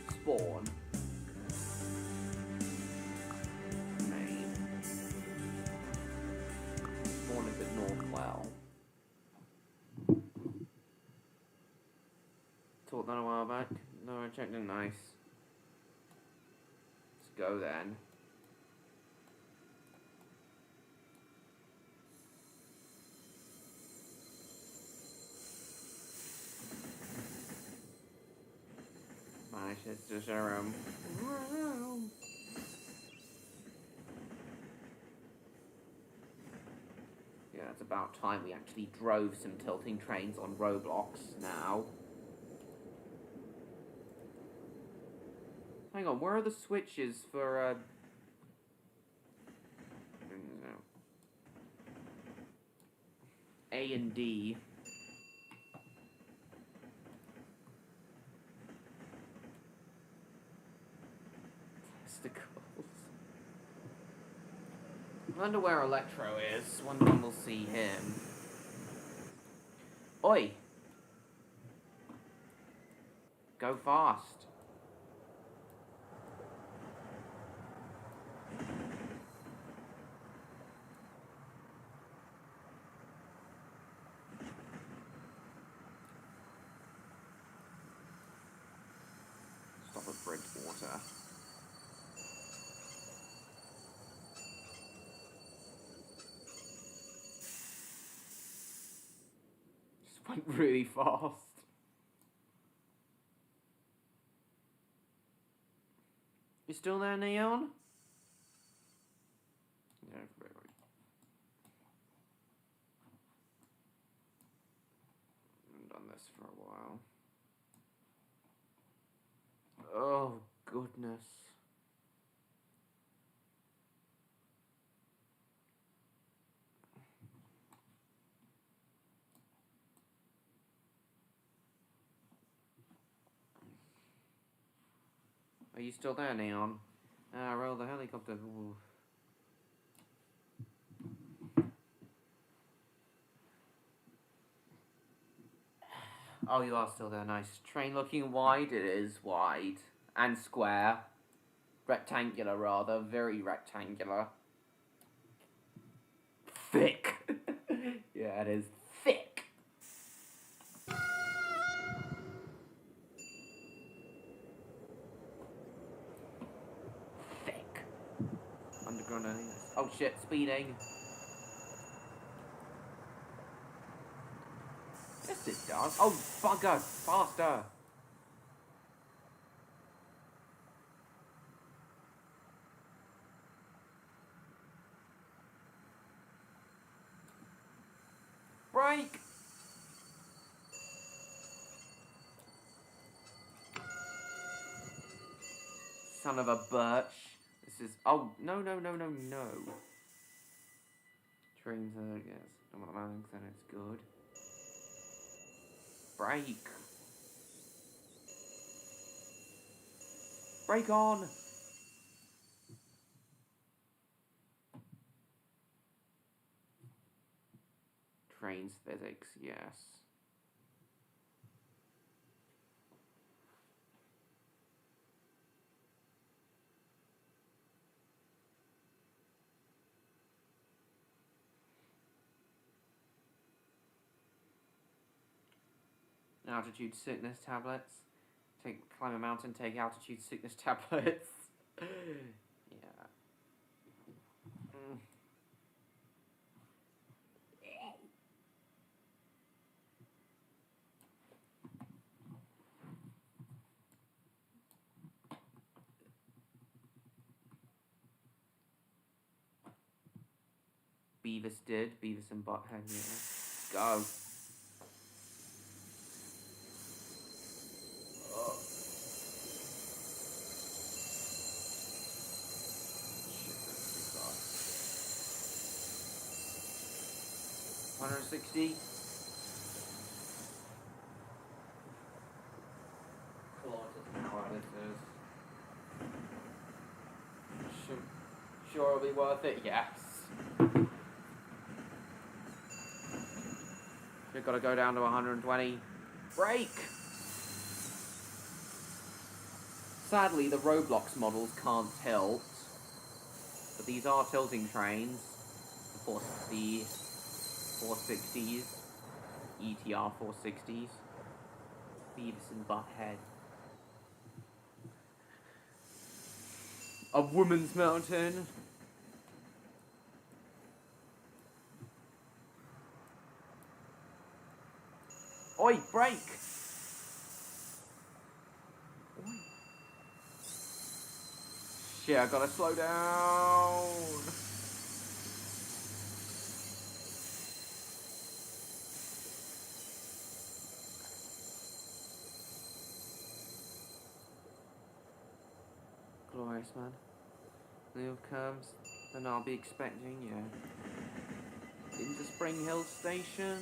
Spawn. Main. Spawn is at Northwell. Taught that a while back. No, I checked it. Nice. Let's go then. It's just a room. Yeah, it's about time we actually drove some tilting trains on Roblox now. Hang on, where are the switches for, A and D? I wonder where Electro is. Wonder when we'll see him. Oi! Go fast. Stop at Bridgewater. Went really fast. You still there, Neon? Yeah, very. I've done this for a while. Oh, goodness. Are you still there, Neon? Ah, roll the helicopter. Ooh. Oh, you are still there. Nice. Train looking wide. It is wide. And square. Rectangular, rather. Very rectangular. Thick. Yeah, it is thick. Underground. Oh shit, speeding. Yes, it does. Oh, bugger. Faster. Brake. Son of a birch. This is... Oh, no. Trains are, yes. I'm not landing, then it's good. Brake. Brake on. Trains physics, yes. Altitude sickness tablets. Climb a mountain, take altitude sickness tablets. Yeah. Beavis did. Beavis and Butthead, yeah. Go. 160. Sure it'll be worth it? Yes. We've got to go down to 120. Brake! Sadly, the Roblox models can't tilt, but these are tilting trains. The 460s, ETR 460s, Beavis and Butthead. A woman's mountain. Oi, brake! Shit, I gotta slow down. Glorious, man. New curves, then I'll be expecting you. Into Spring Hill Station.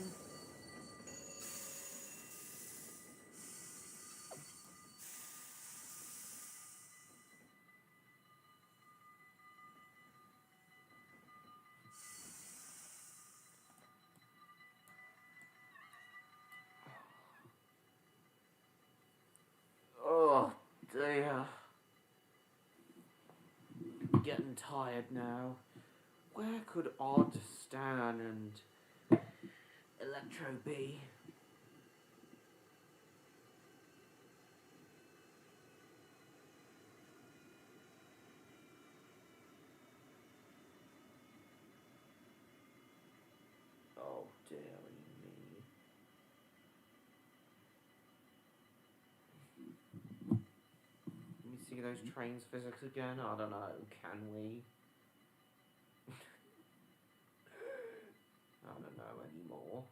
Oh, dear. Getting tired now. Where could Odd, Stan, and Electro be? Oh, dearie me. Let me see those trains physics again. I don't know. Can we? I don't know anymore.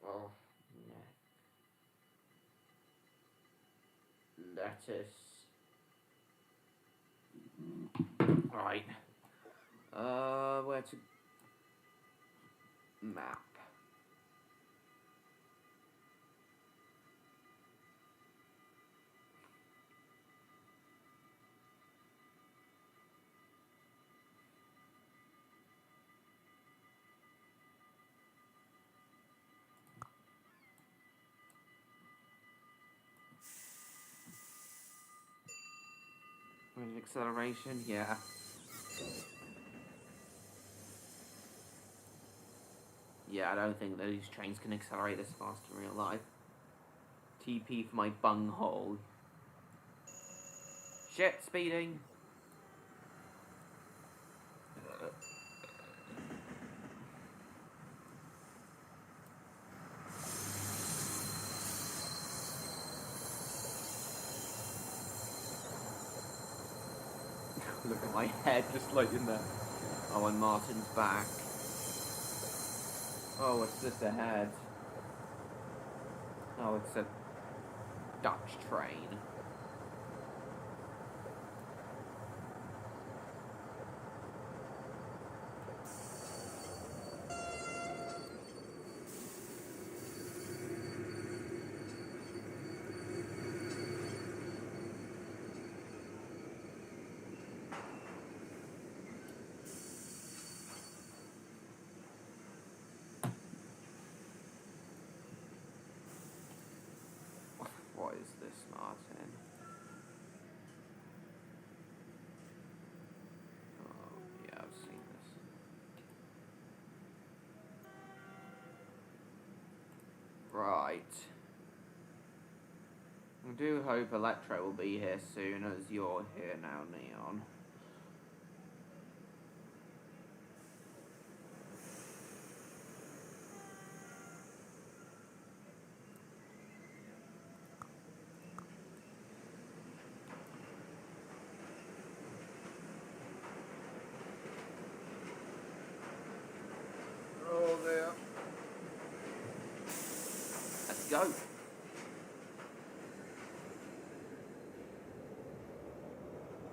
Oh, yeah. Lettuce. Right. Where to? Map. Acceleration, yeah. Yeah, I don't think that these trains can accelerate this fast in real life. TP for my bunghole. Shit, speeding. Look at my head just like in there. Oh, and Martin's back. Oh, what's this ahead? Oh, it's a Dutch train. What is this, Martin? Oh, yeah, I've seen this. Right. I do hope Electro will be here soon, as you're here now, Neon. Oh, there. Let's go.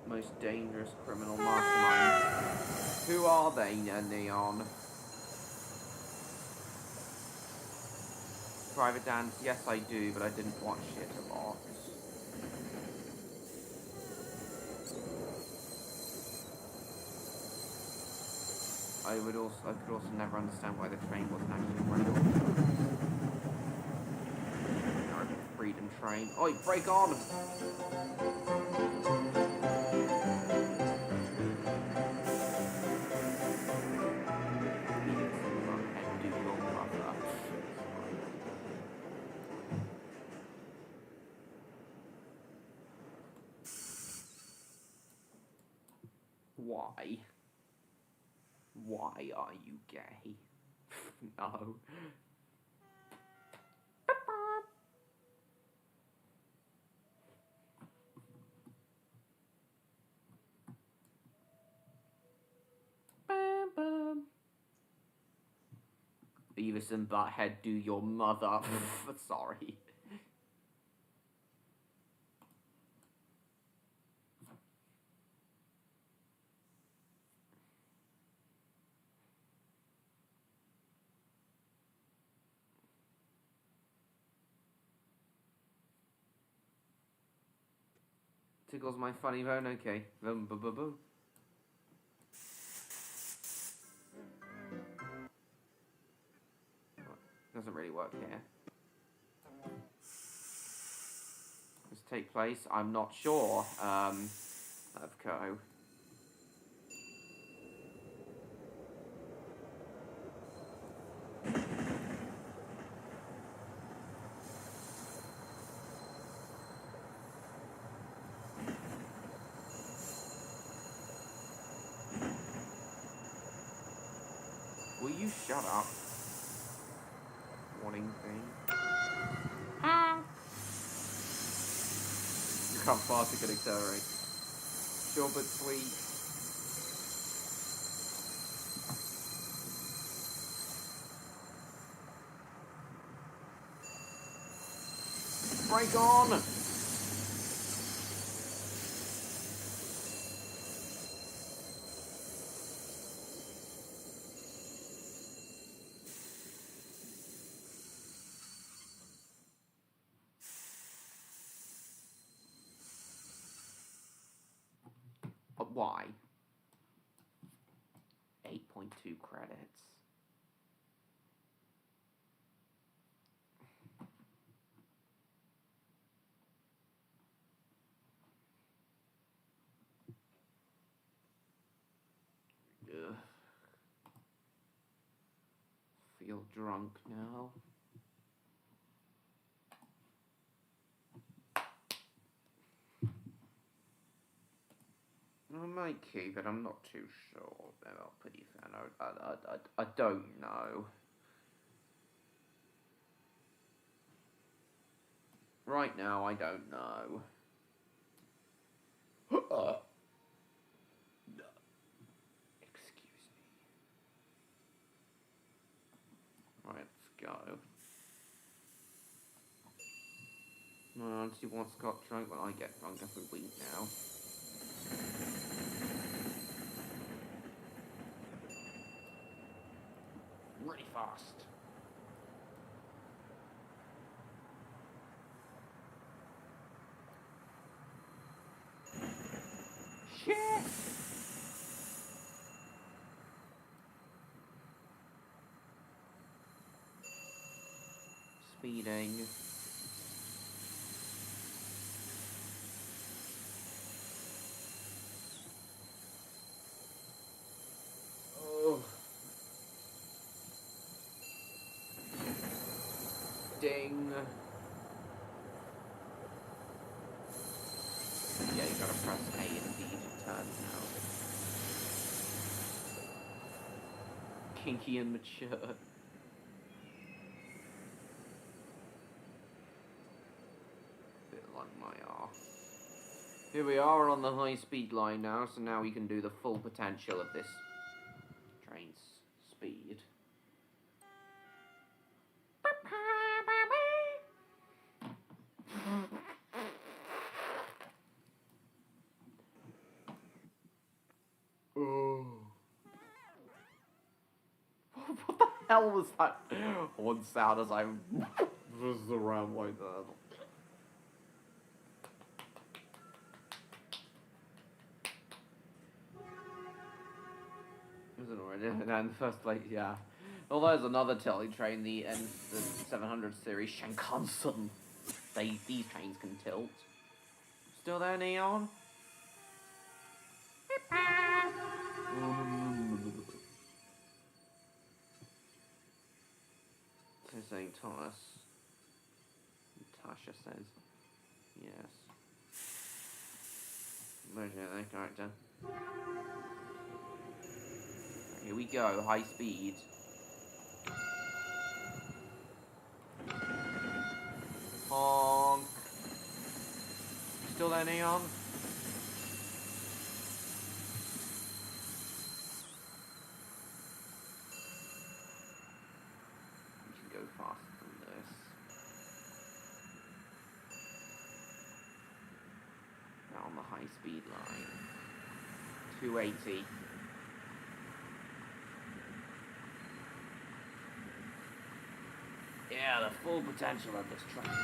Most dangerous criminal masterminds. Who are they, Neon? Private Dance? Yes, I do, but I didn't watch it a lot. I could also never understand why the train wasn't actually railed. Freedom train. Oi, break on! Why? Why are you gay? No. Beavis and Butthead, do your mother. Sorry. Tickles my funny bone, okay. Boom, boom, boom, boom. Doesn't really work here. Does take place? I'm not sure. Of Co. Will you shut up? Warning thing. Look how fast it can accelerate. Sure but sweet. Break on! But why? 8.2 credits. Ugh. Feel drunk now. I might keep it, I'm not too sure. They're not pretty fan. I don't know. Right now, I don't know. Excuse me. Right, let's go. Well, she wants got drunk when I get drunk every week now. Really fast. Shit! Speeding. Oh. Ding. Yeah, you gotta press A and D to turn now. Kinky and mature. Bit like my arse. Here we are on the high speed line now, so now we can do the full potential of this train's speed. Oh. What the hell was that? One sound as I This is the railway there. Is it already? No, in the first place, yeah. Well, there's another telly train, the 700 series Shinkansen. These trains can tilt. Still there, Neon? This is saying Thomas. Tasha says yes. Where's your other character? Here we go, high speed. Honk. Still there, Neon? We can go faster than this. Now on the high speed line. 280. Yeah, the full potential of this train.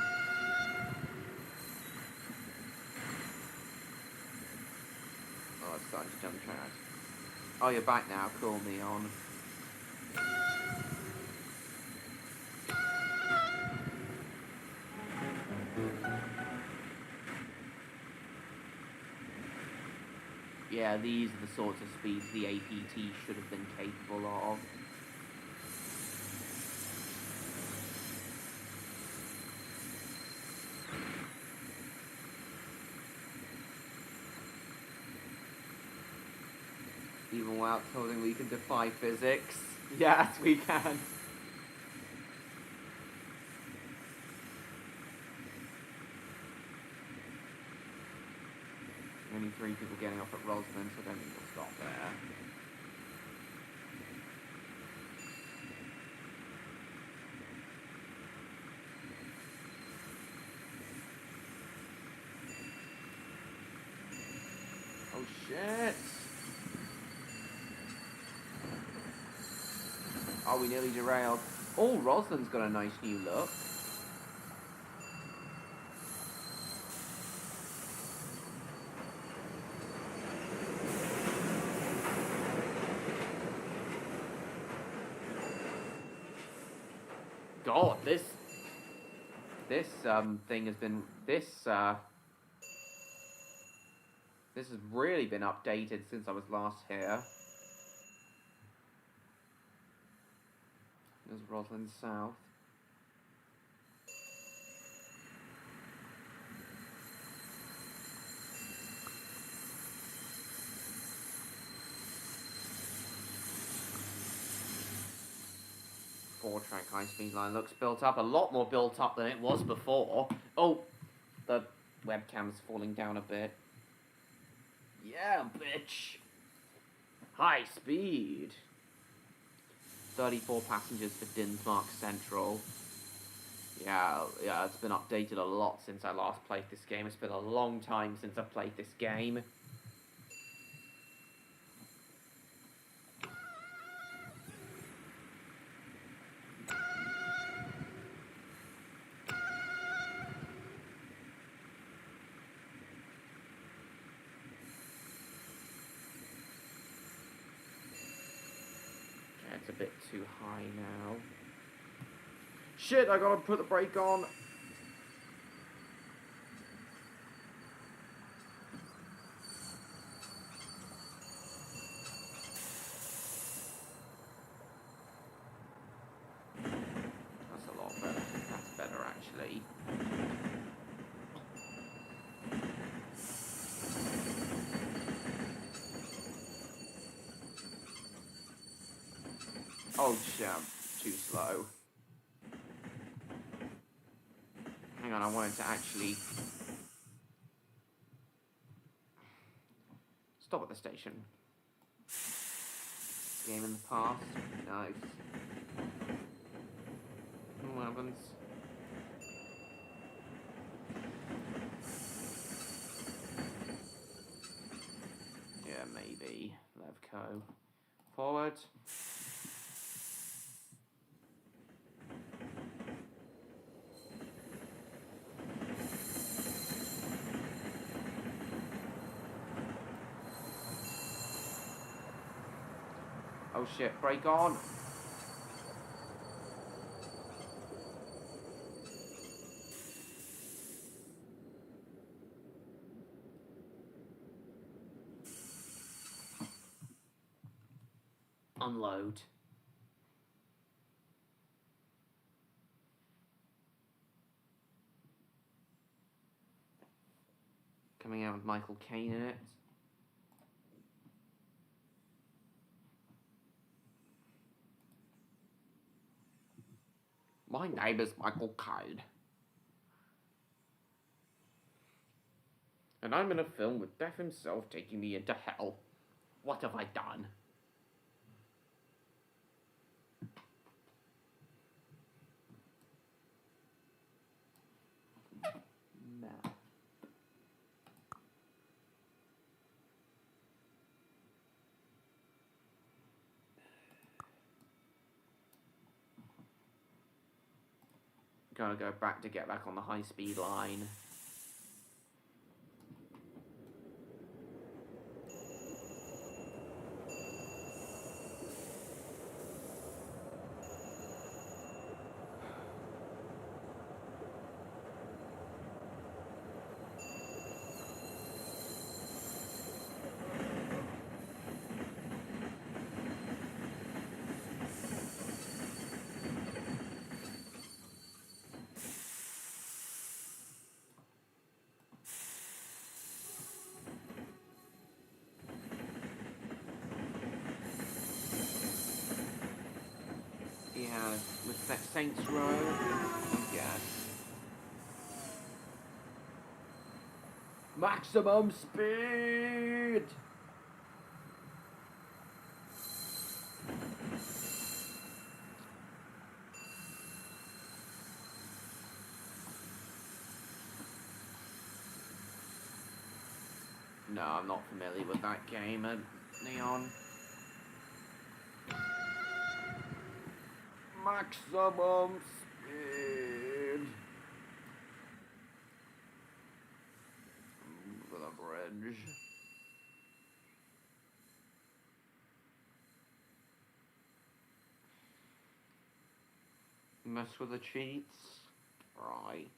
Oh, it's starting to jump track. Oh, you're back now. Cool, Neon. Yeah, these are the sorts of speeds the APT should have been capable of. Even without telling we can defy physics. Yes, we can. Only 3 people getting off at Roslyn, so I don't think we'll stop there. Oh shit! Oh, we nearly derailed. Oh, Roslyn's got a nice new look. God, this thing has been this has really been updated since I was last here. There's Roslyn South. Four-track high-speed line looks built up, a lot more built up than it was before. Oh, the webcam's falling down a bit. Yeah, bitch. High speed. 34 passengers for Dinsmark Central. Yeah, it's been updated a lot since I last played this game. It's been a long time since I've played this game. It's a bit too high now. Shit, I gotta put the brake on. That's a lot better. That's better, actually. Oh, shit, I'm too slow. Hang on, I wanted to actually stop at the station. Game in the past. Nice. What happens? Yeah, maybe. Levco. Forward. Oh shit, brake on. Unload. Coming out with Michael Caine in it. My name is Michael Caine. And I'm in a film with Death himself taking me into hell. What have I done? Nah. Gotta go back to get back on the high-speed line. Yeah, with that Saints Row, I guess. Maximum speed! No, I'm not familiar with that game, Neon. Maximum speed. With a bridge. Mess with the cheats. Right.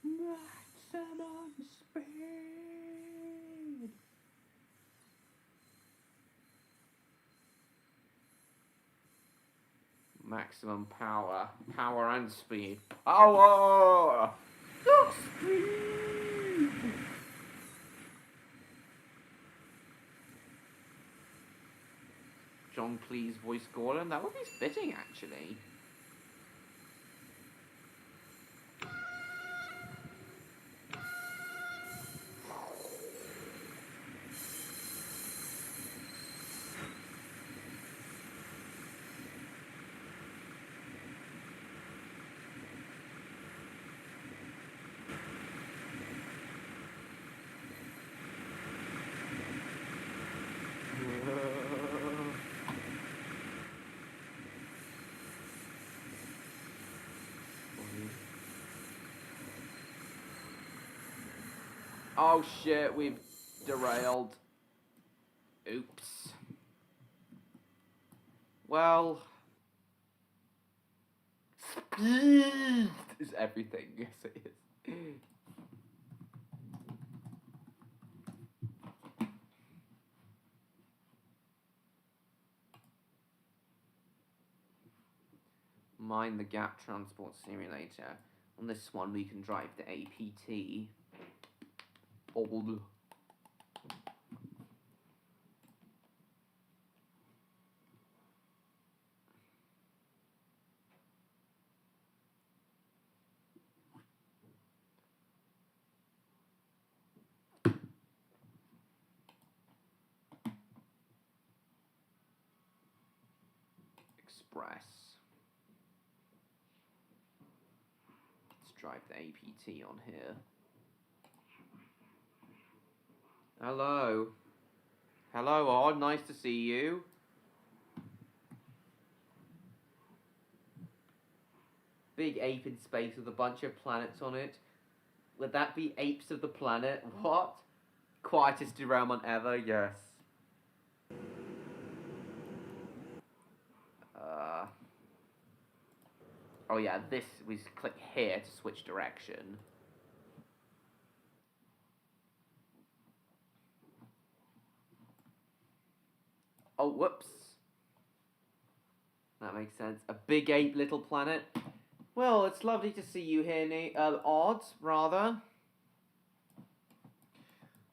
Maximum speed. Maximum power. Power and speed. Power! Speed! John Cleese voice Gordon. That would be fitting, actually. Oh shit, we've derailed. Oops. Well, speed is everything. Yes, it is. Mind the Gap Transport Simulator. On this one, we can drive the APT. Old. Express. Let's drive the APT on here. Hello. Hello, Odd. Nice to see you. Big ape in space with a bunch of planets on it. Would that be apes of the planet? What? Quietest derailment ever? Yes. Oh yeah, this, we click here to switch direction. Oh, whoops. That makes sense. A big ape little planet. Well, it's lovely to see you here, Odd, rather.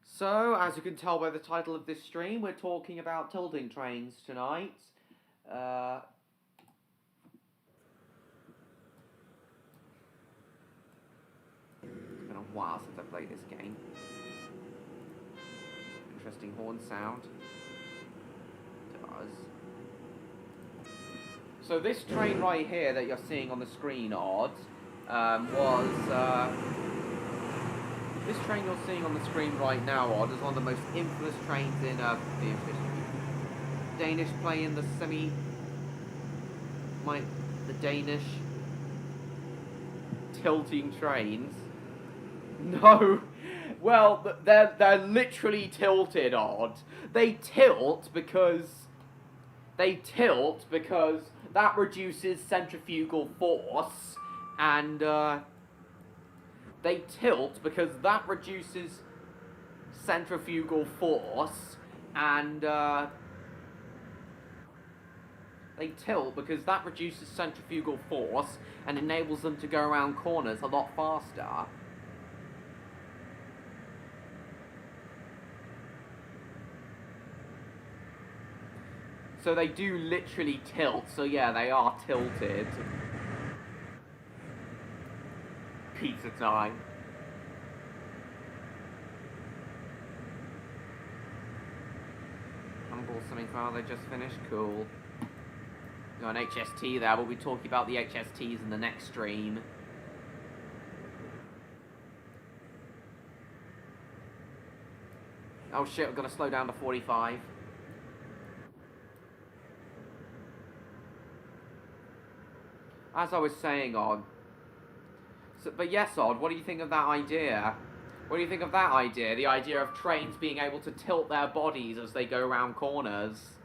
So, as you can tell by the title of this stream, we're talking about tilting trains tonight. It's been a while since I played this game. Interesting horn sound. It does. So this train right here that you're seeing on the screen, Odd, this train you're seeing on the screen right now, Odd, is one of the most infamous trains in the history. Danish playing the the Danish tilting trains. No, well, they're literally tilted, Odd. They tilt because that reduces centrifugal force, and they tilt because that reduces centrifugal force, and they tilt because that reduces centrifugal force and enables them to go around corners a lot faster. So they do literally tilt, so yeah, they are tilted. Pizza time. Humble something file they just finished, cool. Got an HST there, we'll be talking about the HSTs in the next stream. Oh shit, I've got to slow down to 45. As I was saying, Odd. So, but yes, Odd, what do you think of that idea? What do you think of that idea? The idea of trains being able to tilt their bodies as they go around corners.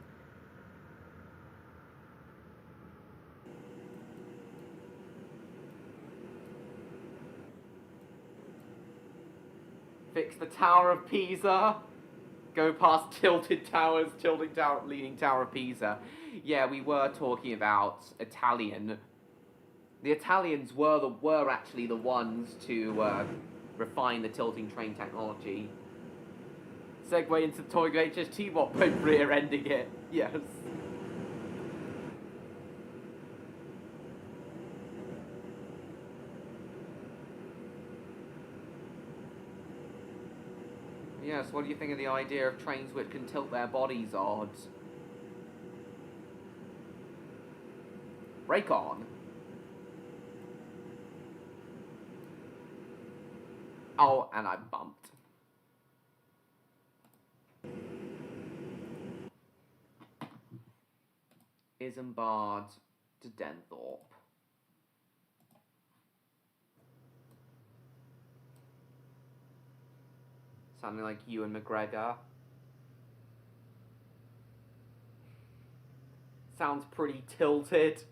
Fix the Tower of Pisa. Go past tilted towers, tilting tower, leaning Tower of Pisa. Yeah, we were talking about Italian. The Italians were actually the ones to refine the tilting train technology. Segue into Toy HST, what, by rear-ending it? Yes. Yes, what do you think of the idea of trains which can tilt their bodies, Odd? Brake on. Oh, and I bumped. Isambard to Denthorpe. Something like Ewan McGregor. Sounds pretty tilted.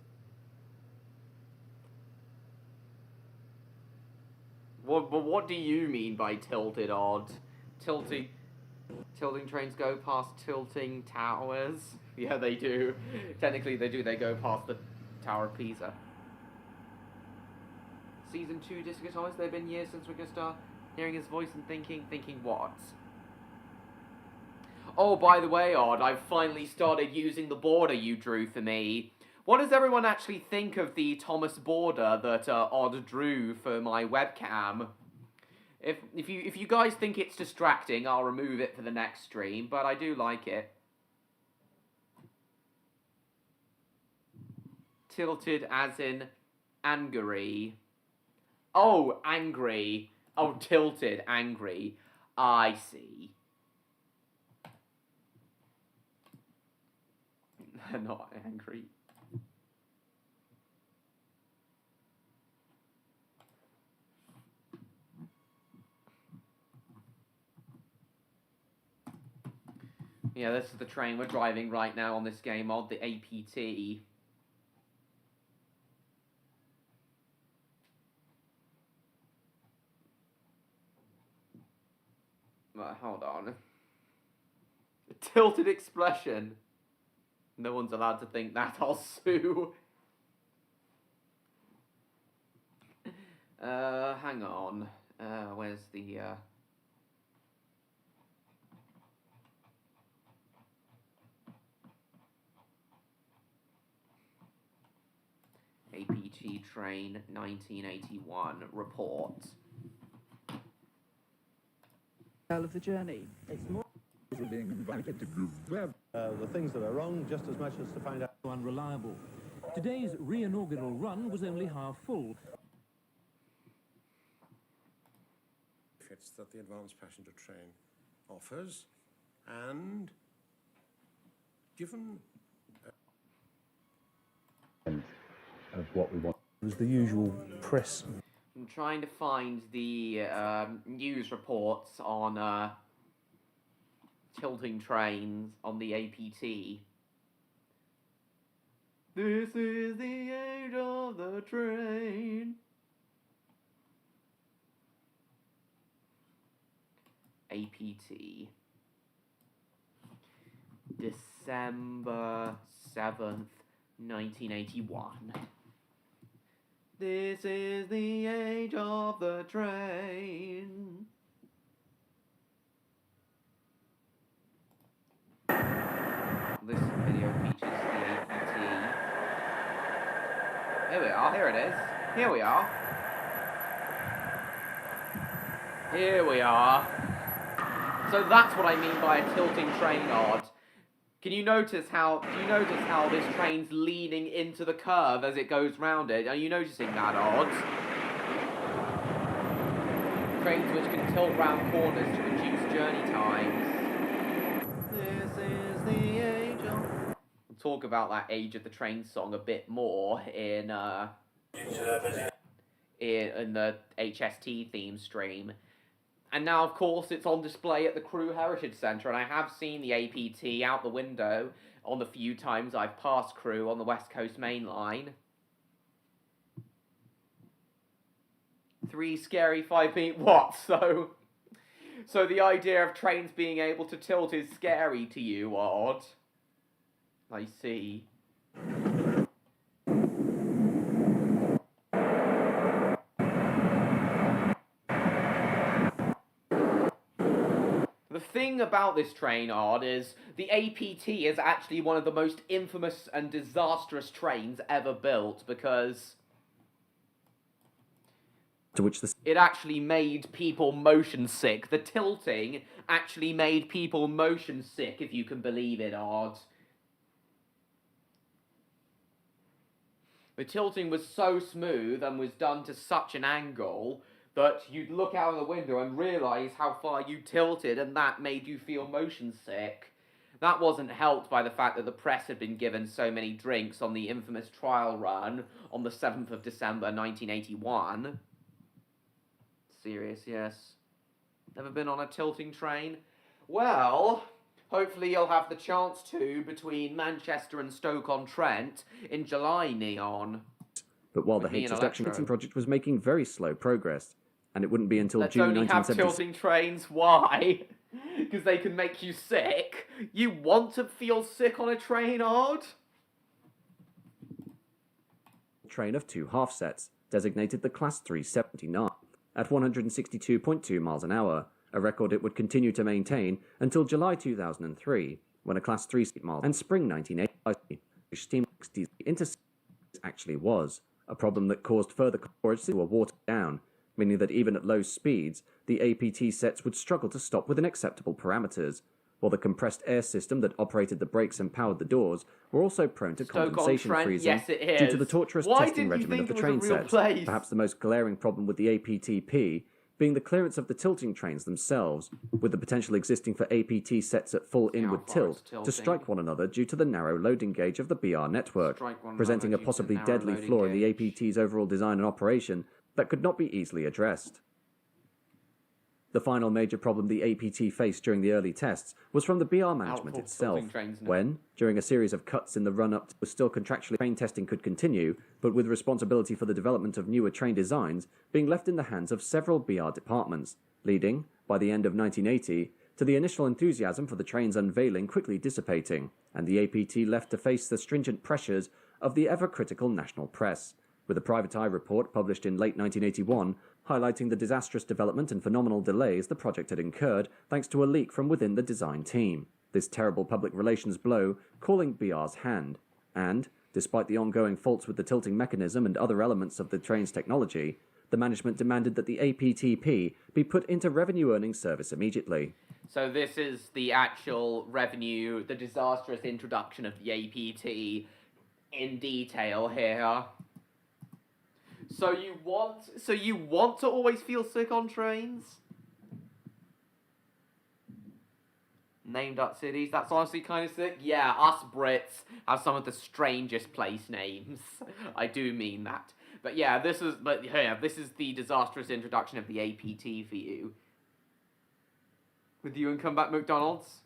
What do you mean by tilted, Odd? Tilting trains go past tilting towers? Yeah, they do. Technically, they do. They go past the Tower of Pisa. Season 2 Discotoys, they've been years since we could start hearing his voice and thinking what? Oh, by the way, Odd, I've finally started using the border you drew for me. What does everyone actually think of the Thomas border that Odd drew for my webcam? If you guys think it's distracting, I'll remove it for the next stream, but I do like it. Tilted as in angry. Oh, angry. Oh, tilted, angry. I see. Not angry. Yeah, this is the train we're driving right now on this game, Odd, the APT. Hold on. Tilted expression. No one's allowed to think that, I'll sue. Hang on. Where's the, APT Train 1981 report. Of the journey. It's more being invited to group web. The things that are wrong just as much as to find out. Unreliable. Today's re-inaugural run was only half full. Benefits that the advanced passenger train offers, and given of what we want. It was the usual press. I'm trying to find the news reports on tilting trains on the APT. This is the age of the train. APT. December 7th, 1981. This is the age of the train. This video features the APT. Here we are, here it is. Here we are. Here we are. So that's what I mean by a tilting train, Odd. Do you notice how this train's leaning into the curve as it goes round it? Are you noticing that, Odd? Trains which can tilt round corners to reduce journey times. This is the age of... We'll talk about that Age of the Train song a bit more in the HST theme stream. And now, of course, it's on display at the Crew Heritage Centre, and I have seen the APT out the window on the few times I've passed Crew on the West Coast Main Line. 3 scary 5 what? So the idea of trains being able to tilt is scary to you, Odd? I see. The thing about this train, Odd, is the APT is actually one of the most infamous and disastrous trains ever built because it actually made people motion sick. The tilting actually made people motion sick, if you can believe it, Odd. The tilting was so smooth and was done to such an angle that you'd look out of the window and realise how far you tilted, and that made you feel motion sick. That wasn't helped by the fact that the press had been given so many drinks on the infamous trial run on the 7th of December 1981. Serious, yes. Never been on a tilting train? Well, hopefully you'll have the chance to between Manchester and Stoke-on-Trent in July, Neon. But while the HS Electro project was making very slow progress, and it wouldn't be until June 1976... Let's only have tilting trains, why? Because they can make you sick? You want to feel sick on a train, Odd? Train of 2 half sets, designated the Class 379, at 162.2 miles an hour, a record it would continue to maintain until July 2003, when a Class 3 mile and spring 1980 steam intercity actually was, a problem that caused further storage to were watered down, meaning that even at low speeds, the APT sets would struggle to stop within acceptable parameters, while the compressed air system that operated the brakes and powered the doors were also prone to condensation freezing due to the torturous testing regimen of the train sets. Perhaps the most glaring problem with the APT-P being the clearance of the tilting trains themselves, with the potential existing for APT sets at full inward tilt to strike one another due to the narrow loading gauge of the BR network, presenting a possibly deadly flaw in the APT's overall design and operation that could not be easily addressed. The final major problem the APT faced during the early tests was from the BR management itself, when, during a series of cuts in the run-up to still contractually train testing could continue, but with responsibility for the development of newer train designs being left in the hands of several BR departments, leading, by the end of 1980, to the initial enthusiasm for the train's unveiling quickly dissipating, and the APT left to face the stringent pressures of the ever-critical national press, with a private eye report published in late 1981 highlighting the disastrous development and phenomenal delays the project had incurred thanks to a leak from within the design team. This terrible public relations blow calling BR's hand, and, despite the ongoing faults with the tilting mechanism and other elements of the train's technology, the management demanded that the APTP be put into revenue-earning service immediately. So this is the actual revenue, the disastrous introduction of the APT in detail here. So you want to always feel sick on trains? Named up cities, that's honestly kind of sick. Yeah, us Brits have some of the strangest place names. I do mean that. But yeah, this is the disastrous introduction of the APT for you. With you and Comeback McDonald's?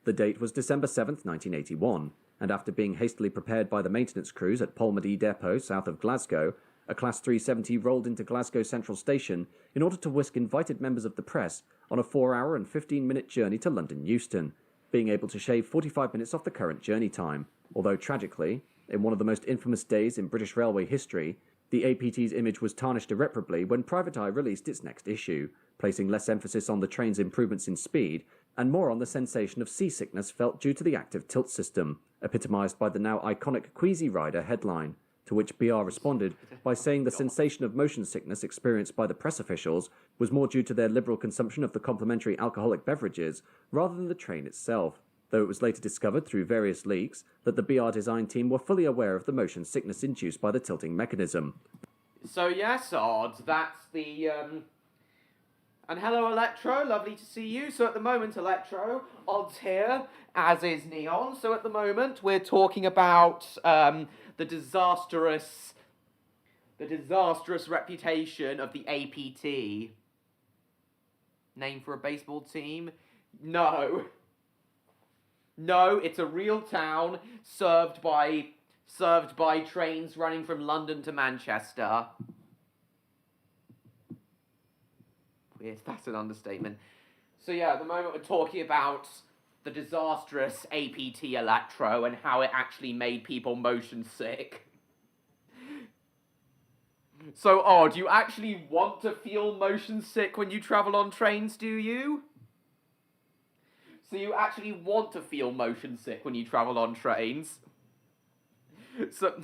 The date was December 7th, 1981, and after being hastily prepared by the maintenance crews at Polmadie Depot south of Glasgow, a Class 370 rolled into Glasgow Central Station in order to whisk invited members of the press on a 4-hour and 15-minute journey to London Euston, being able to shave 45 minutes off the current journey time. Although tragically, in one of the most infamous days in British railway history, the APT's image was tarnished irreparably when Private Eye released its next issue, placing less emphasis on the train's improvements in speed and more on the sensation of seasickness felt due to the active tilt system, epitomised by the now iconic Queasy Rider headline, to which BR responded by saying the sensation of motion sickness experienced by the press officials was more due to their liberal consumption of the complimentary alcoholic beverages rather than the train itself, though it was later discovered through various leaks that the BR design team were fully aware of the motion sickness induced by the tilting mechanism. So yes, Odds, that's the, And hello, Electro, lovely to see you. So at the moment, Electro, Odds here, as is Neon. So at the moment, we're talking about, the disastrous reputation of the APT. Name for a baseball team? No. No, it's a real town served by trains running from London to Manchester. Weird, that's an understatement. So yeah, at the moment we're talking about the disastrous APT Electro and how it actually made people motion sick. So, do you actually want to feel motion sick when you travel on trains, do you? So you actually want to feel motion sick when you travel on trains? So,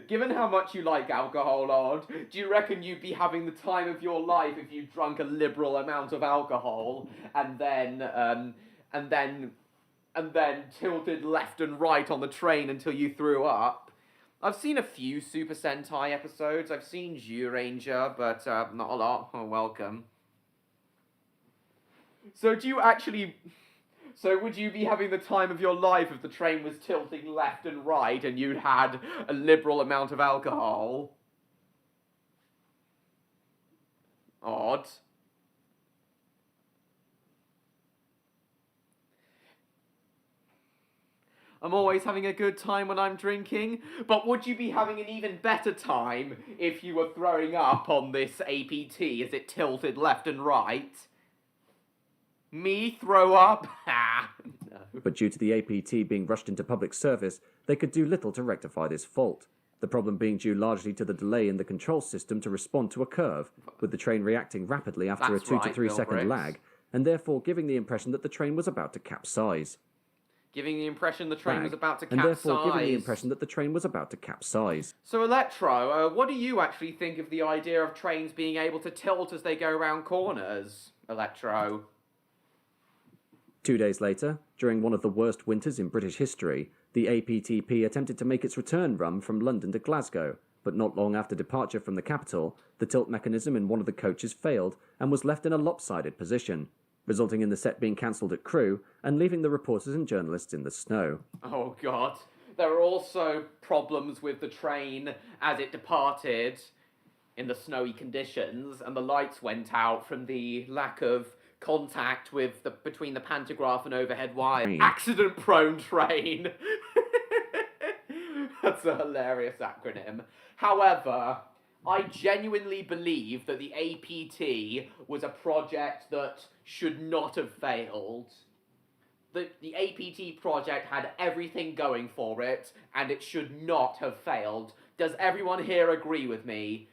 given how much you like alcohol, Odd, do you reckon you'd be having the time of your life if you drunk a liberal amount of alcohol and then tilted left and right on the train until you threw up? I've seen a few Super Sentai episodes. I've seen Zyuranger, but not a lot. Oh, welcome. So would you be having the time of your life if the train was tilting left and right and you'd had a liberal amount of alcohol? Odd. I'm always having a good time when I'm drinking, but would you be having an even better time if you were throwing up on this APT as it tilted left and right? Me throw up? No. But due to the APT being rushed into public service, they could do little to rectify this fault. The problem being due largely to the delay in the control system to respond to a curve, with the train reacting rapidly after a 2 to 3 second lag, and therefore giving the impression that the train was about to capsize. Giving the impression the train was about to capsize. And therefore giving the impression that the train was about to capsize. So Electro, what do you actually think of the idea of trains being able to tilt as they go around corners, Electro? 2 days later, during one of the worst winters in British history, the APTP attempted to make its return run from London to Glasgow, but not long after departure from the capital, the tilt mechanism in one of the coaches failed and was left in a lopsided position, resulting in the set being cancelled at Crewe and leaving the reporters and journalists in the snow. Oh god. There were also problems with the train as it departed in the snowy conditions, and the lights went out from the lack of contact with between the pantograph and overhead wire. Accident-prone train. That's a hilarious acronym. However, I genuinely believe that the APT was a project that should not have failed. The APT project had everything going for it, and it should not have failed. Does everyone here agree with me?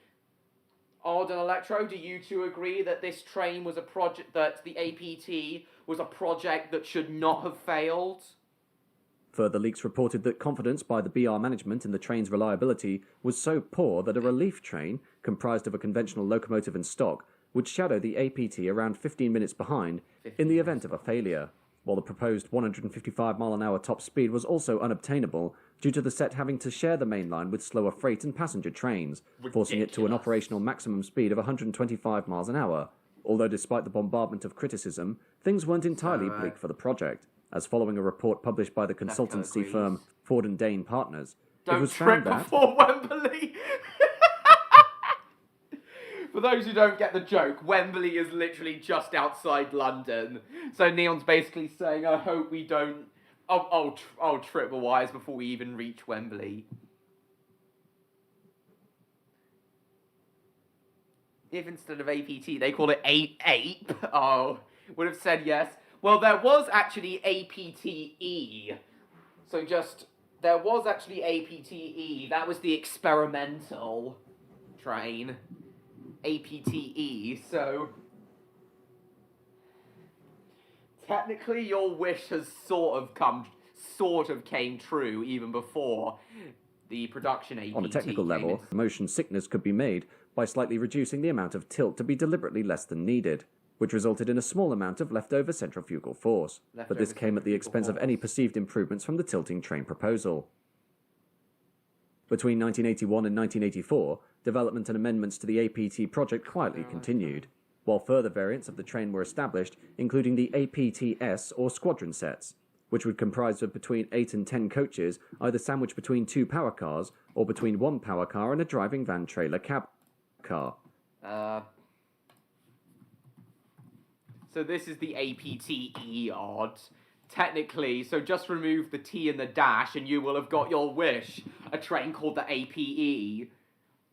Odd and Electro, do you two agree that this train was a project, that the APT was a project that should not have failed? Further leaks reported that confidence by the BR management in the train's reliability was so poor that a relief train, comprised of a conventional locomotive and stock, would shadow the APT around 15 minutes behind in the event of a failure, while the proposed 155-mile-an-hour top speed was also unobtainable due to the set having to share the main line with slower freight and passenger trains, forcing it to an operational maximum speed of 125 miles an hour. Although despite the bombardment of criticism, things weren't entirely bleak for the project, as following a report published by the consultancy firm Ford and Dane Partners, it was found that before Wembley! For those who don't get the joke, Wembley is literally just outside London. So Neon's basically saying, I hope we don't... I'll trip the wires before we even reach Wembley. If instead of APT they call it ape, would have said yes. Well, there was actually APTE. So there was actually APTE. That was the experimental train. APTE, so technically your wish has sort of came true even before the production APT. on a technical level, motion sickness could be made by slightly reducing the amount of tilt to be deliberately less than needed, which resulted in a small amount of leftover centrifugal force, but this came at the expense of any perceived improvements from the tilting train proposal. Between 1981 and 1984, development and amendments to the APT project quietly continued, while further variants of the train were established, including the APT-S or squadron sets, which would comprise of between 8 and 10 coaches, either sandwiched between 2 power cars, or between 1 power car and a driving van trailer cab car. So this is the APTE odd. Technically, so just remove the T and the dash and you will have got your wish. A train called the APE.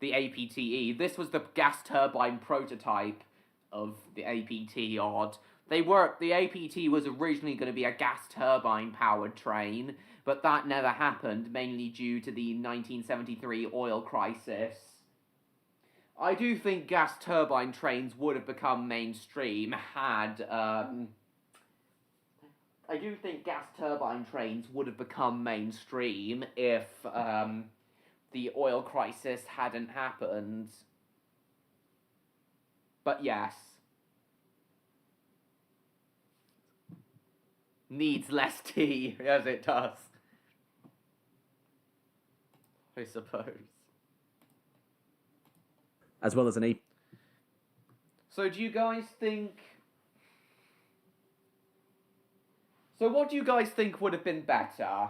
The APTE. This was the gas turbine prototype of the APT odd. The APT was originally going to be a gas turbine powered train, but that never happened, mainly due to the 1973 oil crisis. I do think gas turbine trains would have become mainstream had, I do think gas turbine trains would have become mainstream if, the oil crisis hadn't happened. But yes. Needs less tea, as it does. I suppose. As well as an So do you guys think... So what do you guys think would have been better?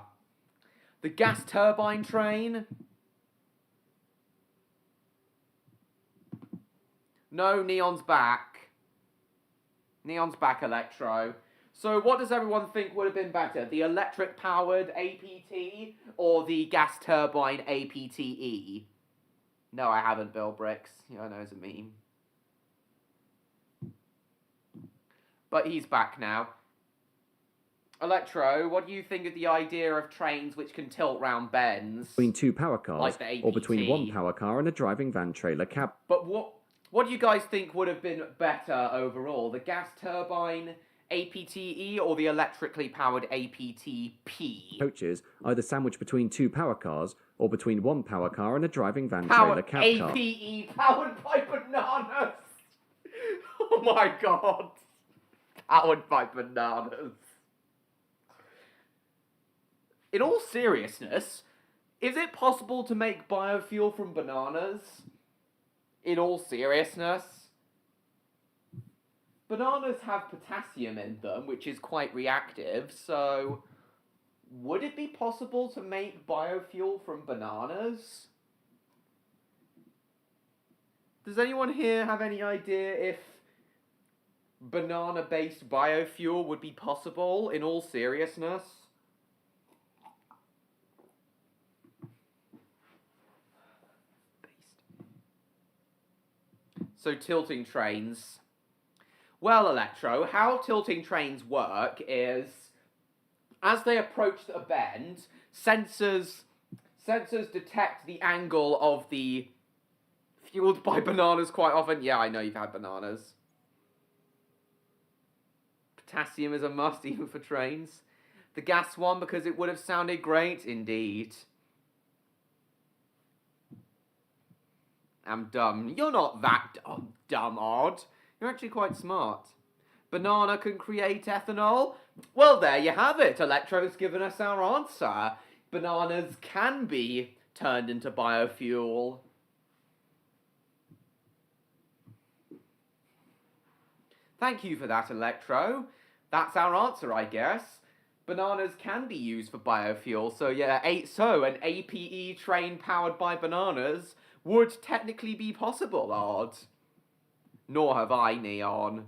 The gas turbine train? No, Neon's back. Neon's back, Electro. So what does everyone think would have been better? The electric-powered APT or the gas turbine APTE? No, I haven't, Bill Bricks. I know it's a meme. But he's back now. Electro, what do you think of the idea of trains which can tilt round bends? Between 2 power cars, like the or between APT? 1 power car and a driving van trailer cab. But what do you guys think would have been better overall? The gas turbine APTE or the electrically powered APTP? Coaches, either sandwiched between 2 power cars, or between 1 power car and a driving van trailer cab car. APE powered by bananas! Oh my god! Powered by bananas. In all seriousness, is it possible to make biofuel from bananas? In all seriousness? Bananas have potassium in them, which is quite reactive, so would it be possible to make biofuel from bananas? Does anyone here have any idea if banana-based biofuel would be possible, in all seriousness? So tilting trains. Well, Electro, how tilting trains work is, as they approach a bend, sensors detect the angle of the... Fueled by bananas quite often. Yeah, I know you've had bananas. Potassium is a must even for trains. The gas one, because it would have sounded great, indeed. I'm dumb. You're not that dumb, Odd. You're actually quite smart. Banana can create ethanol? Well, there you have it. Electro's given us our answer. Bananas can be turned into biofuel. Thank you for that, Electro. That's our answer, I guess. Bananas can be used for biofuel, so yeah, an APE train powered by bananas would technically be possible, Odd. Nor have I, Neon.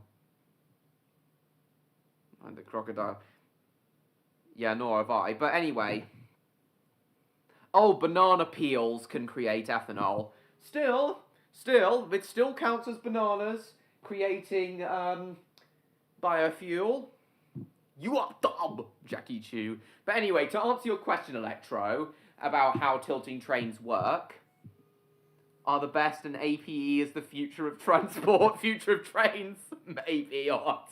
And the crocodile. Yeah, nor have I. But anyway. Oh, banana peels can create ethanol. Still, it still counts as bananas creating, biofuel. You are dumb, Jackie Chu. But anyway, to answer your question, Electro, about how tilting trains work, are the best, and APE is the future of transport, future of trains? Maybe not.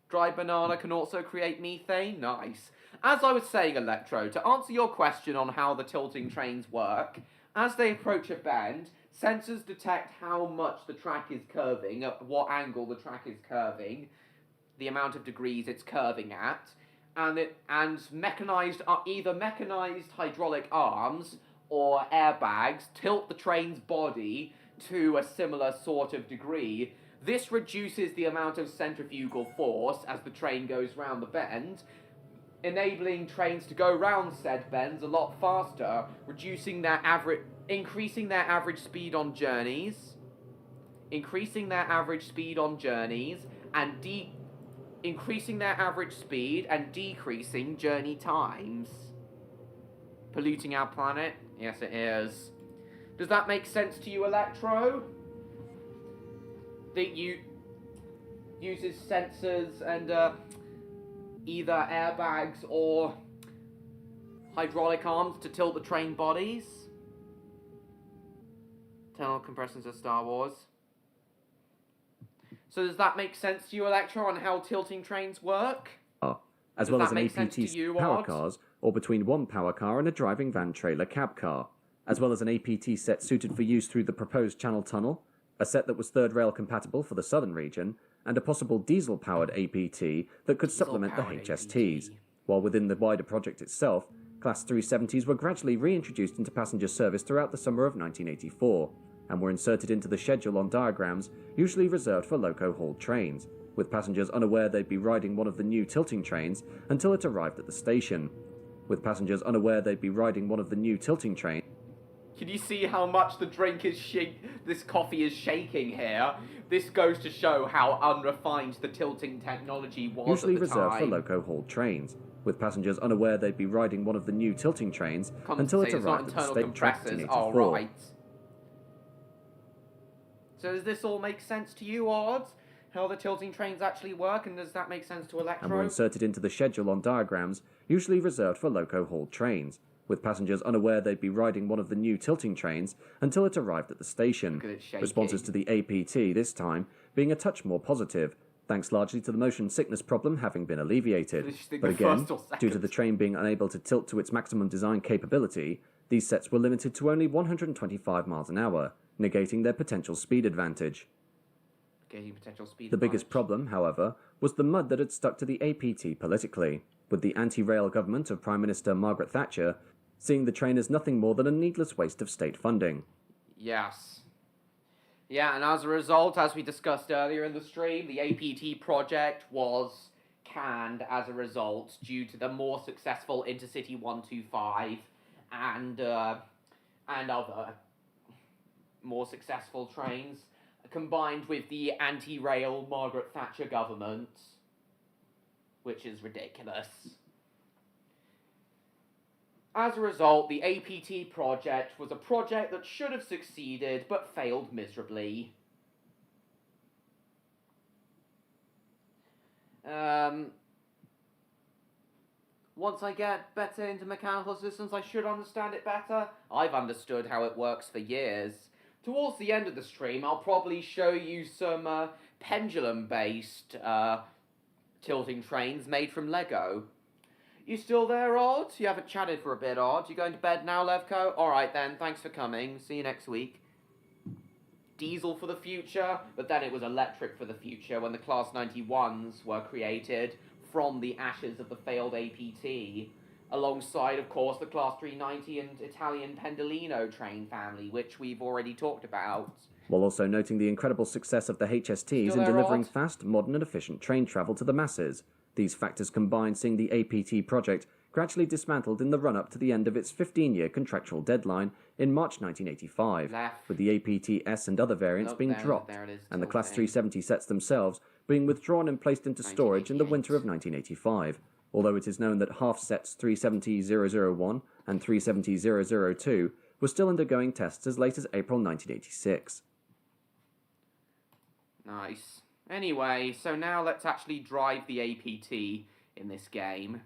Dry banana can also create methane? Nice. As I was saying, Electro, to answer your question on how the tilting trains work, as they approach a bend, sensors detect how much the track is curving, at what angle the track is curving, the amount of degrees it's curving at, and either mechanized hydraulic arms or airbags tilt the train's body to a similar sort of degree. This reduces the amount of centrifugal force as the train goes round the bend, enabling trains to go round said bends a lot faster, increasing their average speed on journeys, and increasing their average speed and decreasing journey times. Polluting our planet? Yes, it is. Does that make sense to you, Electro? That uses sensors and either airbags or hydraulic arms to tilt the train bodies? Internal compressors of Star Wars. So does that make sense to you, Electro, on how tilting trains work? As well as an APT power cars, or between one power car and a driving van trailer cab car, as well as an APT set suited for use through the proposed Channel Tunnel, a set that was third rail compatible for the southern region, and a possible diesel-powered APT that could supplement the HSTs, while within the wider project itself, Class 370s were gradually reintroduced into passenger service throughout the summer of 1984, and were inserted into the schedule on diagrams usually reserved for loco-hauled trains, with passengers unaware they'd be riding one of the new tilting trains until it arrived at the station. Can you see how much the drink is this coffee is shaking here? This goes to show how unrefined the tilting technology was usually at the reserved time. for loco-hauled trains, with passengers unaware they'd be riding one of the new tilting trains until it arrived at the station in 1984. Oh, right. So does this all make sense to you, Odds? How the tilting trains actually work, and does that make sense to Electro? And were inserted into the schedule on diagrams usually reserved for loco-hauled trains, with passengers unaware they'd be riding one of the new tilting trains until it arrived at the station. Responses to the APT this time being a touch more positive, thanks largely to the motion sickness problem having been alleviated. But again, due to the train being unable to tilt to its maximum design capability, these sets were limited to only 125 miles an hour, negating their potential speed advantage. The biggest problem, however, was the mud that had stuck to the APT politically, with the anti-rail government of Prime Minister Margaret Thatcher seeing the train as nothing more than a needless waste of state funding. Yes. Yeah, and as a result, as we discussed earlier in the stream, the APT project was canned as a result due to the more successful Intercity 125 and other more successful trains, combined with the anti-rail Margaret Thatcher government, which is ridiculous. As a result, the APT project was a project that should have succeeded but failed miserably. Once I get better into mechanical systems, I should understand it better. I've understood how it works for years. Towards the end of the stream, I'll probably show you some pendulum-based tilting trains made from Lego. You still there, Odd? You haven't chatted for a bit, Odd. You going to bed now, Levko? Alright then, thanks for coming. See you next week. Diesel for the future, but then it was electric for the future when the Class 91s were created from the ashes of the failed APT, alongside, of course, the Class 390 and Italian Pendolino train family, which we've already talked about. While also noting the incredible success of the HSTs in delivering fast, modern and efficient train travel to the masses. These factors combined seeing the APT project gradually dismantled in the run-up to the end of its 15-year contractual deadline in March 1985, with the APT-S and other variants being dropped, and the Class 370 sets themselves being withdrawn and placed into storage in the winter of 1985, although it is known that half sets 370-001 and 370-002 were still undergoing tests as late as April 1986. Nice. Anyway, so now let's actually drive the APT in this game.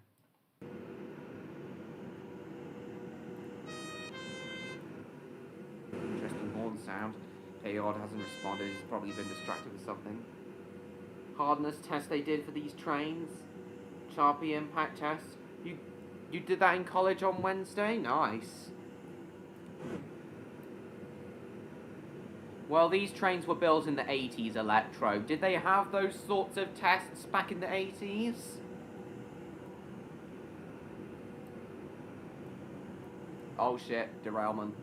Interesting horn sound. Chaod hasn't responded, he's probably been distracted with something. Hardness test they did for these trains. Sharpie impact test. You did that in college on Wednesday? Nice. Well, these trains were built in the 80s, Electro. Did they have those sorts of tests back in the 80s? Oh shit, derailment.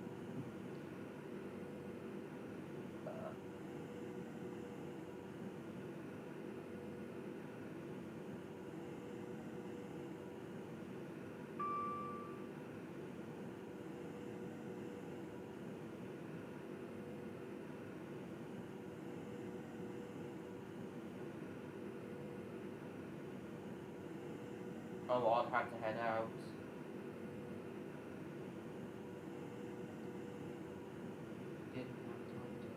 Oh, I've had to head out. Didn't have time to.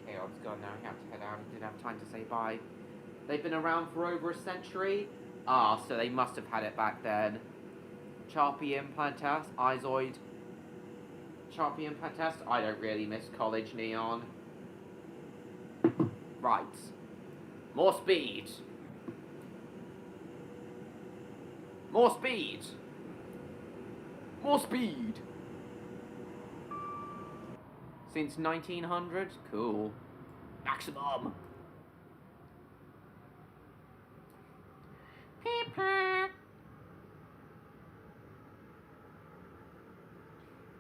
Chaos gone now, he had to head out, he didn't have time to say bye. They've been around for over a century? Ah, so they must have had it back then. Sharpie implant test, Izoid. Sharpie implant test, I don't really miss college, Neon. Right. More speed. More speed. More speed. Since 1900? Cool. Maximum. Peeper.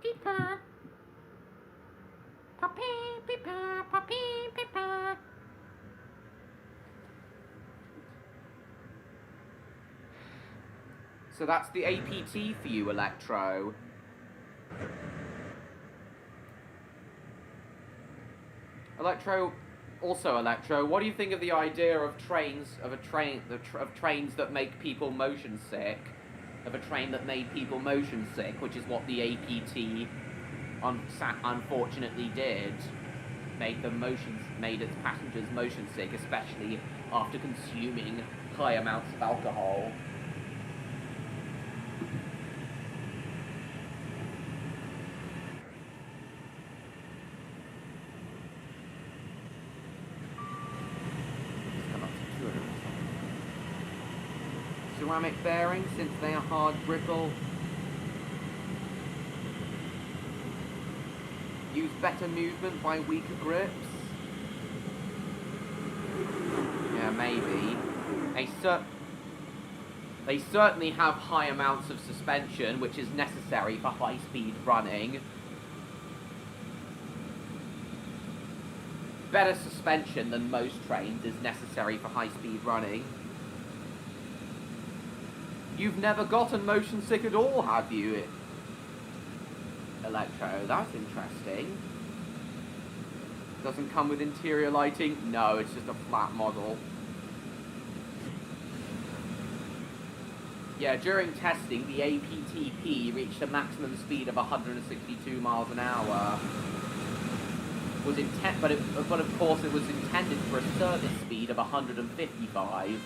Peeper. Puppy, peeper, puppy, peeper. So that's the APT for you, Electro. Electro, what do you think of the idea of trains, of trains that make people motion sick? Of a train that made people motion sick, which is what the APT unfortunately did. Made its passengers motion sick, especially after consuming high amounts of alcohol. Ceramic bearings, since they are hard brittle. Use better movement by weaker grips. Yeah, maybe. They certainly have high amounts of suspension, which is necessary for high-speed running. better suspension than most trains is necessary for high-speed running. You've never gotten motion sick at all, have you? Electro, that's interesting. Doesn't come with interior lighting? No, it's just a flat model. Yeah, during testing, the APTP reached a maximum speed of 162 miles an hour. But of course it was intended for a service speed of 155.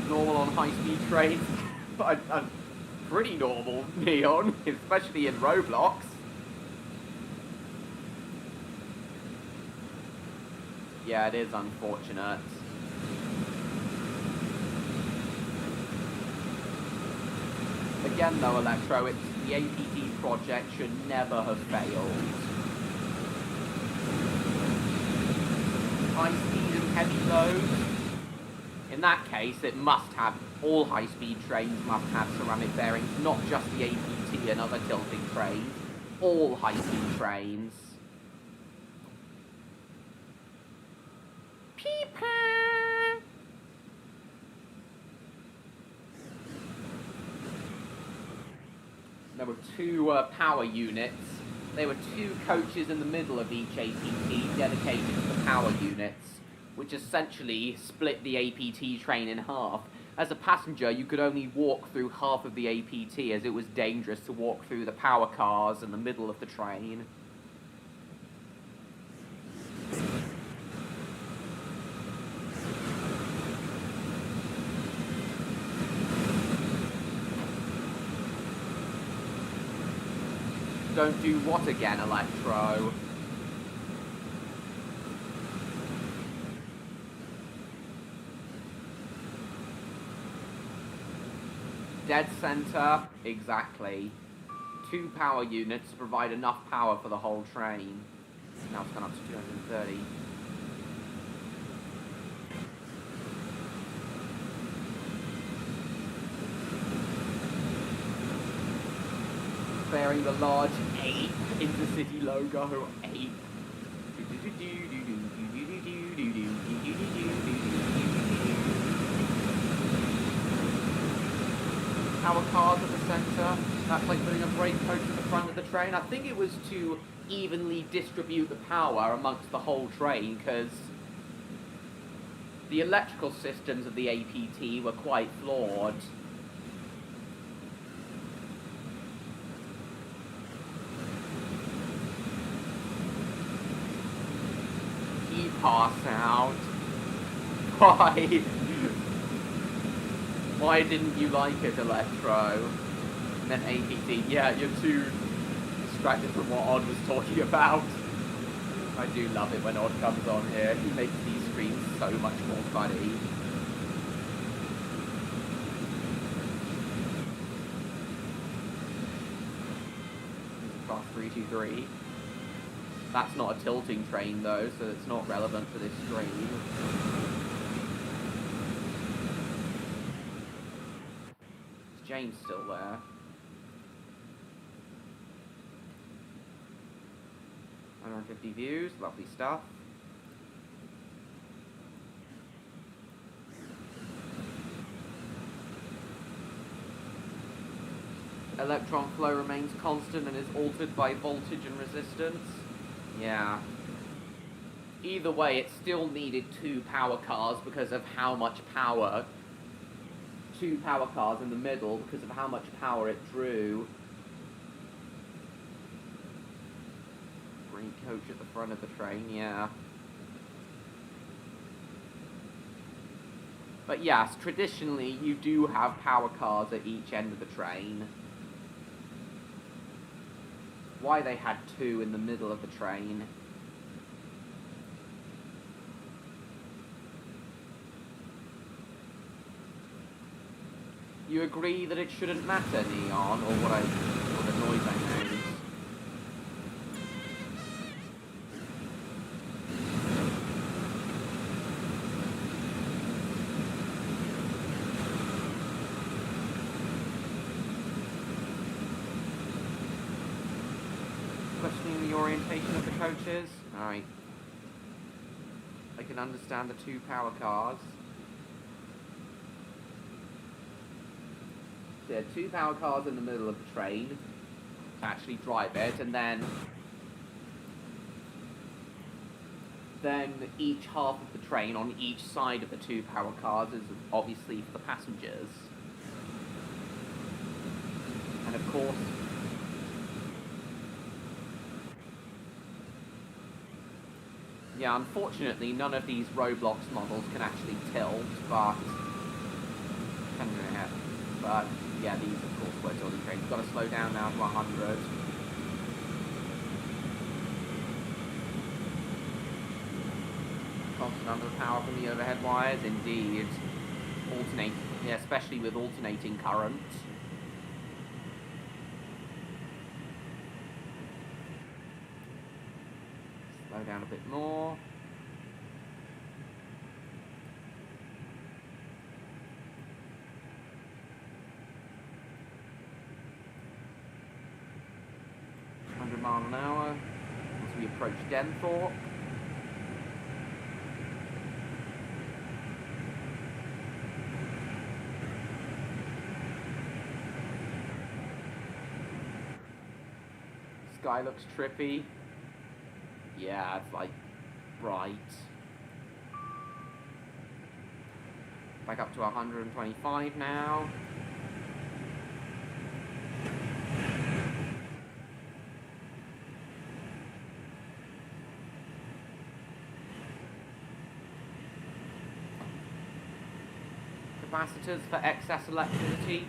Normal on high-speed trains. Pretty normal, Neon, especially in Roblox. Yeah, it is unfortunate. Again though, Electro, the APT project should never have failed. High speed and heavy loads? In that case, it must have, all high-speed trains must have ceramic bearings, not just the APT and other tilting trains. All high-speed trains. Peep-pah! There were two power units. There were two coaches in the middle of each APT dedicated to the power units, which essentially split the APT train in half. As a passenger, you could only walk through half of the APT, as it was dangerous to walk through the power cars in the middle of the train. Don't do what again, Electro? Dead center, exactly. 2 power units to provide enough power for the whole train. Now it's gone up to 230. Bearing the large ape intercity logo, ape. Power cars at the centre. That's like putting a brake coach at the front of the train. I think it was to evenly distribute the power amongst the whole train, because the electrical systems of the APT were quite flawed. Pass out. Why? Why didn't you like it, Electro? And then APT. Yeah, you're too distracted from what Odd was talking about. I do love it when Odd comes on here. He makes these streams so much more funny. Class 323. That's not a tilting train though, so it's not relevant for this stream. Is James still there? $150 views, lovely stuff. Electron flow remains constant and is altered by voltage and resistance. Yeah. Either way, it still needed 2 power cars because of how much power... 2 power cars in the middle because of how much power it drew. Green coach at the front of the train, yeah. But yes, traditionally you do have power cars at each end of the train. Why they had 2 in the middle of the train. You agree that it shouldn't matter, Neon, or the noise I made? checking the orientation of the coaches. Alright. I can understand the 2 power cars. There are 2 power cars in the middle of the train to actually drive it, and then each half of the train on each side of the 2 power cars is obviously for the passengers. And of course, yeah, unfortunately, none of these Roblox models can actually tilt, but yeah, these of course were tilting trains. Got to slow down now to 100. Constant under the power from the overhead wires, indeed. Alternate, yeah, especially with alternating current. Slow down a bit more. Miles an hour as we approach Denthorpe. Sky looks trippy. Yeah, it's like bright. Back up to 125 now. Capacitors for excess electricity.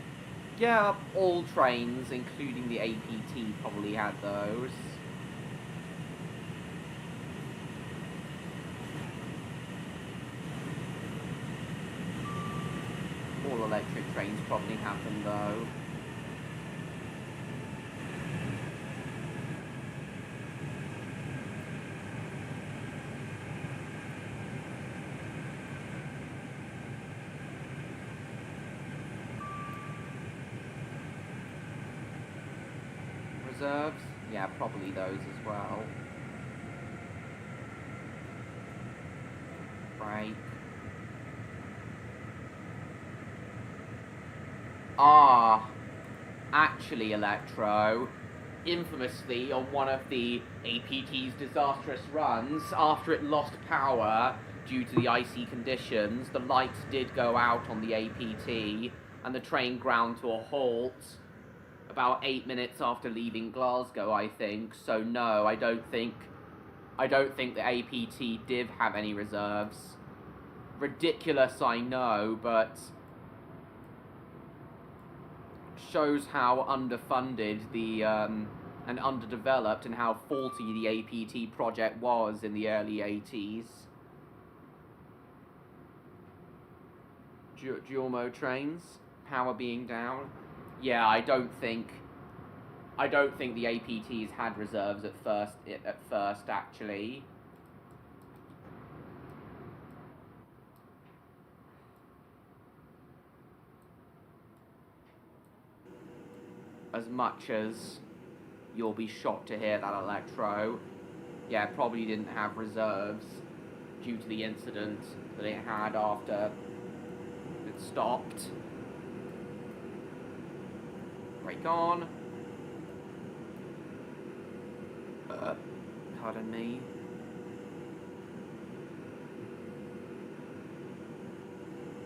Yeah, all trains, including the APT, probably had those. All electric trains probably have them though. Reserves? Yeah, probably those as well. Right. Ah, actually, Electro, infamously on one of the APT's disastrous runs, after it lost power due to the icy conditions, the lights did go out on the APT, and the train ground to a halt about 8 minutes after leaving Glasgow, I think. So no, I don't think the APT did have any reserves. Ridiculous, I know, but shows how underfunded and underdeveloped and how faulty the APT project was in the early 80s. Dual mode trains, power being down. Yeah, I don't think the APTs had reserves at first actually. As much as you'll be shocked to hear that, Electro, yeah, probably didn't have reserves due to the incident that it had after it stopped. Brake on. Pardon me.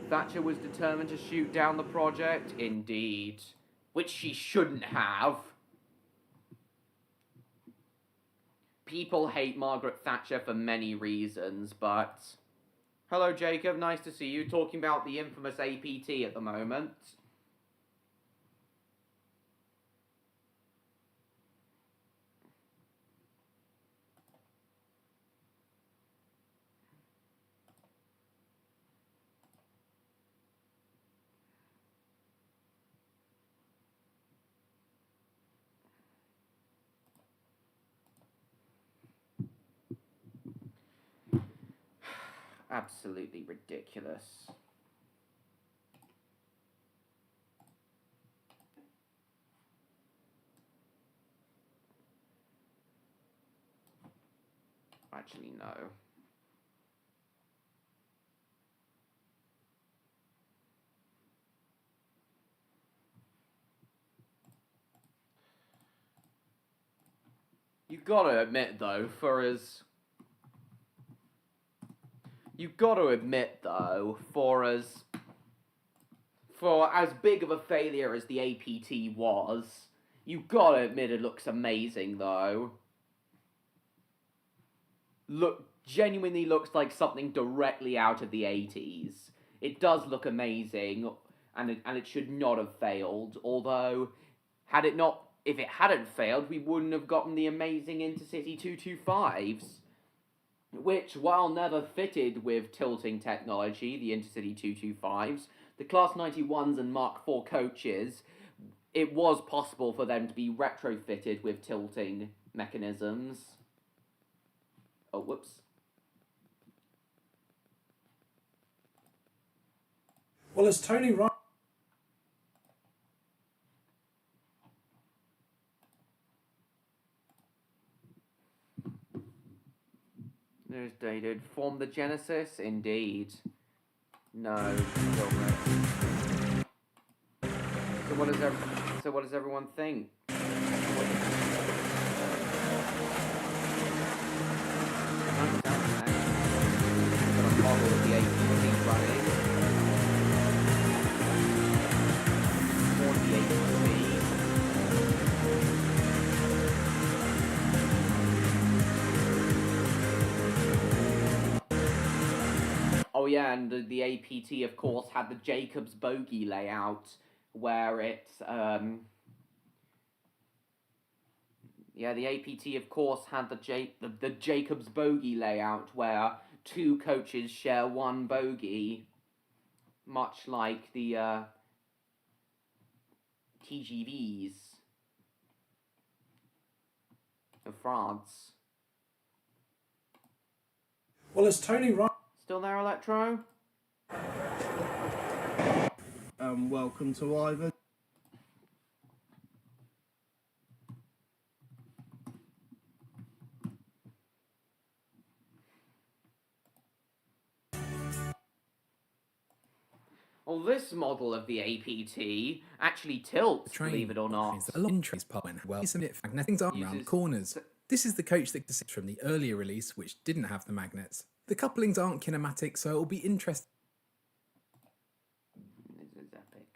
Thatcher was determined to shoot down the project? Indeed. Which she shouldn't have. People hate Margaret Thatcher for many reasons, but... Hello, Jacob. Nice to see you. Talking about the infamous APT at the moment. Absolutely ridiculous. Actually, no. You've got to admit, though, for as big of a failure as the APT was, you've got to admit it looks amazing, though. Genuinely looks like something directly out of the 80s. It does look amazing, and it should not have failed. Although, if it hadn't failed, we wouldn't have gotten the amazing Intercity 225s, which, while never fitted with tilting technology, the Intercity 225s, the Class 91s and Mark IV coaches, it was possible for them to be retrofitted with tilting mechanisms. Oh, whoops. Well, as Tony Ryan... There's dated. Form the Genesis? Indeed. No. So what does everyone think? Model of the APT running. For the APT. Oh yeah, and the APT, of course, had the Jacobs bogey layout, where it's, yeah, the APT, of course, had the Jacobs bogey layout, where two coaches share one bogey, much like the TGVs of France. Well, as Tony Ryan... Still there, Electro? Welcome to Ivan. Well, this model of the APT actually tilts, believe it or not. A lot of entries part went well. Some magnetic are around corners. This is the coach that exists from the earlier release, which didn't have the magnets. The couplings aren't kinematic, so it will be interesting. This is epic.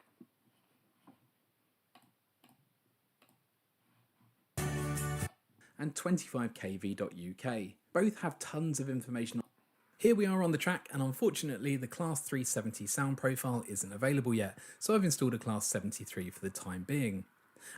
And 25kv.uk. Both have tons of information. Here we are on the track, and unfortunately the Class 370 sound profile isn't available yet, so I've installed a Class 73 for the time being.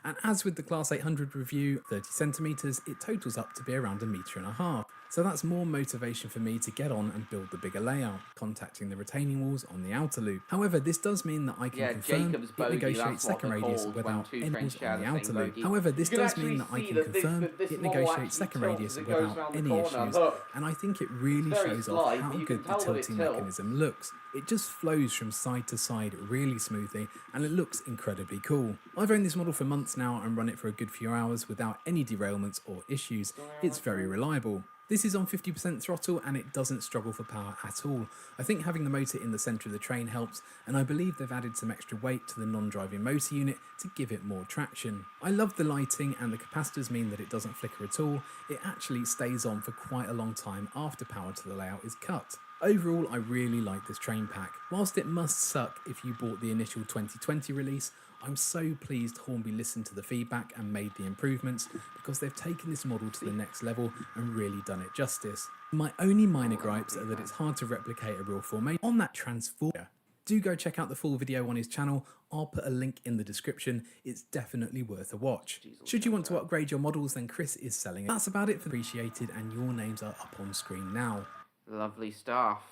And as with the Class 800 review, 30cm, it totals up to be around 1.5 meters. So that's more motivation for me to get on and build the bigger layout, contacting the retaining walls on the outer loop. However, this does mean that I can confirm it negotiates second radius without any walls on the outer loop. However, this does mean that I can confirm it negotiates second radius without any issues, and I think it really shows off how good the tilting mechanism looks. It just flows from side to side really smoothly, and it looks incredibly cool. I've owned this model for months now and run it for a good few hours without any derailments or issues. It's very reliable. This is on 50% throttle and it doesn't struggle for power at all. I think having the motor in the centre of the train helps, and I believe they've added some extra weight to the non-driving motor unit to give it more traction. I love the lighting, and the capacitors mean that it doesn't flicker at all. It actually stays on for quite a long time after power to the layout is cut. Overall, I really like this train pack. Whilst it must suck if you bought the initial 2020 release, I'm so pleased Hornby listened to the feedback and made the improvements, because they've taken this model to the next level and really done it justice. My only minor gripes are that it's hard to replicate a real formation on that transformer. Do go check out the full video on his channel. I'll put a link in the description. It's definitely worth a watch. Should you want to upgrade your models, then Chris is selling it. That's about it for Appreciated, and your names are up on screen now. Lovely stuff.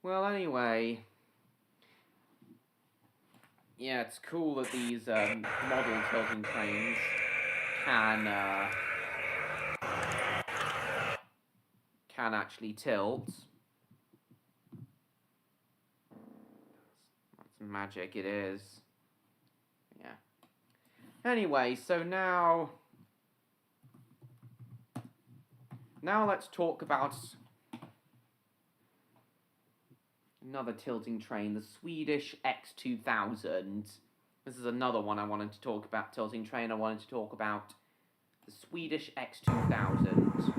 Well, anyway, yeah, it's cool that these model tilting trains can actually tilt. That's magic, it is. Yeah. Anyway, so now let's talk about another tilting train, the Swedish X2000. This is another one I wanted to talk about, tilting train. I wanted to talk about the Swedish X2000.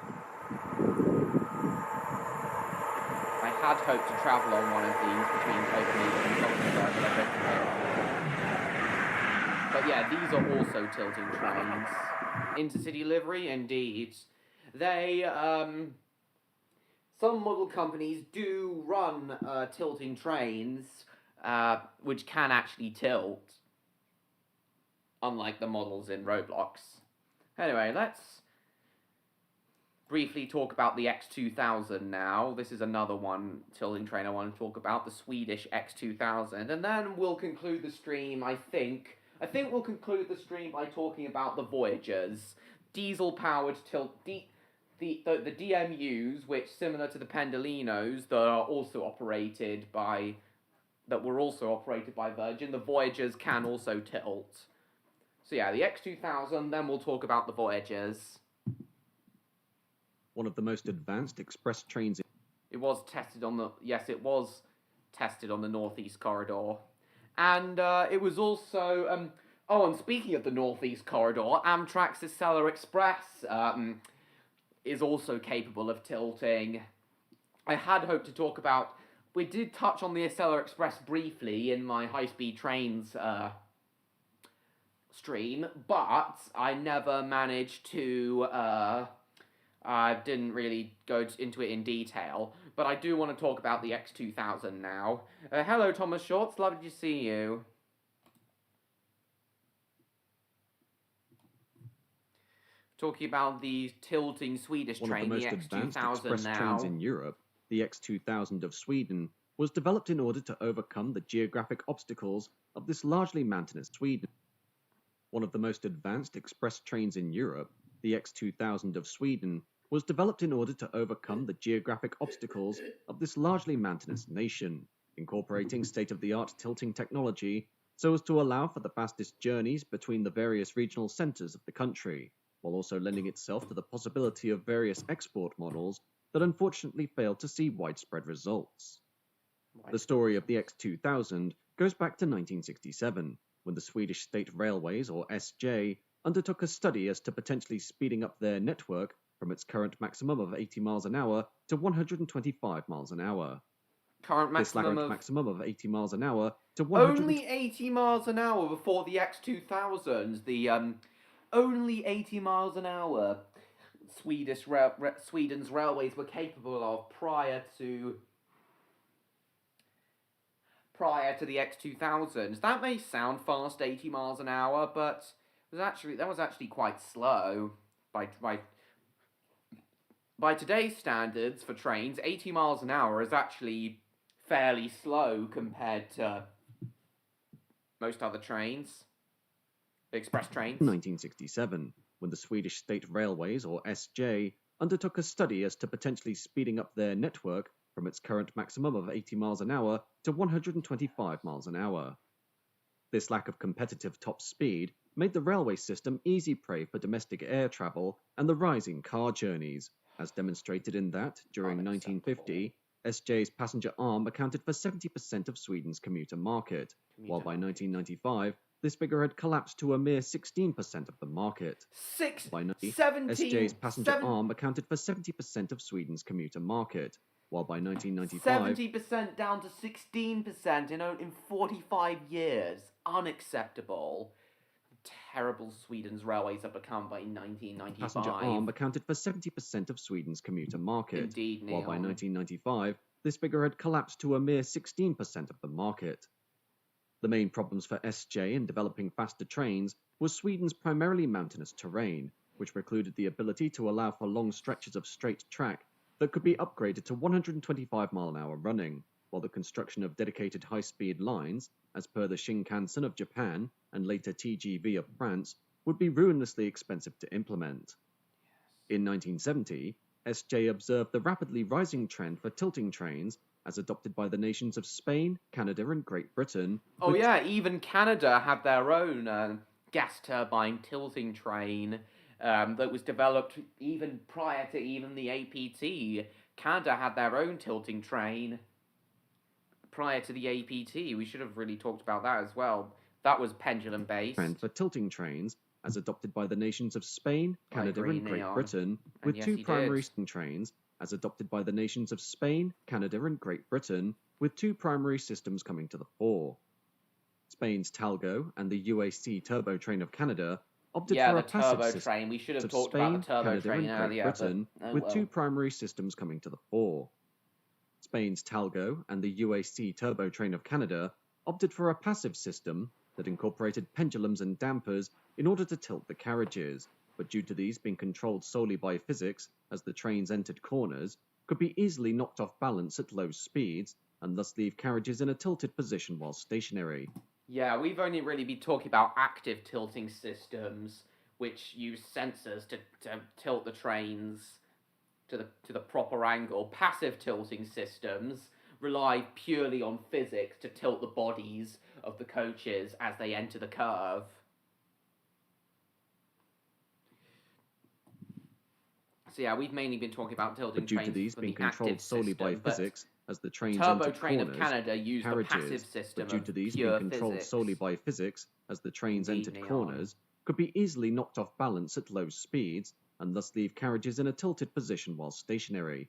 I had hoped to travel on one of these between Copenhagen and Gothenburg, but yeah, these are also tilting trains. Intercity livery, indeed. They, some model companies do run tilting trains, which can actually tilt, unlike the models in Roblox. Anyway, let's briefly talk about the X2000 now. This is another one tilting train I want to talk about, the Swedish X2000, and then we'll conclude the stream, I think we'll conclude the stream by talking about the Voyagers, diesel-powered the DMUs, which, similar to the Pendolinos, that were also operated by Virgin, the Voyagers can also tilt. So yeah, the X2000, then we'll talk about the Voyagers. One of the most advanced express trains. It was tested on the Northeast Corridor. And it was also, and speaking of the Northeast Corridor, Amtrak's Acela Express is also capable of tilting. I had hoped to talk about, we did touch on the Acela Express briefly in my high-speed trains stream, but I never managed to, I didn't really go into it in detail, but I do want to talk about the X2000 now. Hello, Thomas Shorts, lovely to see you. Talking about the tilting Swedish train, the X2000 now. One of the most advanced express trains in Europe, the X2000 of Sweden, was developed in order to overcome the geographic obstacles of this largely mountainous Sweden. One of the most advanced express trains in Europe, the X2000 of Sweden, was developed in order to overcome the geographic obstacles of this largely mountainous nation, incorporating state-of-the-art tilting technology so as to allow for the fastest journeys between the various regional centres of the country, while also lending itself to the possibility of various export models that unfortunately failed to see widespread results. The story of the X2000 goes back to 1967, when the Swedish State Railways, or SJ, undertook a study as to potentially speeding up their network from its current maximum of 80 miles an hour to 125 miles an hour. Current maximum of 80 miles an hour to only 80 miles an hour before the X2000s. The only 80 miles an hour Sweden's railways were capable of prior to the X2000s. That may sound fast, 80 miles an hour, but that was actually quite slow by today's standards for trains. 80 miles an hour is actually fairly slow compared to most other trains, express trains. 1967, when the Swedish State Railways, or SJ, undertook a study as to potentially speeding up their network from its current maximum of 80 miles an hour to 125 miles an hour. This lack of competitive top speed made the railway system easy prey for domestic air travel and the rising car journeys, as demonstrated in that, during 1950, SJ's passenger arm accounted for 70% of Sweden's commuter market, while by 1995, this figure had collapsed to a mere 16% of the market. SJ's passenger arm accounted for 70% of Sweden's commuter market, while by 1995... 70% down to 16% in 45 years. Unacceptable. Terrible Sweden's railways have become by 1995. Passenger arm accounted for 70% of Sweden's commuter market, Indeed, Neil. while by 1995, this figure had collapsed to a mere 16% of the market. The main problems for SJ in developing faster trains was Sweden's primarily mountainous terrain, which precluded the ability to allow for long stretches of straight track that could be upgraded to 125 mile an hour running, while the construction of dedicated high-speed lines, as per the Shinkansen of Japan and later TGV of France, would be ruinously expensive to implement. In 1970, SJ observed the rapidly rising trend for tilting trains as adopted by the nations of Spain, Canada and Great Britain. Oh yeah, even Canada had their own gas turbine tilting train that was developed even prior to even the APT. Canada had their own tilting train prior to the APT. We should have really talked about that as well. That was pendulum based. Trend for tilting trains, as adopted by the nations of Spain, Canada, agree, and Great Neon. Britain, And with yes, two he primary did. system trains, as adopted by the nations of Spain, Canada, and Great Britain, with two primary systems coming to the fore. Spain's Talgo and the UAC turbo train of Canada opted Yeah, for the a passive turbo system train. We should have of talked Spain, about the turbo Canada, train and Great earlier, Britain, but oh with well. two primary systems coming to the fore. Spain's Talgo and the UAC turbo train of Canada opted for a passive system that incorporated pendulums and dampers in order to tilt the carriages, but due to these being controlled solely by physics as the trains entered corners, could be easily knocked off balance at low speeds and thus leave carriages in a tilted position while stationary. Yeah, we've only really been talking about active tilting systems, which use sensors to tilt the trains to the proper angle. Passive tilting systems rely purely on physics to tilt the bodies of the coaches as they enter the curve. So yeah, we've mainly been talking about tilting But due trains to these for being the active controlled solely by system, but physics, as the trains Turbo entered Train corners, of Canada used the carriages, passive system but due of to these pure being controlled physics. solely by physics, as the trains Indeed, entered Neon. corners, could be easily knocked off balance at low speeds and thus leave carriages in a tilted position while stationary.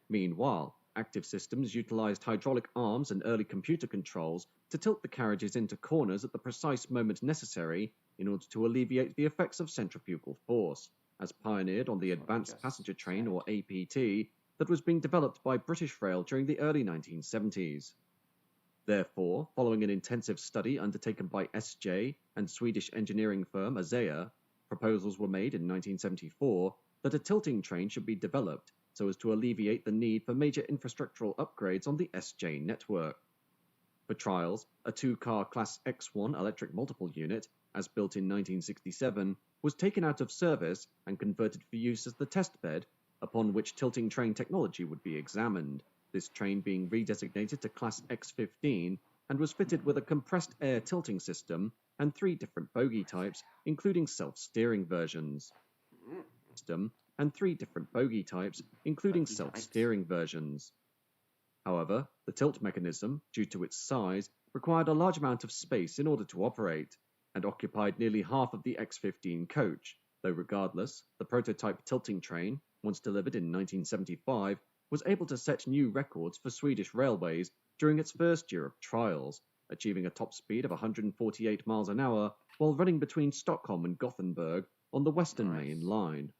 Meanwhile, active systems utilized hydraulic arms and early computer controls to tilt the carriages into corners at the precise moment necessary in order to alleviate the effects of centrifugal force, as pioneered on the Advanced Passenger Train, or APT, that was being developed by British Rail during the early 1970s. Therefore, following an intensive study undertaken by SJ and Swedish engineering firm ASEA, proposals were made in 1974 that a tilting train should be developed so as to alleviate the need for major infrastructural upgrades on the SJ network. For trials, a two-car Class X1 electric multiple unit, as built in 1967, was taken out of service and converted for use as the test bed, upon which tilting train technology would be examined, this train being redesignated to Class X15 and was fitted with a compressed air tilting system and 3 different bogie types, including self-steering versions. However, the tilt mechanism, due to its size, required a large amount of space in order to operate, and occupied nearly half of the X15 coach, though regardless, the prototype tilting train, once delivered in 1975, was able to set new records for Swedish railways during its first year of trials, achieving a top speed of 148 miles an hour while running between Stockholm and Gothenburg on the Western Main Line.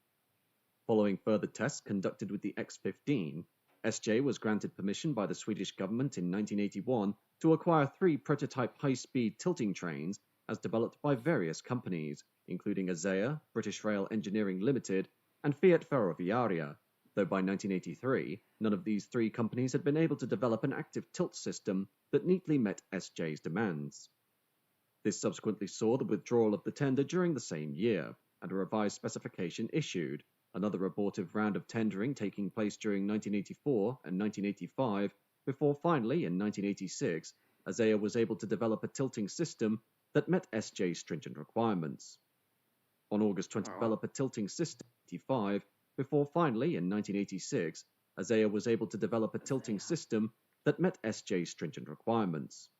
Following further tests conducted with the X15, SJ was granted permission by the Swedish government in 1981 to acquire 3 prototype high-speed tilting trains as developed by various companies, including ASEA, British Rail Engineering Limited, and Fiat Ferroviaria, though by 1983, none of these 3 companies had been able to develop an active tilt system that neatly met SJ's demands. This subsequently saw the withdrawal of the tender during the same year, and a revised specification issued, another abortive round of tendering taking place during 1984 and 1985, before finally, in 1986, ASEA was able to develop a tilting system that met SJ's stringent requirements. On August 20, develop a tilting system, 85, before finally, in 1986, ASEA was able to develop a tilting system that met SJ's stringent requirements.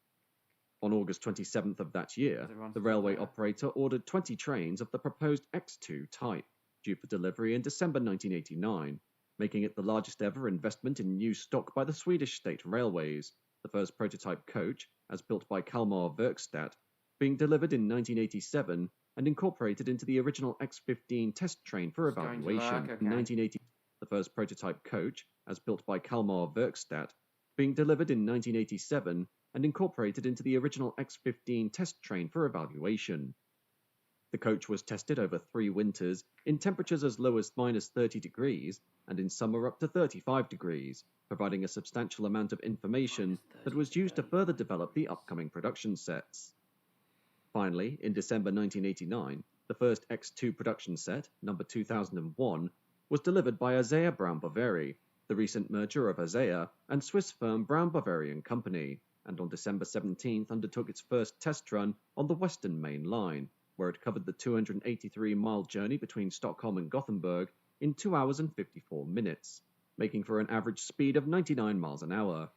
On August 27th of that year, the railway operator ordered 20 trains of the proposed X2 type, due for delivery in December 1989, making it the largest ever investment in new stock by the Swedish State Railways, the first prototype coach, as built by Kalmar Verkstad, being delivered in 1987 and incorporated into the original X15 test train for evaluation in 1980. The first prototype coach, as built by Kalmar Verkstad, being delivered in 1987 and incorporated into the original X15 test train for evaluation. The coach was tested over 3 winters in temperatures as low as -30 degrees and in summer up to 35 degrees, providing a substantial amount of information that was used to further develop the upcoming production sets. Finally, in December 1989, the first X2 production set, number 2001, was delivered by ASEA Brown Boveri, the recent merger of ASEA and Swiss firm Brown Boveri & Company, and on December 17th undertook its first test run on the Western Main Line, where it covered the 283-mile journey between Stockholm and Gothenburg in 2 hours and 54 minutes, making for an average speed of 99 miles an hour.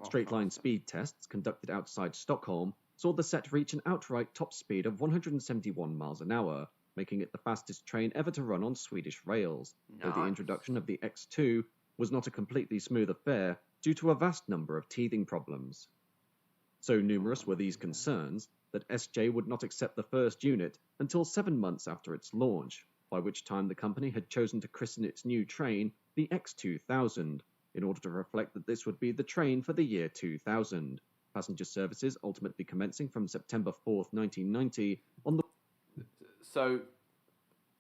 Straight-line speed tests conducted outside Stockholm saw the set reach an outright top speed of 171 miles an hour, making it the fastest train ever to run on Swedish rails, though the introduction of the X2 was not a completely smooth affair due to a vast number of teething problems. So numerous were these concerns that SJ would not accept the first unit until 7 months after its launch, by which time the company had chosen to christen its new train the X2000, in order to reflect that this would be the train for the year 2000, passenger services ultimately commencing from September 4th, 1990 on the...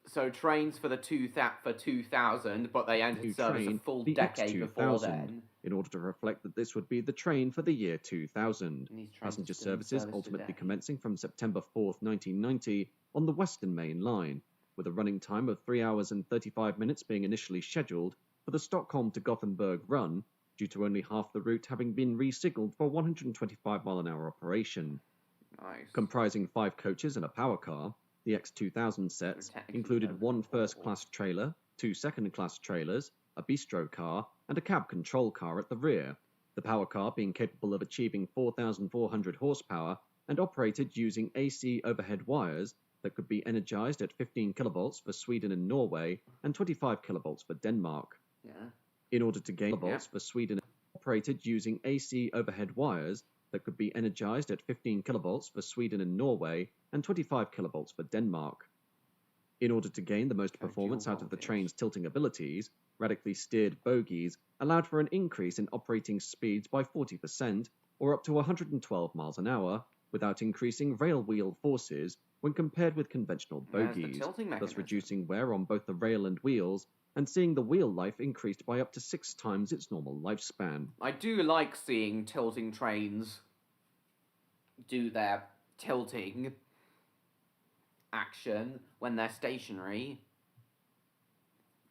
So trains for the 2000, but they entered service a full the decade X2000, before then. in order to reflect that this would be the train for the year 2000. Passenger services ultimately commencing from September 4th, 1990 on the Western Main Line, with a running time of 3 hours and 35 minutes being initially scheduled for the Stockholm to Gothenburg run, due to only half the route having been re-signalled for 125-mile-an-hour operation. Nice. Comprising 5 coaches and a power car, the X2000 sets included 1 first-class trailer, 2 second-class trailers, a bistro car, and a cab control car at the rear, the power car being capable of achieving 4,400 horsepower and operated using AC overhead wires that could be energized at 15 kilovolts for Sweden and Norway and 25 kilovolts for Denmark. Yeah. In order to gain kilovolts for Sweden, operated using AC overhead wires that could be energized at 15 kilovolts for Sweden and Norway and 25 kilovolts for Denmark. In order to gain the most performance out of the train's tilting abilities, radically steered bogies allowed for an increase in operating speeds by 40%, or up to 112 miles an hour, without increasing rail wheel forces when compared with conventional bogies, thus reducing wear on both the rail and wheels, and seeing the wheel life increased by up to 6 times its normal lifespan. I do like seeing tilting trains do their tilting action when they're stationary.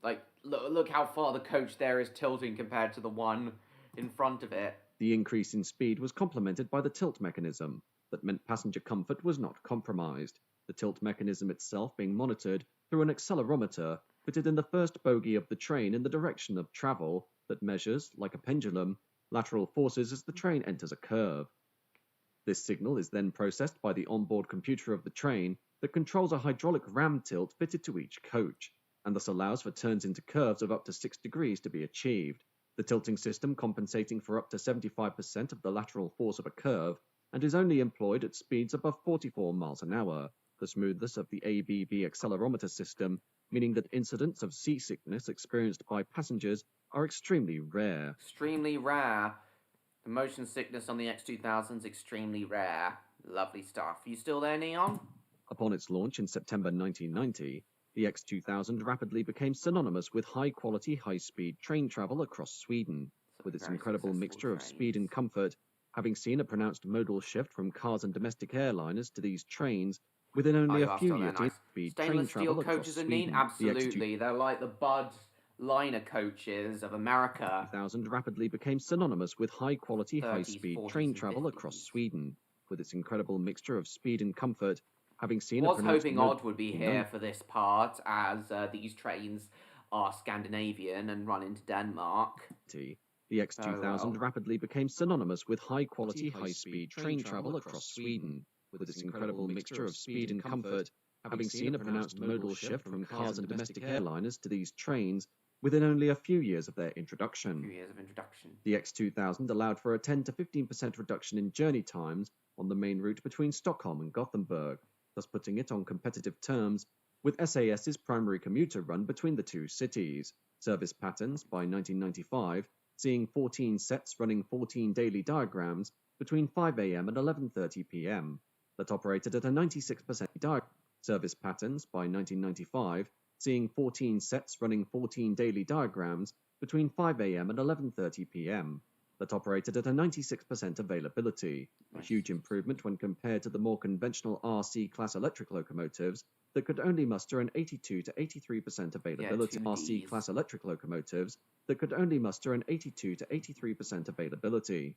Like, look how far the coach there is tilting compared to the one in front of it. The increase in speed was complemented by the tilt mechanism, that meant passenger comfort was not compromised, the tilt mechanism itself being monitored through an accelerometer fitted in the first bogie of the train in the direction of travel that measures, like a pendulum, lateral forces as the train enters a curve. This signal is then processed by the onboard computer of the train that controls a hydraulic ram tilt fitted to each coach, and thus allows for turns into curves of up to 6 degrees to be achieved, the tilting system compensating for up to 75% of the lateral force of a curve, and is only employed at speeds above 44 miles an hour, the smoothness of the ABB accelerometer system, meaning that incidents of seasickness experienced by passengers are extremely rare. Extremely rare. The motion sickness on the X2000 is extremely rare. Lovely stuff. You still there, Neon? Upon its launch in September 1990, the X2000 rapidly became synonymous with high-quality, high-speed train travel across Sweden, with its incredible mixture of speed and comfort, having seen a pronounced modal shift from cars and domestic airliners to these trains within only a few years. Speed train Stainless steel travel across coaches are neat? Sweden. Absolutely. They're like the Bud liner coaches of America. The X2000 rapidly became synonymous with high-quality, high-speed train travel across Sweden, with its incredible mixture of speed and comfort, having seen I was hoping Odd would be here for this part, as these trains are Scandinavian and run into Denmark. The X2000 rapidly became synonymous with high-quality, high-speed train travel across Sweden, with its incredible mixture of speed and comfort, having seen a pronounced modal shift from cars and domestic airliners to these trains within only a few years of their introduction. The X2000 allowed for a 10 to 15% reduction in journey times on the main route between Stockholm and Gothenburg, thus putting it on competitive terms with SAS's primary commuter run between the two cities. Service patterns by 1995, seeing 14 sets running 14 daily diagrams between 5 a.m. and 11:30 p.m. that operated at a 96% Service patterns by 1995, seeing 14 sets running 14 daily diagrams between 5 a.m. and 11:30 p.m. that operated at a 96% availability, a huge improvement when compared to the more conventional RC class electric locomotives that could only muster an 82 to 83% availability. RC class electric locomotives that could only muster an 82 to 83% availability.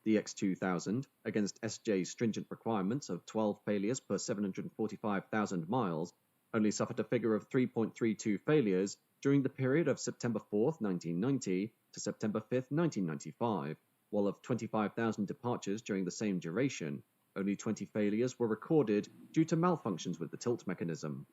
The X2000, against SJ's stringent requirements of 12 failures per 745,000 miles, only suffered a figure of 3.32 failures during the period of September 4th, 1990 to September 5th, 1995, while of 25,000 departures during the same duration, only 20 failures were recorded due to malfunctions with the tilt mechanism.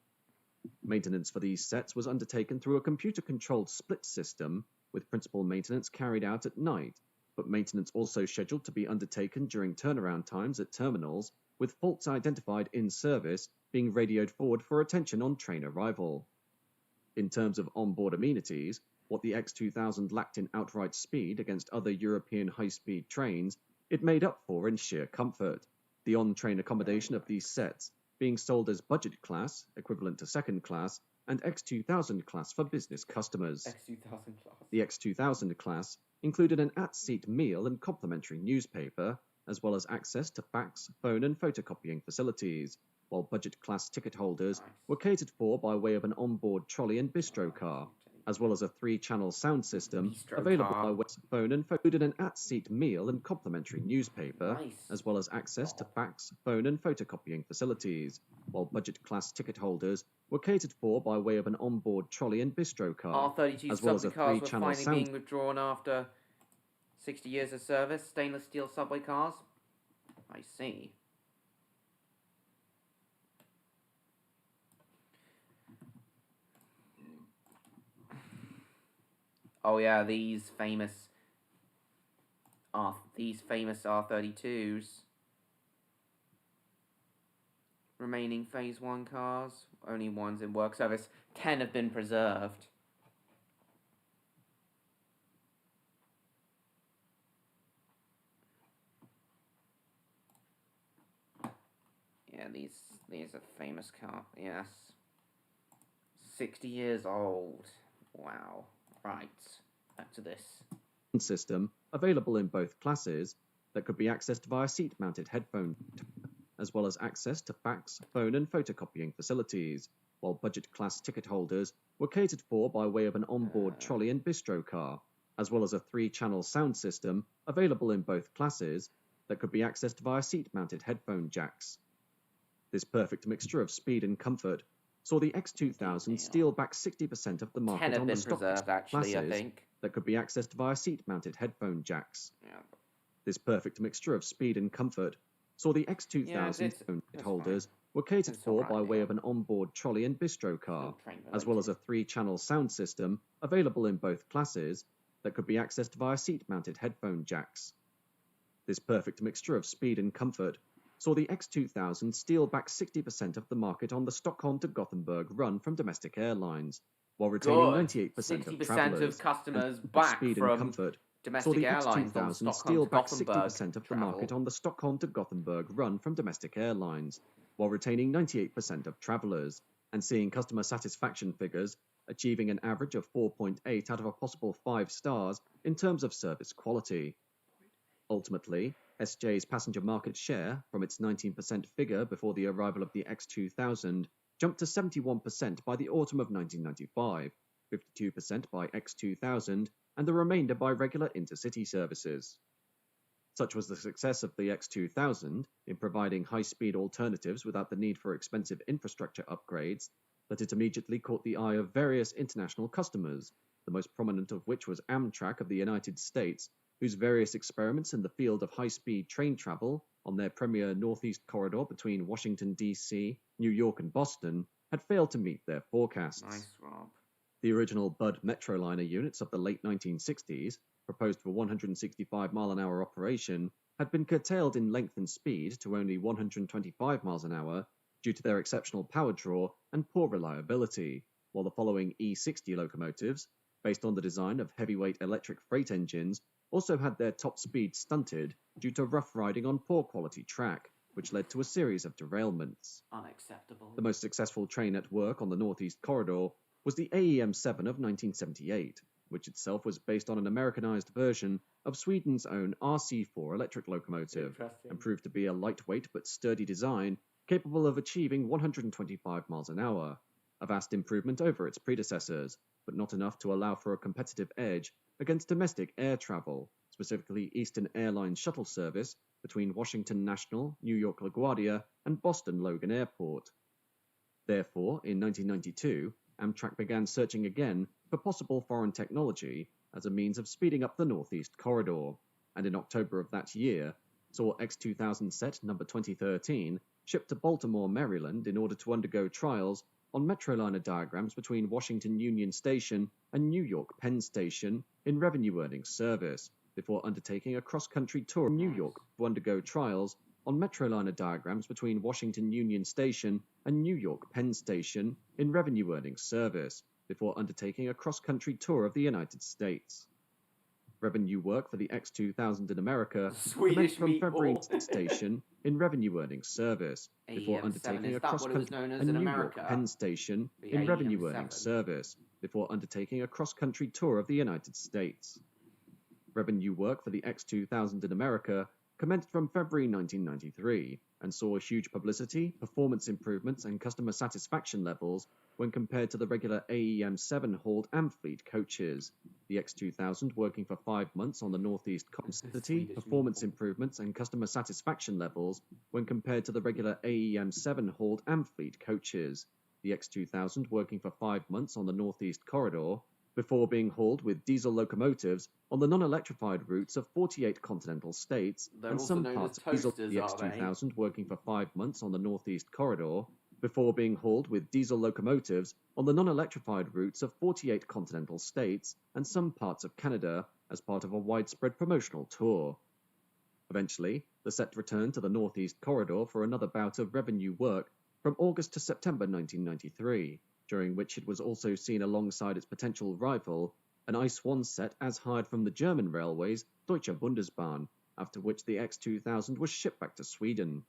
Maintenance for these sets was undertaken through a computer-controlled split system, with principal maintenance carried out at night, but maintenance also scheduled to be undertaken during turnaround times at terminals, with faults identified in service being radioed forward for attention on train arrival. In terms of onboard amenities, what the X2000 lacked in outright speed against other European high-speed trains, it made up for in sheer comfort. The on-train accommodation of these sets being sold as budget class, equivalent to second class, and X2000 class for business customers. X2000 class. The X2000 class included an at-seat meal and complimentary newspaper, as well as access to fax, phone and photocopying facilities, while budget class ticket holders were catered for by way of an onboard trolley and bistro car, as well as a 3-channel sound system available by way of phone and included an at-seat meal and complimentary newspaper, as well as access to fax, phone and photocopying facilities, while budget class ticket holders were catered for by way of an onboard trolley and bistro car, R32 as well as a subway cars were 3-channel finally sound being withdrawn after 60 years of service. Stainless steel subway cars. I see. Oh yeah, these famous R32s. Remaining Phase 1 cars, only one's in work service. 10 have been preserved. Yeah, these are famous cars. Yes. 60 years old. Wow. Right. Back to this. System available in both classes that could be accessed via seat-mounted headphone, as well as access to fax, phone and photocopying facilities, while budget class ticket holders were catered for by way of an onboard trolley and bistro car, as well as a 3-channel sound system available in both classes that could be accessed via seat-mounted headphone jacks. This perfect mixture of speed and comfort saw the X2000 steal back 60% of the market on the stock actually, classes I think. that could be accessed via seat-mounted headphone jacks. Yeah. This perfect mixture of speed and comfort saw the X2000 phone holders were catered for by way of an onboard trolley and bistro car, as well as a 3-channel sound system available in both classes that could be accessed via seat-mounted headphone jacks. This perfect mixture of speed and comfort saw the X2000 steal back 60% of the market on the Stockholm to Gothenburg run from domestic airlines, while retaining 98% of travelers. of customers and back speed from and comfort domestic saw the airlines on X2000 Stockholm steal to back Gothenburg 60% of the travel. market on the Stockholm to Gothenburg run from domestic airlines, while retaining 98% of travelers, and seeing customer satisfaction figures achieving an average of 4.8 out of a possible 5 stars in terms of service quality. Ultimately, SJ's passenger market share, from its 19% figure before the arrival of the X2000, jumped to 71% by the autumn of 1995, 52% by X2000, and the remainder by regular intercity services. Such was the success of the X2000 in providing high-speed alternatives without the need for expensive infrastructure upgrades, that it immediately caught the eye of various international customers, the most prominent of which was Amtrak of the United States, whose various experiments in the field of high-speed train travel on their premier Northeast corridor between Washington, D.C., New York and Boston had failed to meet their forecasts. Nice, Rob. The original Bud Metroliner units of the late 1960s, proposed for 165-mile-an-hour operation, had been curtailed in length and speed to only 125 miles an hour due to their exceptional power draw and poor reliability, while the following E60 locomotives, based on the design of heavyweight electric freight engines, also had their top speed stunted due to rough riding on poor quality track, which led to a series of derailments. Unacceptable. The most successful train at work on the Northeast Corridor was the AEM-7 of 1978, which itself was based on an Americanized version of Sweden's own RC4 electric locomotive, and proved to be a lightweight but sturdy design capable of achieving 125 miles an hour, a vast improvement over its predecessors, but not enough to allow for a competitive edge against domestic air travel, specifically Eastern Airlines shuttle service between Washington National, New York LaGuardia, and Boston Logan Airport. Therefore, in 1992, Amtrak began searching again for possible foreign technology as a means of speeding up the Northeast Corridor, and in October of that year, saw X2000 set number 2013 shipped to Baltimore, Maryland in order to undergo trials on Metroliner diagrams between Washington Union Station and New York Penn Station in revenue-earning service, before undertaking a cross-country tour of New York to undergo trials on Metroliner diagrams between Washington Union Station and New York Penn Station in revenue-earning service, before undertaking a cross-country tour of the United States. Revenue work for the X2000 in America commenced from February Station in revenue-earning service, before undertaking a cross-country and New York Penn Station in revenue-earning service, before undertaking a cross-country tour of the United States. Revenue work for the X2000 in America commenced from February 1993 and saw huge publicity, performance improvements, and customer satisfaction levels when compared to the regular AEM-7 hauled Amfleet coaches. The X2000 working for 5 months on the Northeast City, performance improvements, and customer satisfaction levels when compared to the regular AEM-7 hauled Amfleet coaches. The X2000 working for 5 months on the Northeast Corridor, before being hauled with diesel locomotives on the non-electrified routes of 48 continental states and some parts of diesel. The X2000 working for 5 months on the Northeast Corridor, before being hauled with diesel locomotives on the non-electrified routes of 48 continental states and some parts of Canada as part of a widespread promotional tour. Eventually, the set returned to the Northeast Corridor for another bout of revenue work from August to September 1993, during which it was also seen alongside its potential rival, an ICE-1 set as hired from the German railways Deutsche Bundesbahn, after which the X2000 was shipped back to Sweden.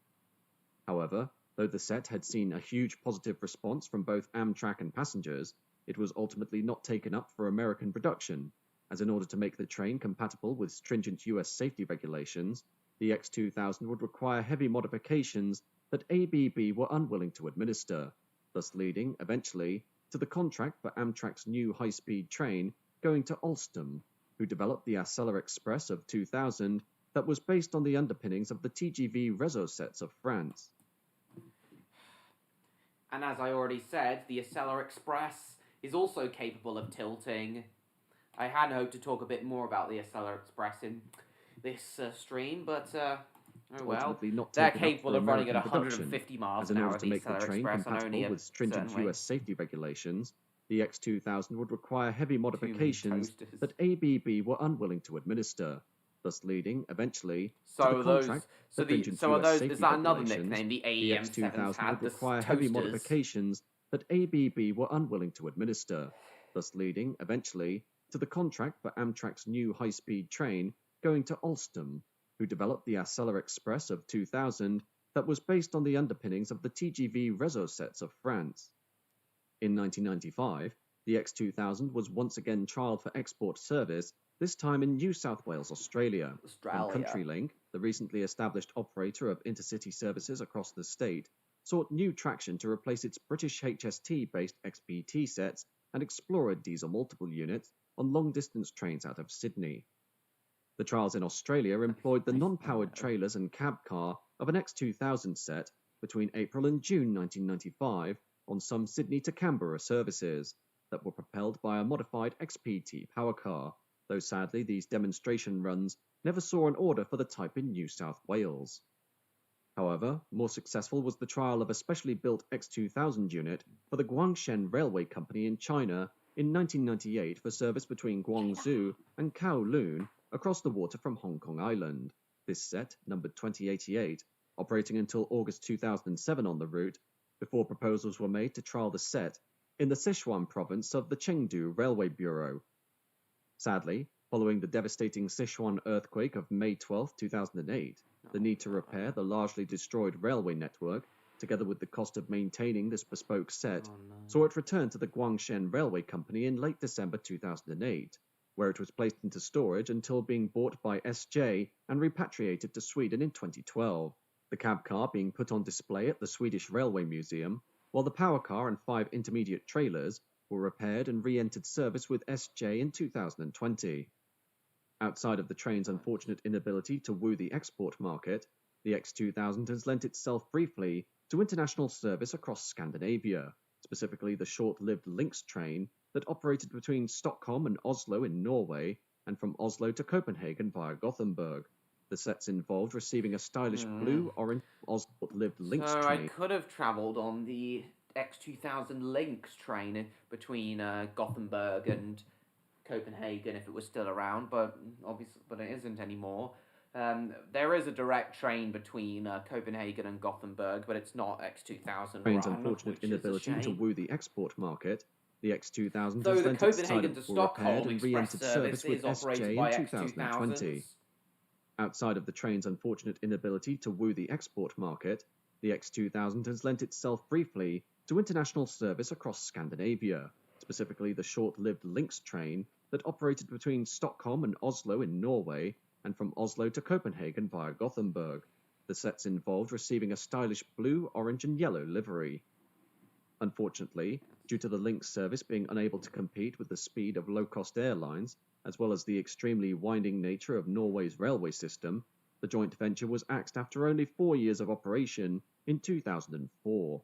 However, though the set had seen a huge positive response from both Amtrak and passengers, it was ultimately not taken up for American production, as in order to make the train compatible with stringent US safety regulations, the X2000 would require heavy modifications that ABB were unwilling to administer, thus leading, eventually, to the contract for Amtrak's new high-speed train going to Alstom, who developed the Acela Express of 2000 that was based on the underpinnings of the TGV Réseau sets of France. And as I already said, the Acela Express is also capable of tilting. I had hoped to talk a bit more about the Acela Express in this stream, but oh well. They're capable of running at 150 miles an hour, the Acela Express, on only a with stringent US safety regulations. The X2000 would require heavy modifications that ABB were unwilling to administer, thus leading, eventually, to the contract for stringent US safety is that another regulations. nickname the The AEM-7s X2000 had, would the require heavy toasters? modifications that ABB were unwilling to administer, thus leading, eventually, to the contract for Amtrak's new high-speed train going to Alstom, who developed the Acela Express of 2000 that was based on the underpinnings of the TGV Réseau sets of France. In 1995, the X2000 was once again trialled for export service, this time in New South Wales, Australia, when CountryLink, the recently established operator of intercity services across the state, sought new traction to replace its British HST-based XPT sets and Explorer diesel multiple units on long-distance trains out of Sydney. The trials in Australia employed the non-powered trailers and cab car of an X2000 set between April and June 1995 on some Sydney to Canberra services that were propelled by a modified XPT power car, though sadly these demonstration runs never saw an order for the type in New South Wales. However, more successful was the trial of a specially built X2000 unit for the Guangshen Railway Company in China in 1998 for service between Guangzhou and Kowloon across the water from Hong Kong Island. This set, numbered 2088, operating until August 2007 on the route, before proposals were made to trial the set in the Sichuan province of the Chengdu Railway Bureau. Sadly, following the devastating Sichuan earthquake of May 12, 2008, the need to repair the largely destroyed railway network, together with the cost of maintaining this bespoke set, saw it return to the Guangshen Railway Company in late December 2008, where it was placed into storage until being bought by SJ and repatriated to Sweden in 2012, the cab car being put on display at the Swedish Railway Museum, while the power car and 5 intermediate trailers were repaired and re-entered service with SJ in 2020. Outside of the train's unfortunate inability to woo the export market, the X2000 has lent itself briefly to international service across Scandinavia, specifically the short-lived Lynx train that operated between Stockholm and Oslo in Norway and from Oslo to Copenhagen via Gothenburg. The sets involved receiving a stylish blue-orange Oslo-lived Lynx So train. I could have travelled on the X2000 Lynx train between Gothenburg and Copenhagen if it was still around, but it isn't anymore. There is a direct train between Copenhagen and Gothenburg, but it's not X2000 Train's run, unfortunate which is a inability to shame. woo the export market, the X2000 Though has the lent its Copenhagen to side repaired Stockholm and express re-entered service service with is operated SJ by in 2020. X2000s. Outside of the train's unfortunate inability to woo the export market, the X2000 has lent itself briefly to international service across Scandinavia, specifically the short-lived Lynx train that operated between Stockholm and Oslo in Norway and from Oslo to Copenhagen via Gothenburg. The sets involved receiving a stylish blue, orange and yellow livery. Unfortunately, due to the Lynx service being unable to compete with the speed of low-cost airlines, as well as the extremely winding nature of Norway's railway system, the joint venture was axed after only 4 years of operation in 2004.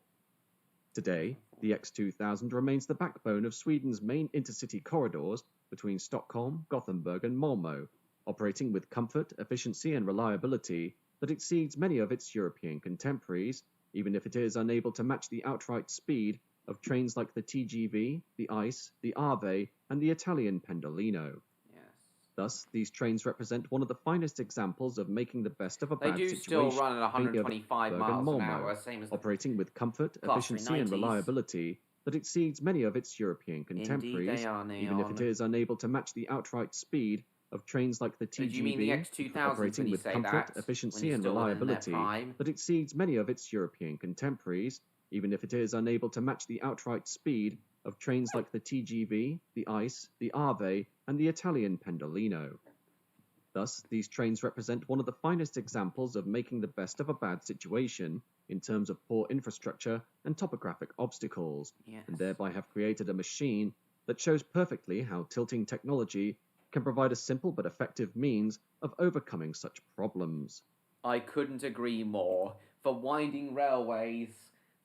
Today, the X2000 remains the backbone of Sweden's main intercity corridors between Stockholm, Gothenburg and Malmö, operating with comfort, efficiency and reliability that exceeds many of its European contemporaries, even if it is unable to match the outright speed of trains like the TGV, the ICE, the AVE and the Italian Pendolino. Thus, these trains represent one of the finest examples of making the best of a They bad do situation. still run at 125 Bergen miles an Malmö, hour, same as the operating with comfort, Class efficiency and 390s. reliability that exceeds many of its European contemporaries, they are, even if it Neon. is unable to match the outright speed of trains like the Do you mean the TGV, X2000s operating when you with say comfort, that? efficiency When you're and still within their reliability prime? that exceeds many of its European contemporaries, even if it is unable to match the outright speed of trains like the TGV, the ICE, the AVE and the Italian Pendolino. Thus, these trains represent one of the finest examples of making the best of a bad situation in terms of poor infrastructure and topographic obstacles, and thereby have created a machine that shows perfectly how tilting technology can provide a simple but effective means of overcoming such problems. I couldn't agree more. For winding railways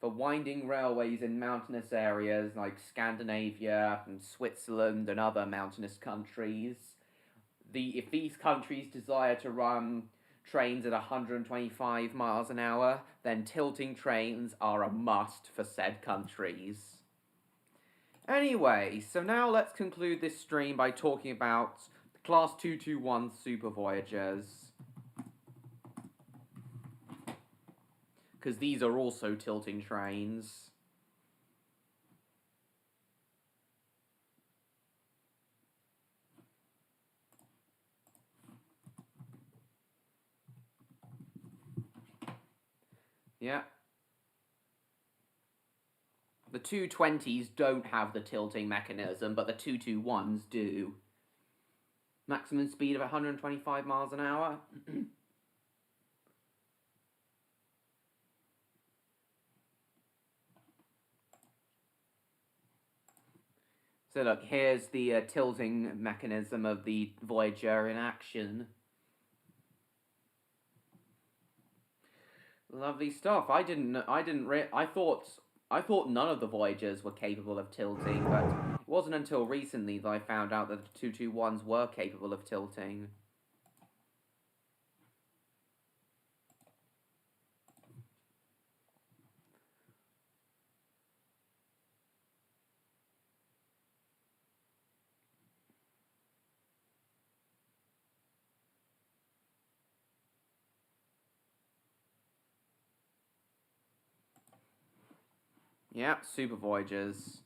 in mountainous areas like Scandinavia and Switzerland and other mountainous countries, if these countries desire to run trains at 125 miles an hour, then tilting trains are a must for said countries. Anyway, so now let's conclude this stream by talking about the Class 221 Super Voyagers. Because these are also tilting trains. Yeah. The 220s don't have the tilting mechanism, but the 221s do. Maximum speed of 125 miles an hour. So look, here's the tilting mechanism of the Voyager in action. Lovely stuff. I thought none of the Voyagers were capable of tilting, but it wasn't until recently that I found out that the 221s were capable of tilting. Yeah, Super Voyagers.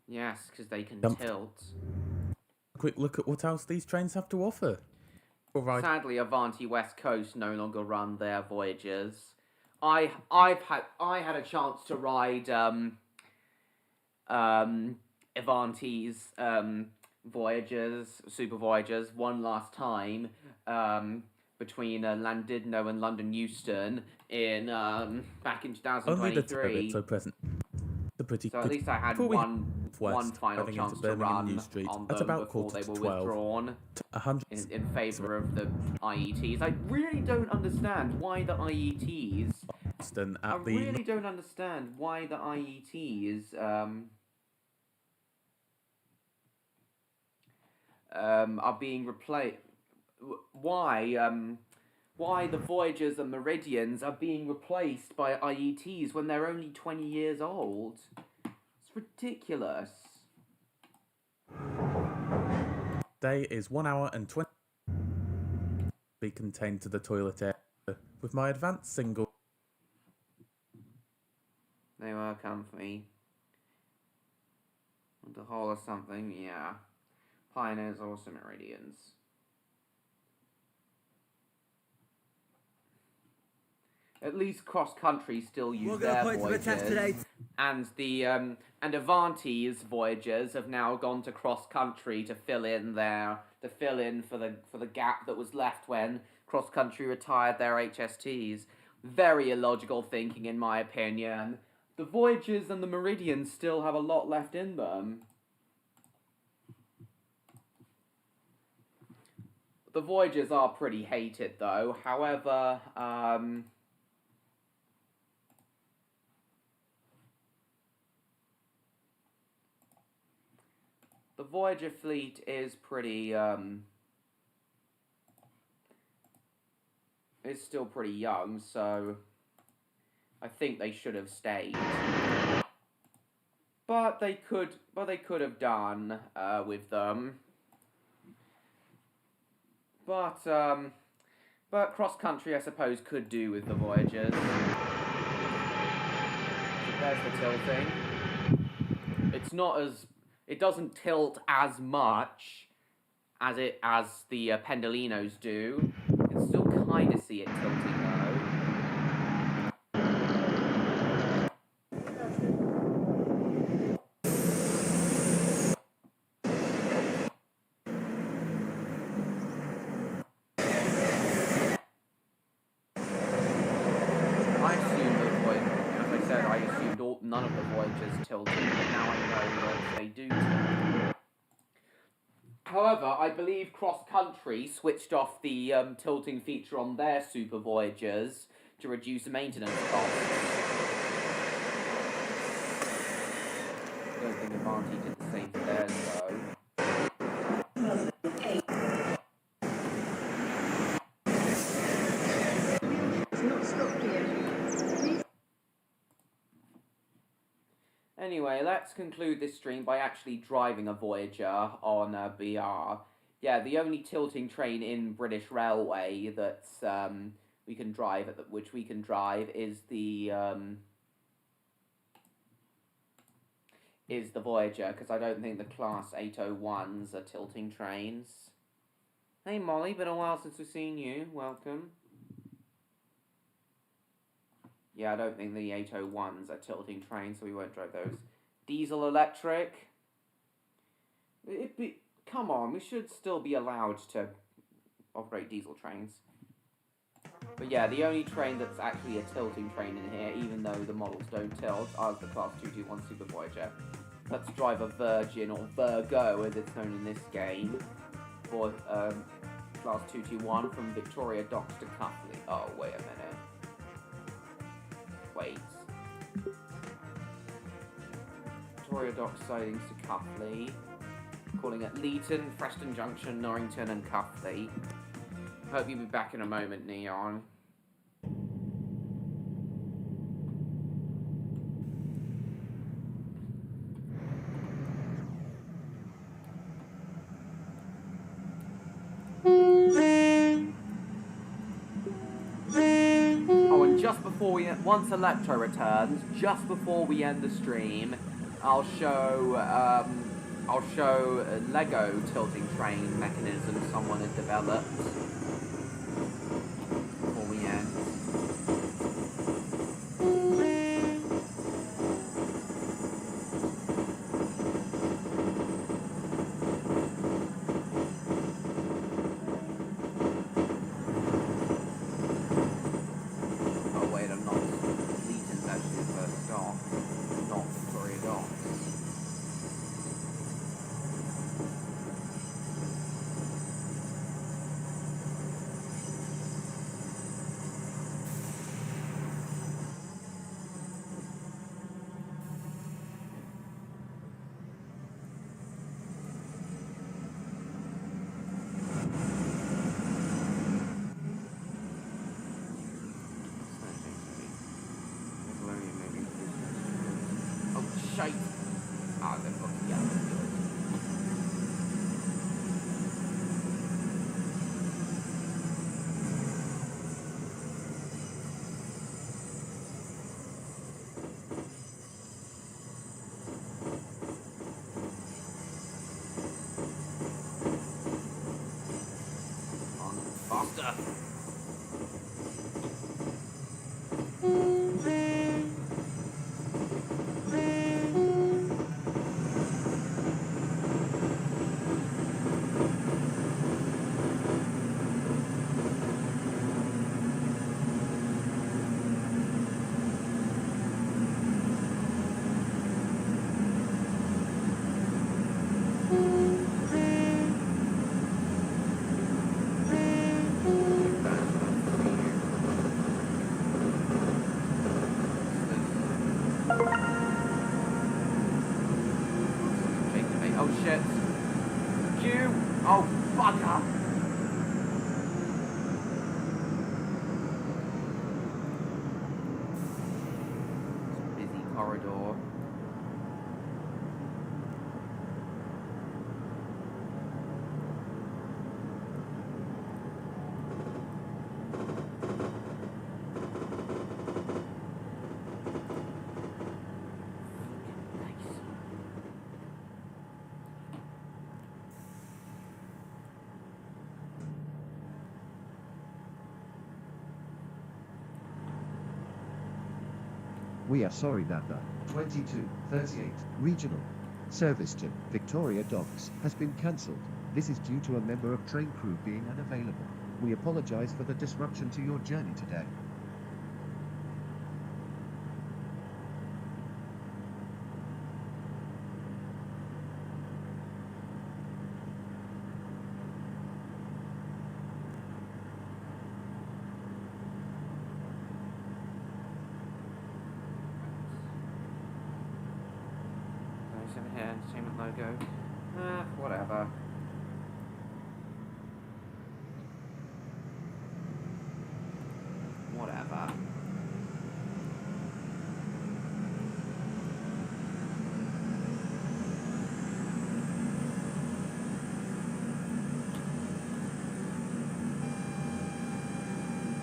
Yes, because they can tilt. Quick look at what else these trains have to offer. Sadly, Avanti West Coast no longer run their Voyagers. I had a chance to ride Avanti's Voyagers, Super Voyagers, one last time, between Llandudno and London Euston in back in Only the tip of 2023. it, so present. The pretty So at least I had before we one west, final driving chance into to Birmingham run New Street on at them about before they quarter were to 12. withdrawn 100 in favour of the IETs. I really don't understand why the IETs. I really don't understand why the IETs are being replaced. Why the Voyagers and Meridians are being replaced by IETs when they're only 20 years old. It's ridiculous. Day is 1 hour and 20. Be contained to the toilet area with my advanced single. They were comfy. The whole or something, yeah. Pioneers, also Meridians. At least cross country still use their Voyagers, and the and Avanti's Voyagers have now gone to cross country to fill in for the gap that was left when cross country retired their HSTs. Very illogical thinking, in my opinion. The Voyagers and the Meridians still have a lot left in them. The Voyagers are pretty hated, though. However, the Voyager fleet is pretty, is still pretty young, so I think they should have stayed. But they could have done with them. But cross country, I suppose, could do with the Voyagers. There's the tilting. It's not as, it doesn't tilt as much as the Pendolinos do. You can still kind of see it tilting though. None of the Voyagers tilted, but now I know that they do tilt. However, I believe Cross Country switched off the tilting feature on their Super Voyagers to reduce maintenance costs. I don't think Avanti did the same for theirs, though. Anyway, let's conclude this stream by actually driving a Voyager on BR. Yeah, the only tilting train in British Railway that's we can drive is the Voyager, because I don't think the Class 801s are tilting trains. Hey Molly, been a while since we've seen you. Welcome. Yeah, I don't think the 801s are tilting trains, so we won't drive those. Diesel electric. Come on, we should still be allowed to operate diesel trains. But yeah, the only train that's actually a tilting train in here, even though the models don't tilt, are the Class 221 Super Voyager. Let's drive a Virgin, or Virgo as it's known in this game, for Class 221 from Victoria Docks to Cuffley. Oh, wait a minute. Wait. Victoria Docks sidings to Cuffley. Calling at Leeton, Preston Junction, Norrington and Cuffley. Hope you'll be back in a moment, Neon. Just before once Electro returns, just before we end the stream, I'll show Lego tilting train mechanism someone has developed before we end. Oh shit. Q! Oh, bugger! Busy corridor. We are sorry that the 2238 regional service to Victoria Docks has been cancelled. This is due to a member of train crew being unavailable. We apologize for the disruption to your journey today. In here, entertainment logo. Whatever. Whatever.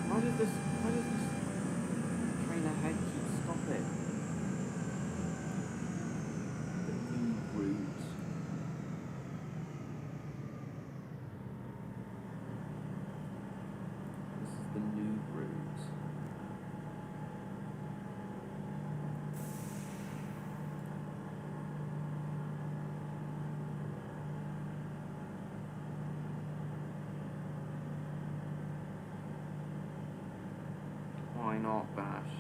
Why does this train ahead keep stopping? Route. This is the new route. Why not, Bash?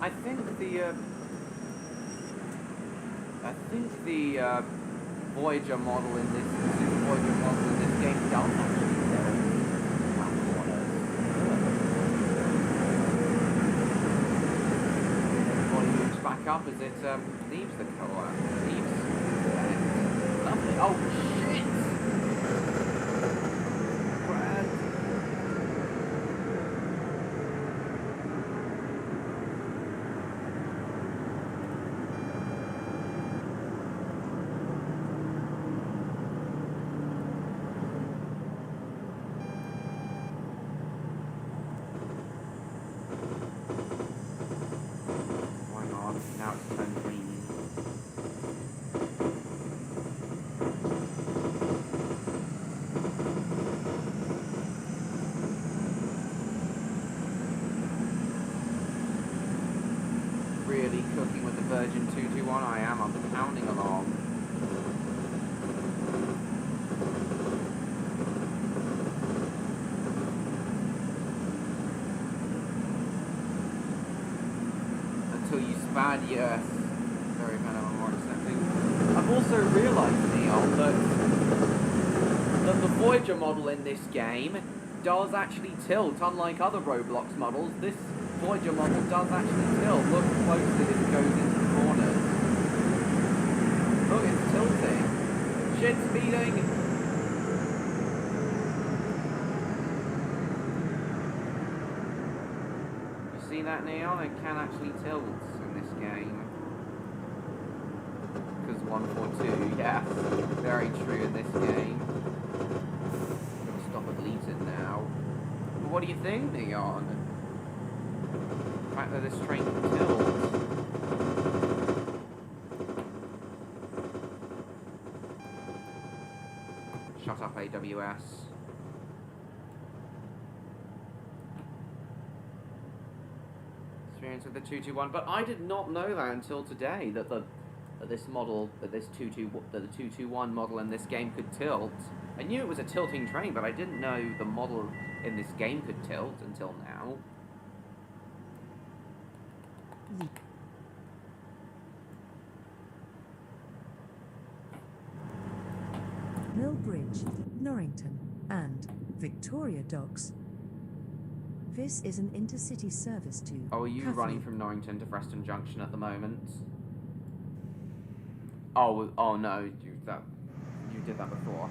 I think the Voyager model in this Voyager model in this game does actually carry flat corners. Everybody moves back up as it leaves the car. Lovely. Oh shit! Now it's turned green. Really cooking with the Virgin 221 I am. I'm pounding along. Until you spad, yes. Very kind of a more extended. also realised, Neil, that the Voyager model in this game does actually tilt. Unlike other Roblox models, this Voyager model does actually tilt. Look closely as it goes into the corners. Look, it's tilting. Shit speeding! You see that, Neil? It can actually tilt in this game. Because 142, yeah. Very true in this game. I'm gonna stop at Leeton now. But what do you think, Neon? The fact that this train can tilt. Shut up, AWS. Experience with the 221, but I did not know that until today, that the 221 model in this game could tilt. I knew it was a tilting train, but I didn't know the model in this game could tilt until now. Millbridge, Norrington, and Victoria Docks. This is an intercity service to... Oh, are you Cuffley. running from Norrington to Preston Junction at the moment? Oh no, you did that before.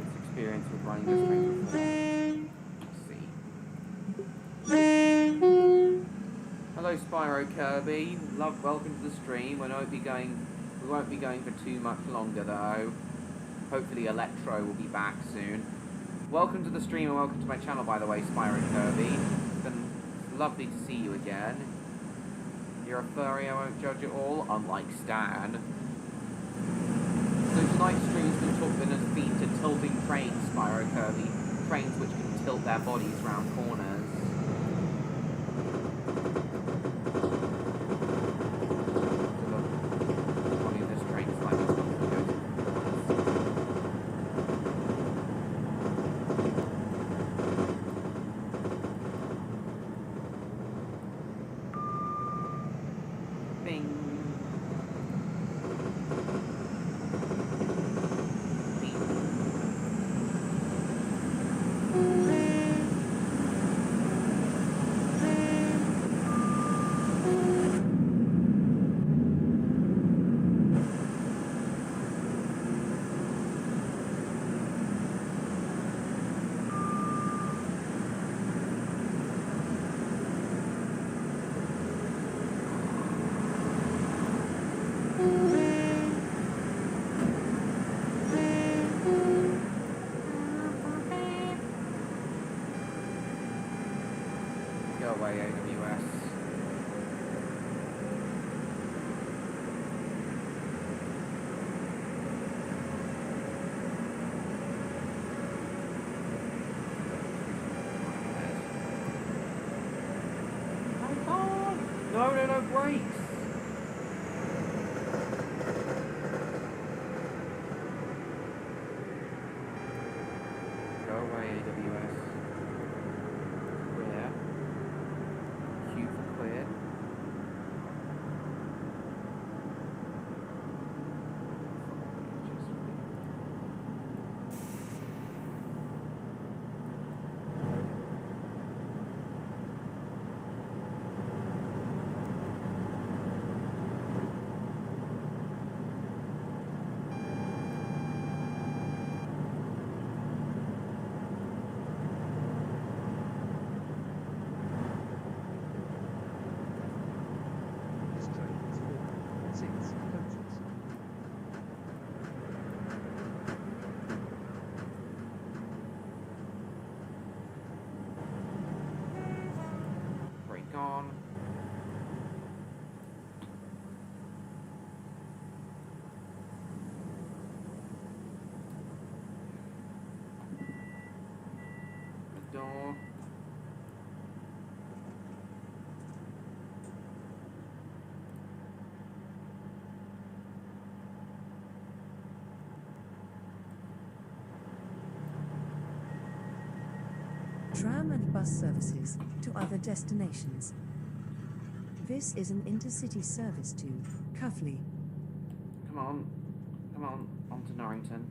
It's experience with running this train before. Let's see. Hello, Spyro Kirby. Welcome to the stream. We won't be going for too much longer though. Hopefully Electro will be back soon. Welcome to the stream and welcome to my channel, by the way, Spyro Kirby. It's been lovely to see you again. You're a furry, I won't judge at all, unlike Stan. So tonight's stream's been themed to tilting trains, Spyro Kirby. Trains which can tilt their bodies round corners. No brakes! Go away, AWS. Clear. Q for clear. On. The door. Tram and bus services to other destinations. This is an intercity service to Cuffley. Come on. Come on to Norrington.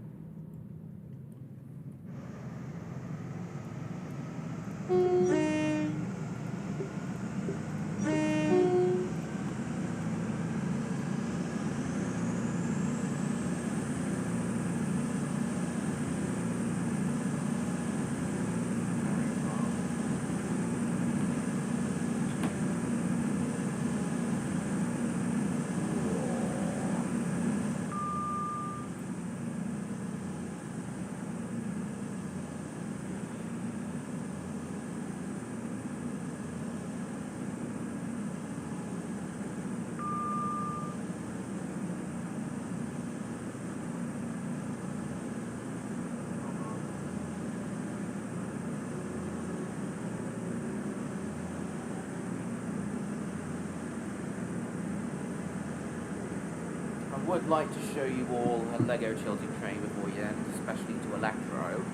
I would like to show you all a Lego tilting train before you end, especially to Electro.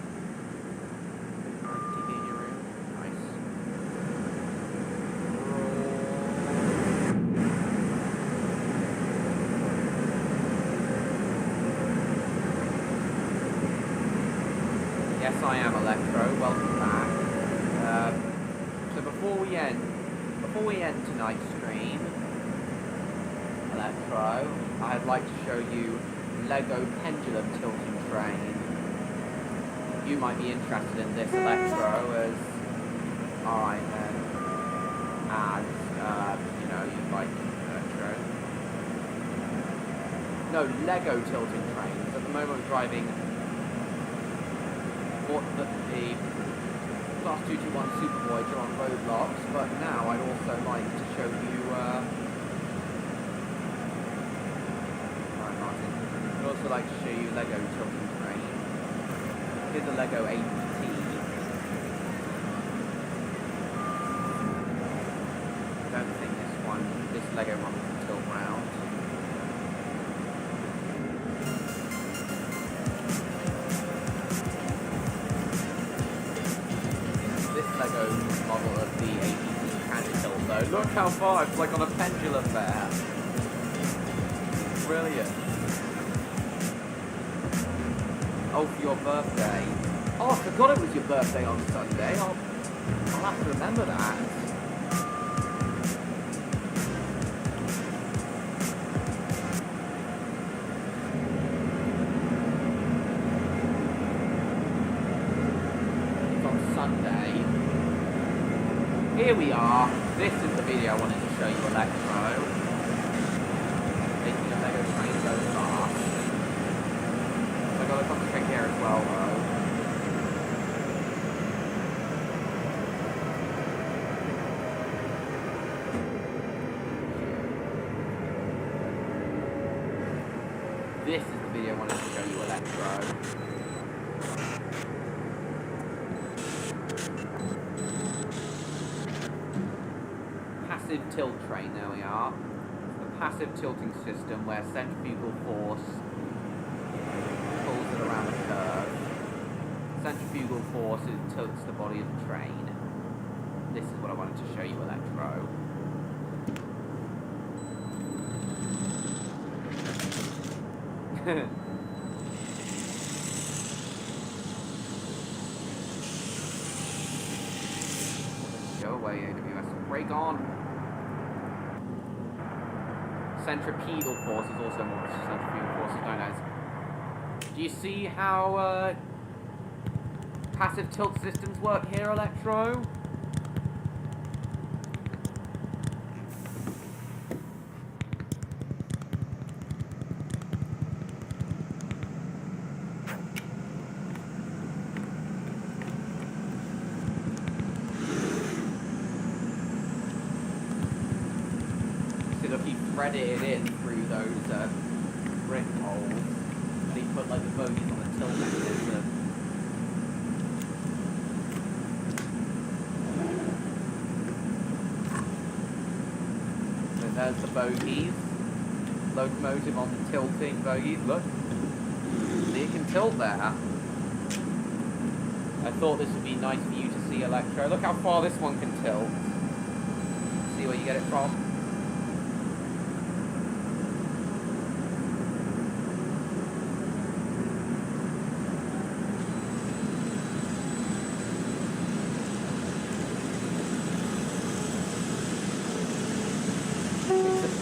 TV in your room. Nice. Yes, I am Electro. Welcome back. So before we end tonight's stream, Electro, I'd like to show you Lego pendulum tilting train. You might be interested in this, Electro, as alright then, as you know, you like Electro. No, Lego tilting trains. At the moment we're driving the Class 221 Super Voyager on Roblox, but now I'd also like to show you I'd also like to show you Lego tilting train. Here's a Lego APT. I don't think this Lego one can tilt round. This Lego model of the APT can tilt though. Look how far, it's like on a pendulum there. Brilliant. Oh, for your birthday. Oh, I forgot it was your birthday on Sunday. I'll have to remember that. It's on Sunday. Here we are. This is the video I wanted to show you, Electro. Making a Lego train go fast. I gotta concentrate here as well, though. This is the video I wanted to show you, Electro. Passive tilt train, there we are. The passive tilting system where centrifugal force pulls it around a curve. Centrifugal force tilts the body of the train. This is what I wanted to show you, Electro. Go away, AWS. Brake on. Centripetal force is also what centrifugal force is known as. Do you see how passive tilt systems work here, Electro? Threaded it in through those brick holes, and he put like the bogies on the tilt mechanism. So there's the bogies, locomotive on the tilting bogies. Look, see, it can tilt there. I thought this would be nice for you to see, Electro. Look how far this one can tilt. See where you get it from?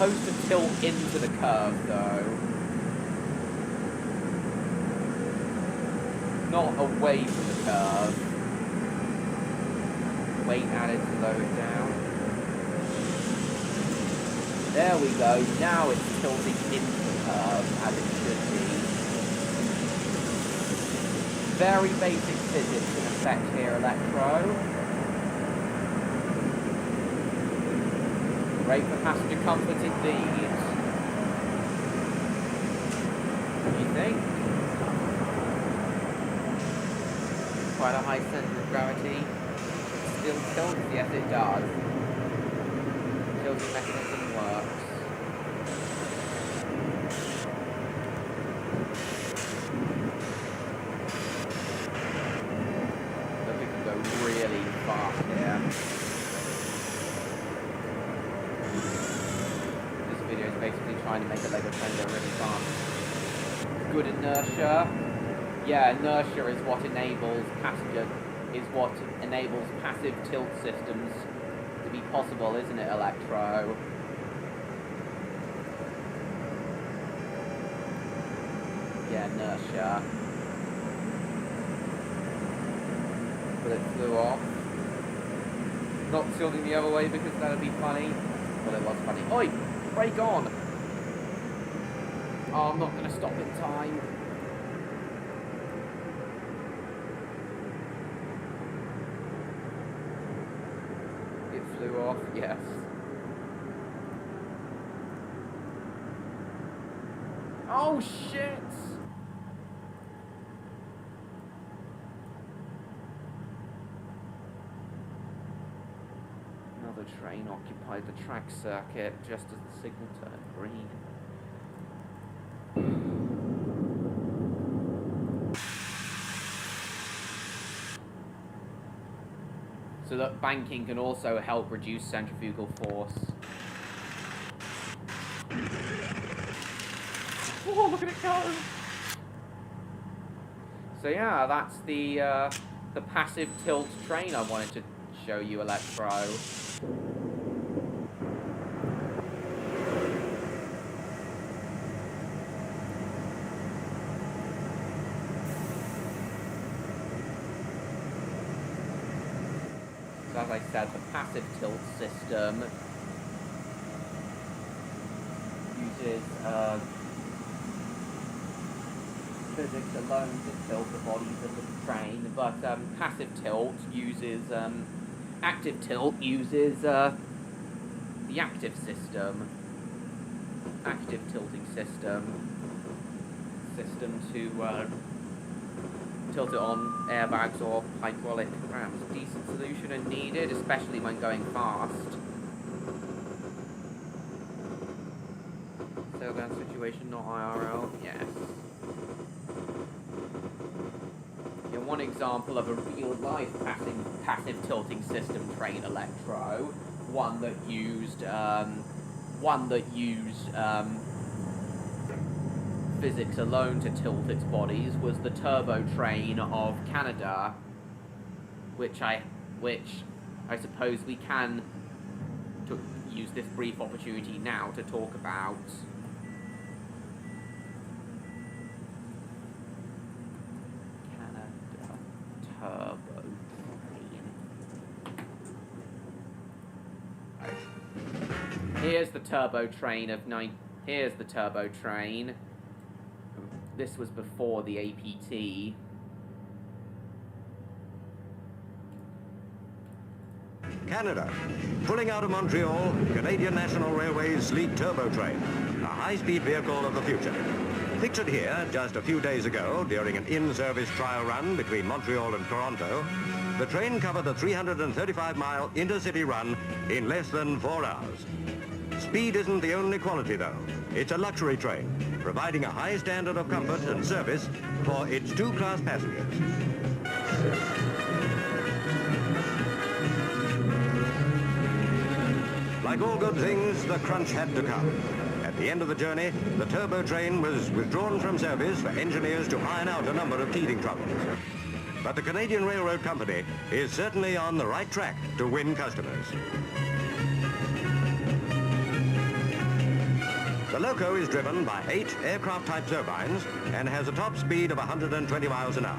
supposed to tilt into the curve, though. Not away from the curve. Weight added to lower it down. There we go. Now it's tilting into the curve, as it should be. Very basic physics in effect here, Electro. Great for passenger comfort indeed. What do you think? Quite a high centre of gravity. Still tilts? Yes, it does. Tilting mechanism works. Look, it can go really fast here. This video is basically trying to make a Lego train go really fast. Good inertia. Yeah, inertia is what enables passive tilt systems to be possible, isn't it, Electro? Yeah, inertia. But it flew off. Not tilting the other way because that would be funny. Well, it was funny. Oi! Brake on! Oh, I'm not going to stop in time. Flew off, yes. Oh shit! Another train occupied the track circuit just as the signal turned green. So that banking can also help reduce centrifugal force. Oh, look at it go! So yeah, that's the passive tilt train I wanted to show you, Electro. So as I said, the passive tilt system uses physics alone to tilt the bodies of the train, but passive tilt uses, active tilt uses the active system, active tilting system to tilt it on airbags or hydraulic rams. Decent solution and needed, especially when going fast. So that situation, not IRL, yes. Yeah, one example of a real-life passive tilting system train, Electro, one that used physics alone to tilt its bodies, was the turbo train of Canada, which I suppose we can use this brief opportunity now to talk about. Canada turbo train. Here's the turbo train of Here's the turbo train. This was before the APT. Canada. Pulling out of Montreal, Canadian National Railway's sleek turbo train, a high-speed vehicle of the future. Pictured here just a few days ago during an in-service trial run between Montreal and Toronto, the train covered the 335-mile intercity run in less than 4 hours. Speed isn't the only quality, though. It's a luxury train, providing a high standard of comfort and service for its two-class passengers. Like all good things, the crunch had to come. At the end of the journey, the turbo train was withdrawn from service for engineers to iron out a number of teething troubles. But the Canadian Railroad Company is certainly on the right track to win customers. loco is driven by 8 aircraft-type turbines and has a top speed of 120 miles an hour.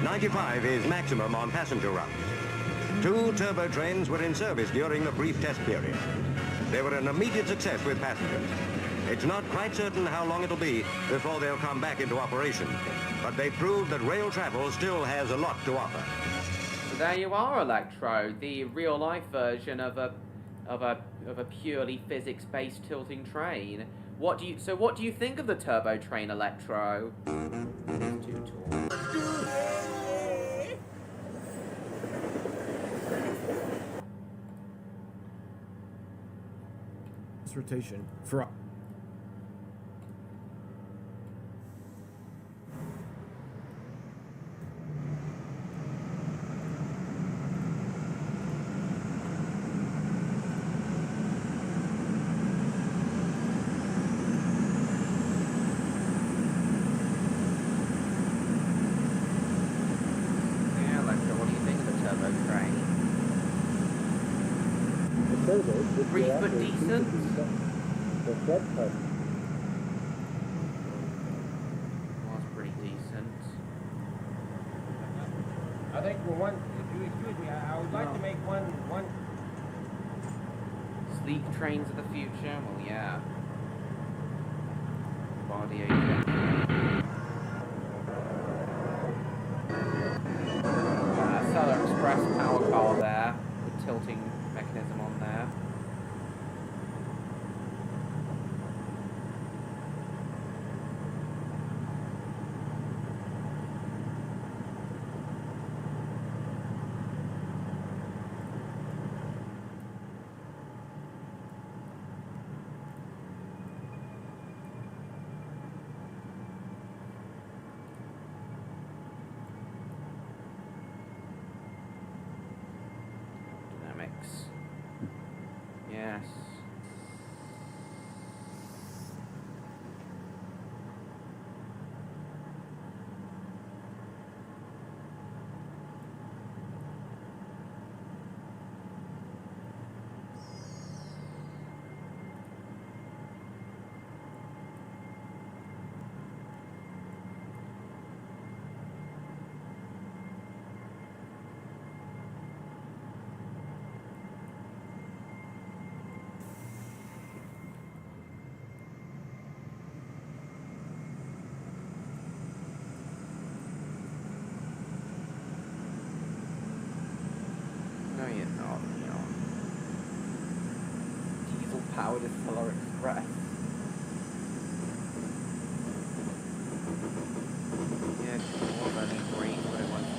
95 is maximum on passenger runs. 2 turbo trains were in service during the brief test period. They were an immediate success with passengers. It's not quite certain how long it'll be before they'll come back into operation, but they proved that rail travel still has a lot to offer. So there you are, Electro, the real-life version of a purely physics-based tilting train. What do you think of the turbo train, Electro? It's too tall. Rotation for Brief but decent. That's pretty decent. I think if you excuse me, I would like to make one. Sleek trains of the future? Well, yeah. Body Solar Express power car there, with tilting mechanism on there. Yes. Powered as Solar Express. Yeah, more running green, but it wants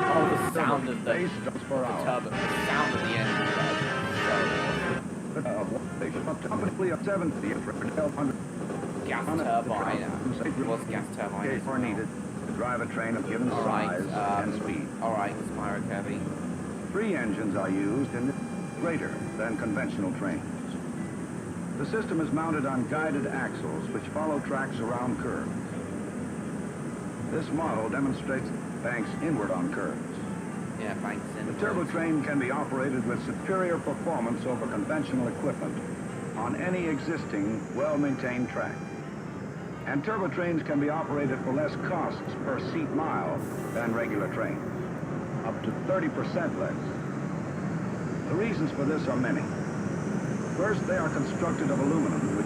oh, the sound of the turbo, the sound of the engine. Gas turbine. What's gas turbine? Are needed to drive a train of given size and speed. Alright, Spyro Kirby. 3 engines are used in greater than conventional trains. The system is mounted on guided axles which follow tracks around curves. This model demonstrates banks inward on curves. Yeah, banks inward. The turbo train can be operated with superior performance over conventional equipment on any existing, well-maintained track. And turbo trains can be operated for less costs per seat mile than regular trains, up to 30% less. The reasons for this are many. First, they are constructed of aluminum with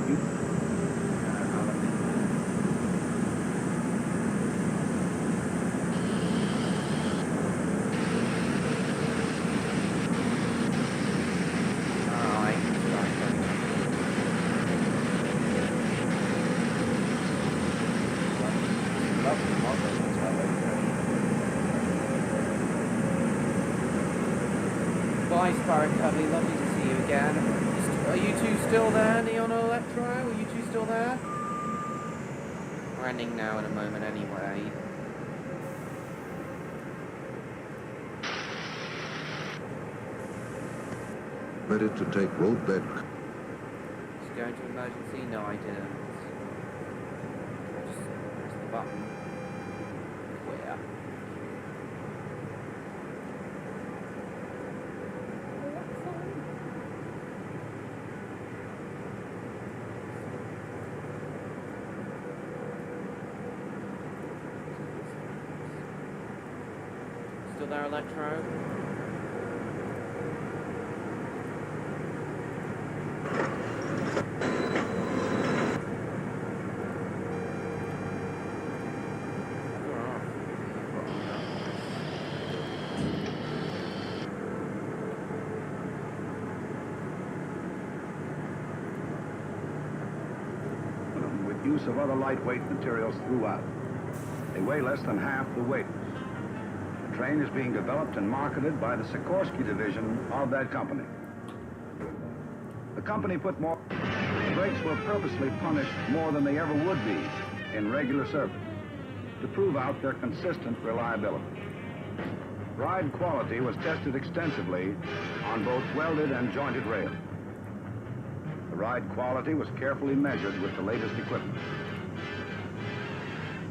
Bye, Spyro Kirby. Lovely to see you again. Are you two still there, Neon and Electro? Are you two still there? We're ending now in a moment anyway. Ready to take roadbed. Just go into emergency? No, I didn't. Just press the button. Clear. there, Electro? With use of other lightweight materials throughout. They weigh less than half the weight. The train is being developed and marketed by the Sikorsky division of that company. The company put more... The brakes were purposely punished more than they ever would be in regular service to prove out their consistent reliability. Ride quality was tested extensively on both welded and jointed rails. The ride quality was carefully measured with the latest equipment.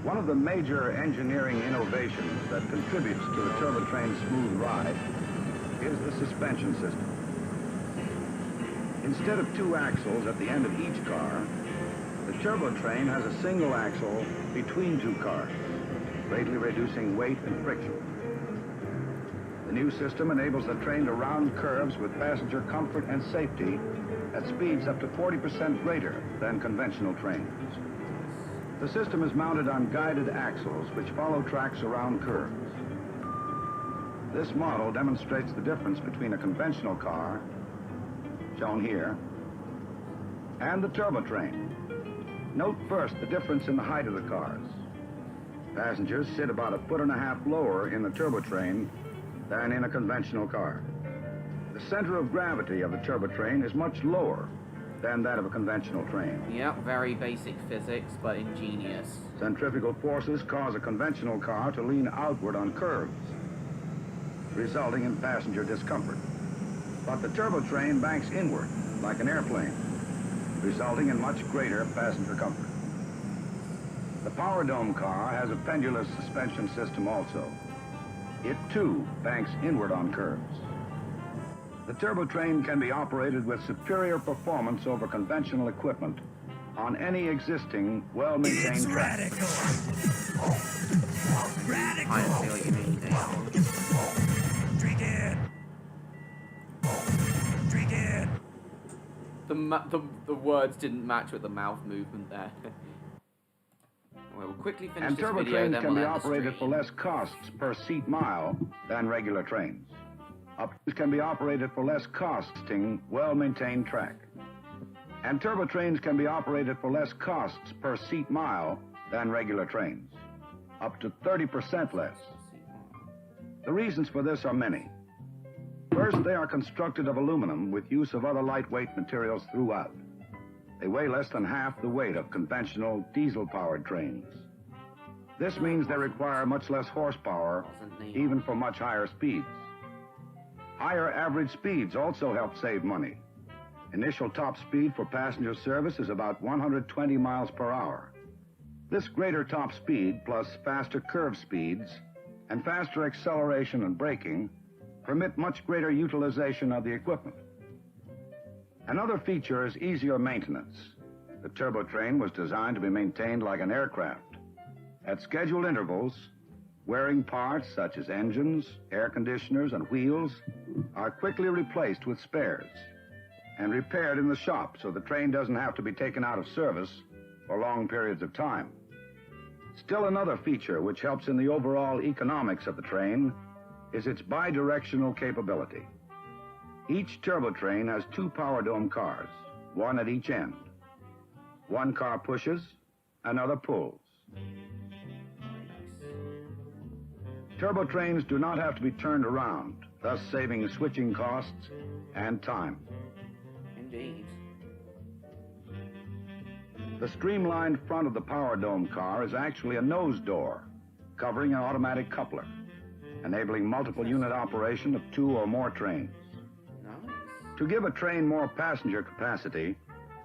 One of the major engineering innovations that contributes to the turbo train's smooth ride is the suspension system. Instead of two axles at the end of each car, the turbo train has a single axle between two cars, greatly reducing weight and friction. The new system enables the train to round curves with passenger comfort and safety at speeds up to 40% greater than conventional trains. The system is mounted on guided axles which follow tracks around curves. This model demonstrates the difference between a conventional car, shown here, and the turbo train. Note first the difference in the height of the cars. Passengers sit about 1.5 feet lower in the turbo train than in a conventional car. The center of gravity of the turbo train is much lower than that of a conventional train. Yep, very basic physics, but ingenious. Centrifugal forces cause a conventional car to lean outward on curves, resulting in passenger discomfort. But the turbo train banks inward, like an airplane, resulting in much greater passenger comfort. The Power Dome car has a pendulous suspension system also. It, too, banks inward on curves. The turbo train can be operated with superior performance over conventional equipment on any existing, well-maintained track. Radical! I see what you mean, Dale. Treated! Treated! The words didn't match with the mouth movement there. We'll quickly finish And this turbo video, trains then can we'll be end the operated for stream. less costs per seat mile than regular trains. Can be operated for less costing well-maintained track. And turbo trains can be operated for less costs per seat mile than regular trains, up to 30% less. The reasons for this are many. First, they are constructed of aluminum with use of other lightweight materials throughout. They weigh less than half the weight of conventional diesel-powered trains. This means they require much less horsepower, even for much higher speeds. Higher average speeds also help save money. Initial top speed for passenger service is about 120 miles per hour. This greater top speed, plus faster curve speeds, and faster acceleration and braking, permit much greater utilization of the equipment. Another feature is easier maintenance. The turbo train was designed to be maintained like an aircraft. At scheduled intervals, wearing parts such as engines, air conditioners, and wheels are quickly replaced with spares and repaired in the shop so the train doesn't have to be taken out of service for long periods of time. Still another feature which helps in the overall economics of the train is its bidirectional capability. Each turbo train has two Power Dome cars, one at each end. One car pushes, another pulls. Turbo trains do not have to be turned around, thus saving switching costs and time. Indeed. The streamlined front of the Power Dome car is actually a nose door, covering an automatic coupler, enabling multiple unit operation of two or more trains. To give a train more passenger capacity,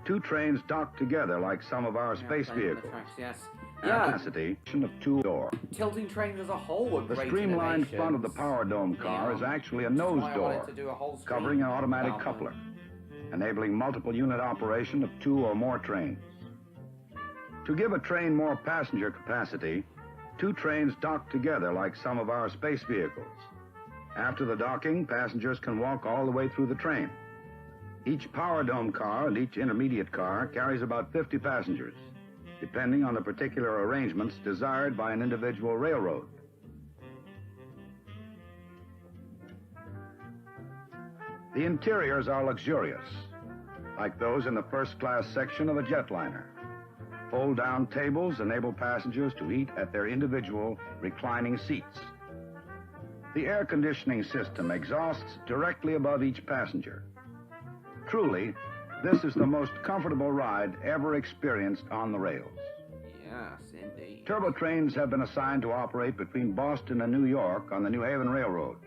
two trains dock together like some of our space vehicles. Yes. Capacity of two door. Tilting trains as a whole were The great streamlined innovations. front of the Power Dome car is actually a nose why I door, wanted to do a whole stream covering an automatic about coupler, enabling multiple unit operation of two or more trains. To give a train more passenger capacity, two trains dock together like some of our space vehicles. After the docking, passengers can walk all the way through the train. Each power dome car and each intermediate car carries about 50 passengers, depending on the particular arrangements desired by an individual railroad. The interiors are luxurious, like those in the first-class section of a jetliner. Fold-down tables enable passengers to eat at their individual reclining seats. The air conditioning system exhausts directly above each passenger. Truly, this is the most comfortable ride ever experienced on the rails. Yes, indeed. Turbo trains have been assigned to operate between Boston and New York on the New Haven Railroad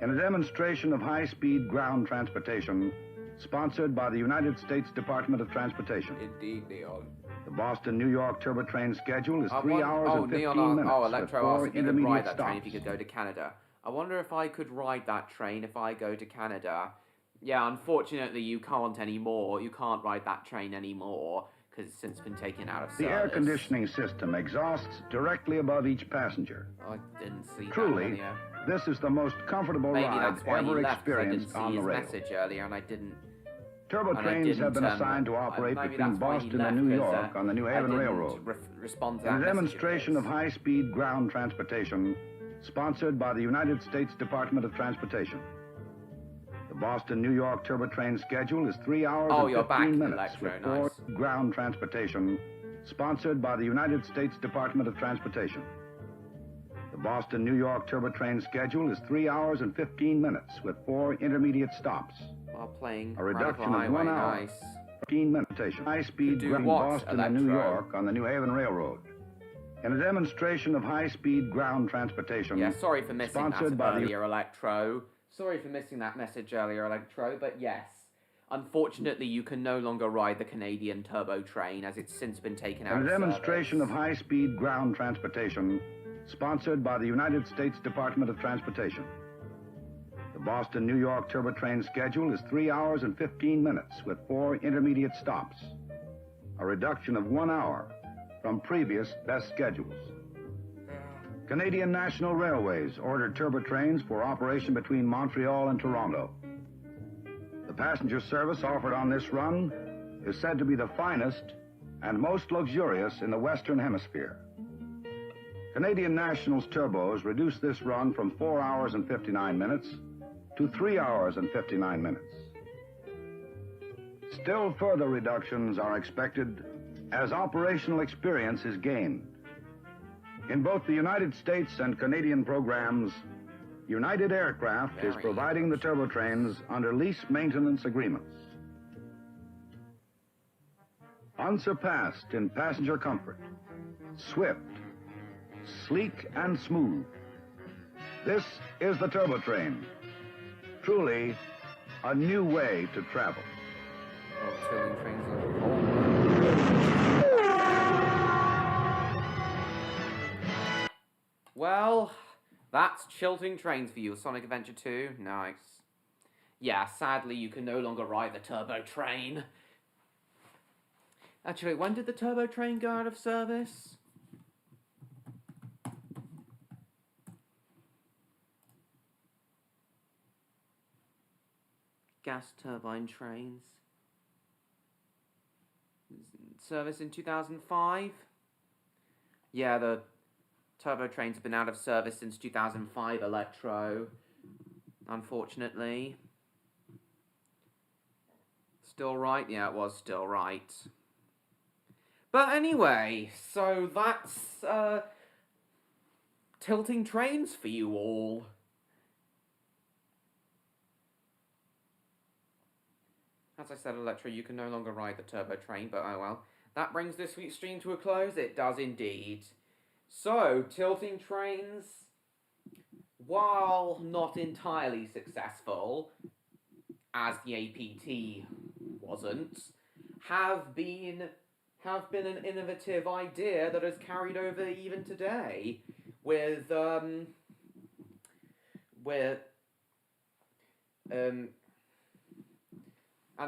in a demonstration of high-speed ground transportation sponsored by the United States Department of Transportation. Indeed, Neon. The Boston-New York turbo train schedule is 3 Neon, hours and 15 minutes oh, with Electro 4 asked if you could intermediate ride that stops. train if you could go to Canada. I wonder if I could ride that train if I go to Canada. Yeah, unfortunately you can't anymore. You can't ride that train anymore because it's since been taken out of service. The air conditioning system exhausts directly above each passenger. I didn't see Truly, that earlier. this is the most comfortable Maybe ride that's why he ever left, 'cause I didn't experienced see on the his rail. message earlier and I didn't... Turbo trains have been assigned to operate maybe between that's why he Boston left, and New 'cause, York on the New Haven I didn't Railroad respond to in that a demonstration of high-speed ground transportation sponsored by the United States Department of Transportation. The Boston-New York turbo train schedule is 3 hours and 15 minutes with 4 ground transportation sponsored by the United States Department of Transportation. The Boston-New York turbo train schedule is 3 hours and 15 minutes with 4 intermediate stops. While playing A reduction Radical of 1 Highway, hour, nice. 15 minutes. High-speed Do ground what, Boston and New Electro? York on the New Haven Railroad. In a demonstration of high-speed ground transportation. Yeah, sorry for missing that sponsored by the earlier, Electro. Sorry for missing that message earlier, Electro, but yes. Unfortunately, you can no longer ride the Canadian turbo train as it's since been taken out In of a demonstration of high-speed ground transportation sponsored by the United States Department of Transportation. The Boston-New York turbo train schedule is 3 hours and 15 minutes with 4 intermediate stops. A reduction of 1 hour from previous best schedules. Canadian National Railways ordered turbo trains for operation between Montreal and Toronto. The passenger service offered on this run is said to be the finest and most luxurious in the Western Hemisphere. Canadian National's turbos reduced this run from 4 hours and 59 minutes to 3 hours and 59 minutes. Still further reductions are expected as operational experience is gained. In both the United States and Canadian programs, United Aircraft is providing the turbo trains under lease maintenance agreements. Unsurpassed in passenger comfort, swift, sleek and smooth. This is the turbo train. Truly a new way to travel. Well, that's Chilting Trains for you. Sonic Adventure 2, nice. Yeah, sadly you can no longer ride the turbo train. Actually, when did the turbo train go out of service? Gas turbine trains. Service in 2005? Yeah, the turbo trains have been out of service since 2005, Electro. Unfortunately. Still right? Yeah, it was still right. But anyway, so that's, Tilting Trains for you all. As I said, Electro, you can no longer ride the turbo train, but oh well. That brings this week's stream to a close. It does indeed. So, Tilting Trains, while not entirely successful, as the APT wasn't, have been an innovative idea that has carried over even today with and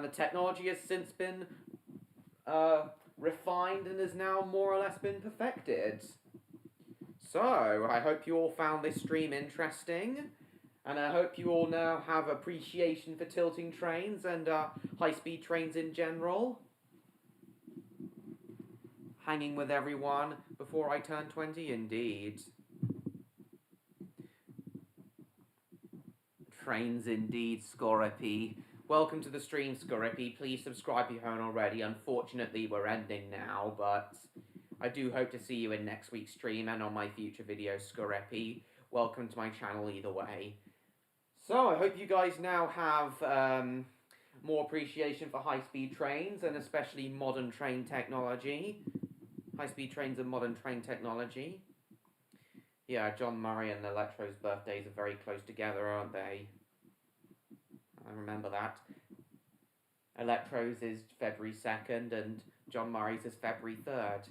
the technology has since been refined and has now more or less been perfected. So, I hope you all found this stream interesting, And I hope you all now have appreciation for tilting trains and high-speed trains in general. Hanging with everyone before I turn 20, indeed. Trains indeed, Scoripy. Welcome to the stream, Scoripy. Please subscribe if you haven't already. Unfortunately, we're ending now, but I do hope to see you in next week's stream and on my future videos, Scoripy. Welcome to my channel either way. So, I hope you guys now have more appreciation for high-speed trains, and especially modern train technology. High-speed trains and modern train technology. Yeah, John Murray and Electro's birthdays are very close together, aren't they? I remember that. Electro's is February 2nd, and John Murray's is February 3rd.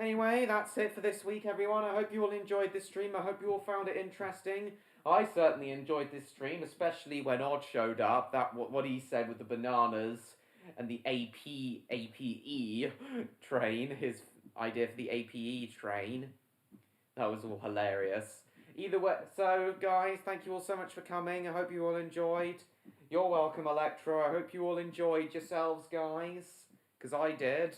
Anyway, that's it for this week, everyone. I hope you all enjoyed this stream. I hope you all found it interesting. I certainly enjoyed this stream, especially when Odd showed up. That what he said with the bananas and the APE train, his idea for the APE train. That was all hilarious. Either way, so guys, thank you all so much for coming. I hope you all enjoyed. You're welcome, Electro. I hope you all enjoyed yourselves, guys, because I did.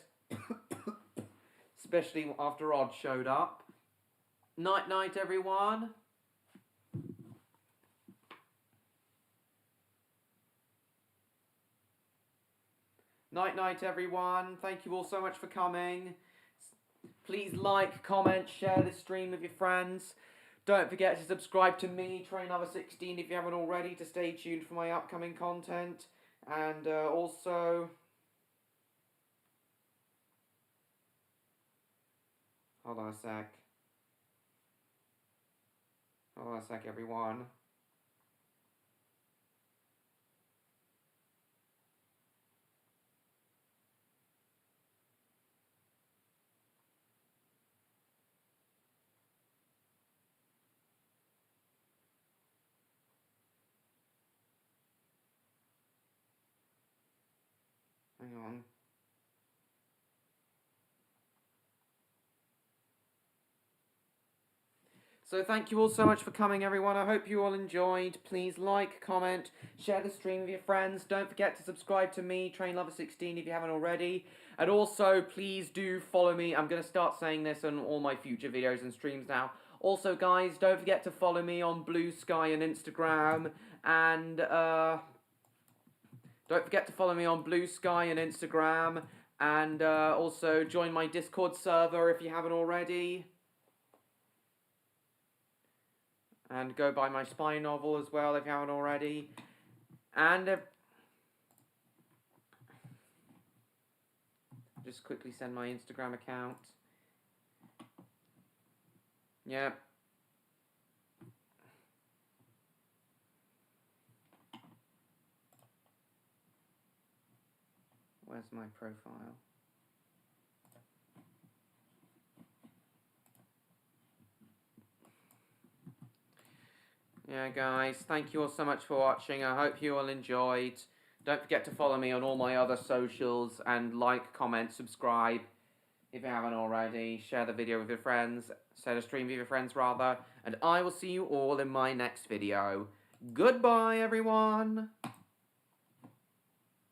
Especially after Odd showed up. Night night, everyone. Night night, everyone. Thank you all so much for coming. Please like, comment, share this stream with your friends. Don't forget to subscribe to me, Train16, if you haven't already, to stay tuned for my upcoming content. And also... Hold on a sec. Hold on a sec, everyone. Hang on. So thank you all so much for coming, everyone. I hope you all enjoyed. Please like, comment, share the stream with your friends. Don't forget to subscribe to me, TrainLover16, if you haven't already. And also, please do follow me. I'm going to start saying this on all my future videos and streams now. Also, guys, don't forget to follow me on Blue Sky and Instagram. And, don't forget to follow me on Blue Sky and Instagram. And, also join my Discord server if you haven't already. And go buy my spy novel as well if you haven't already. And just quickly send my Instagram account. Yep. Where's my profile? Yeah, guys, thank you all so much for watching. I hope you all enjoyed. Don't forget to follow me on all my other socials and like, comment, subscribe if you haven't already. Share the video with your friends. Share the stream with your friends, rather. And I will see you all in my next video. Goodbye, everyone!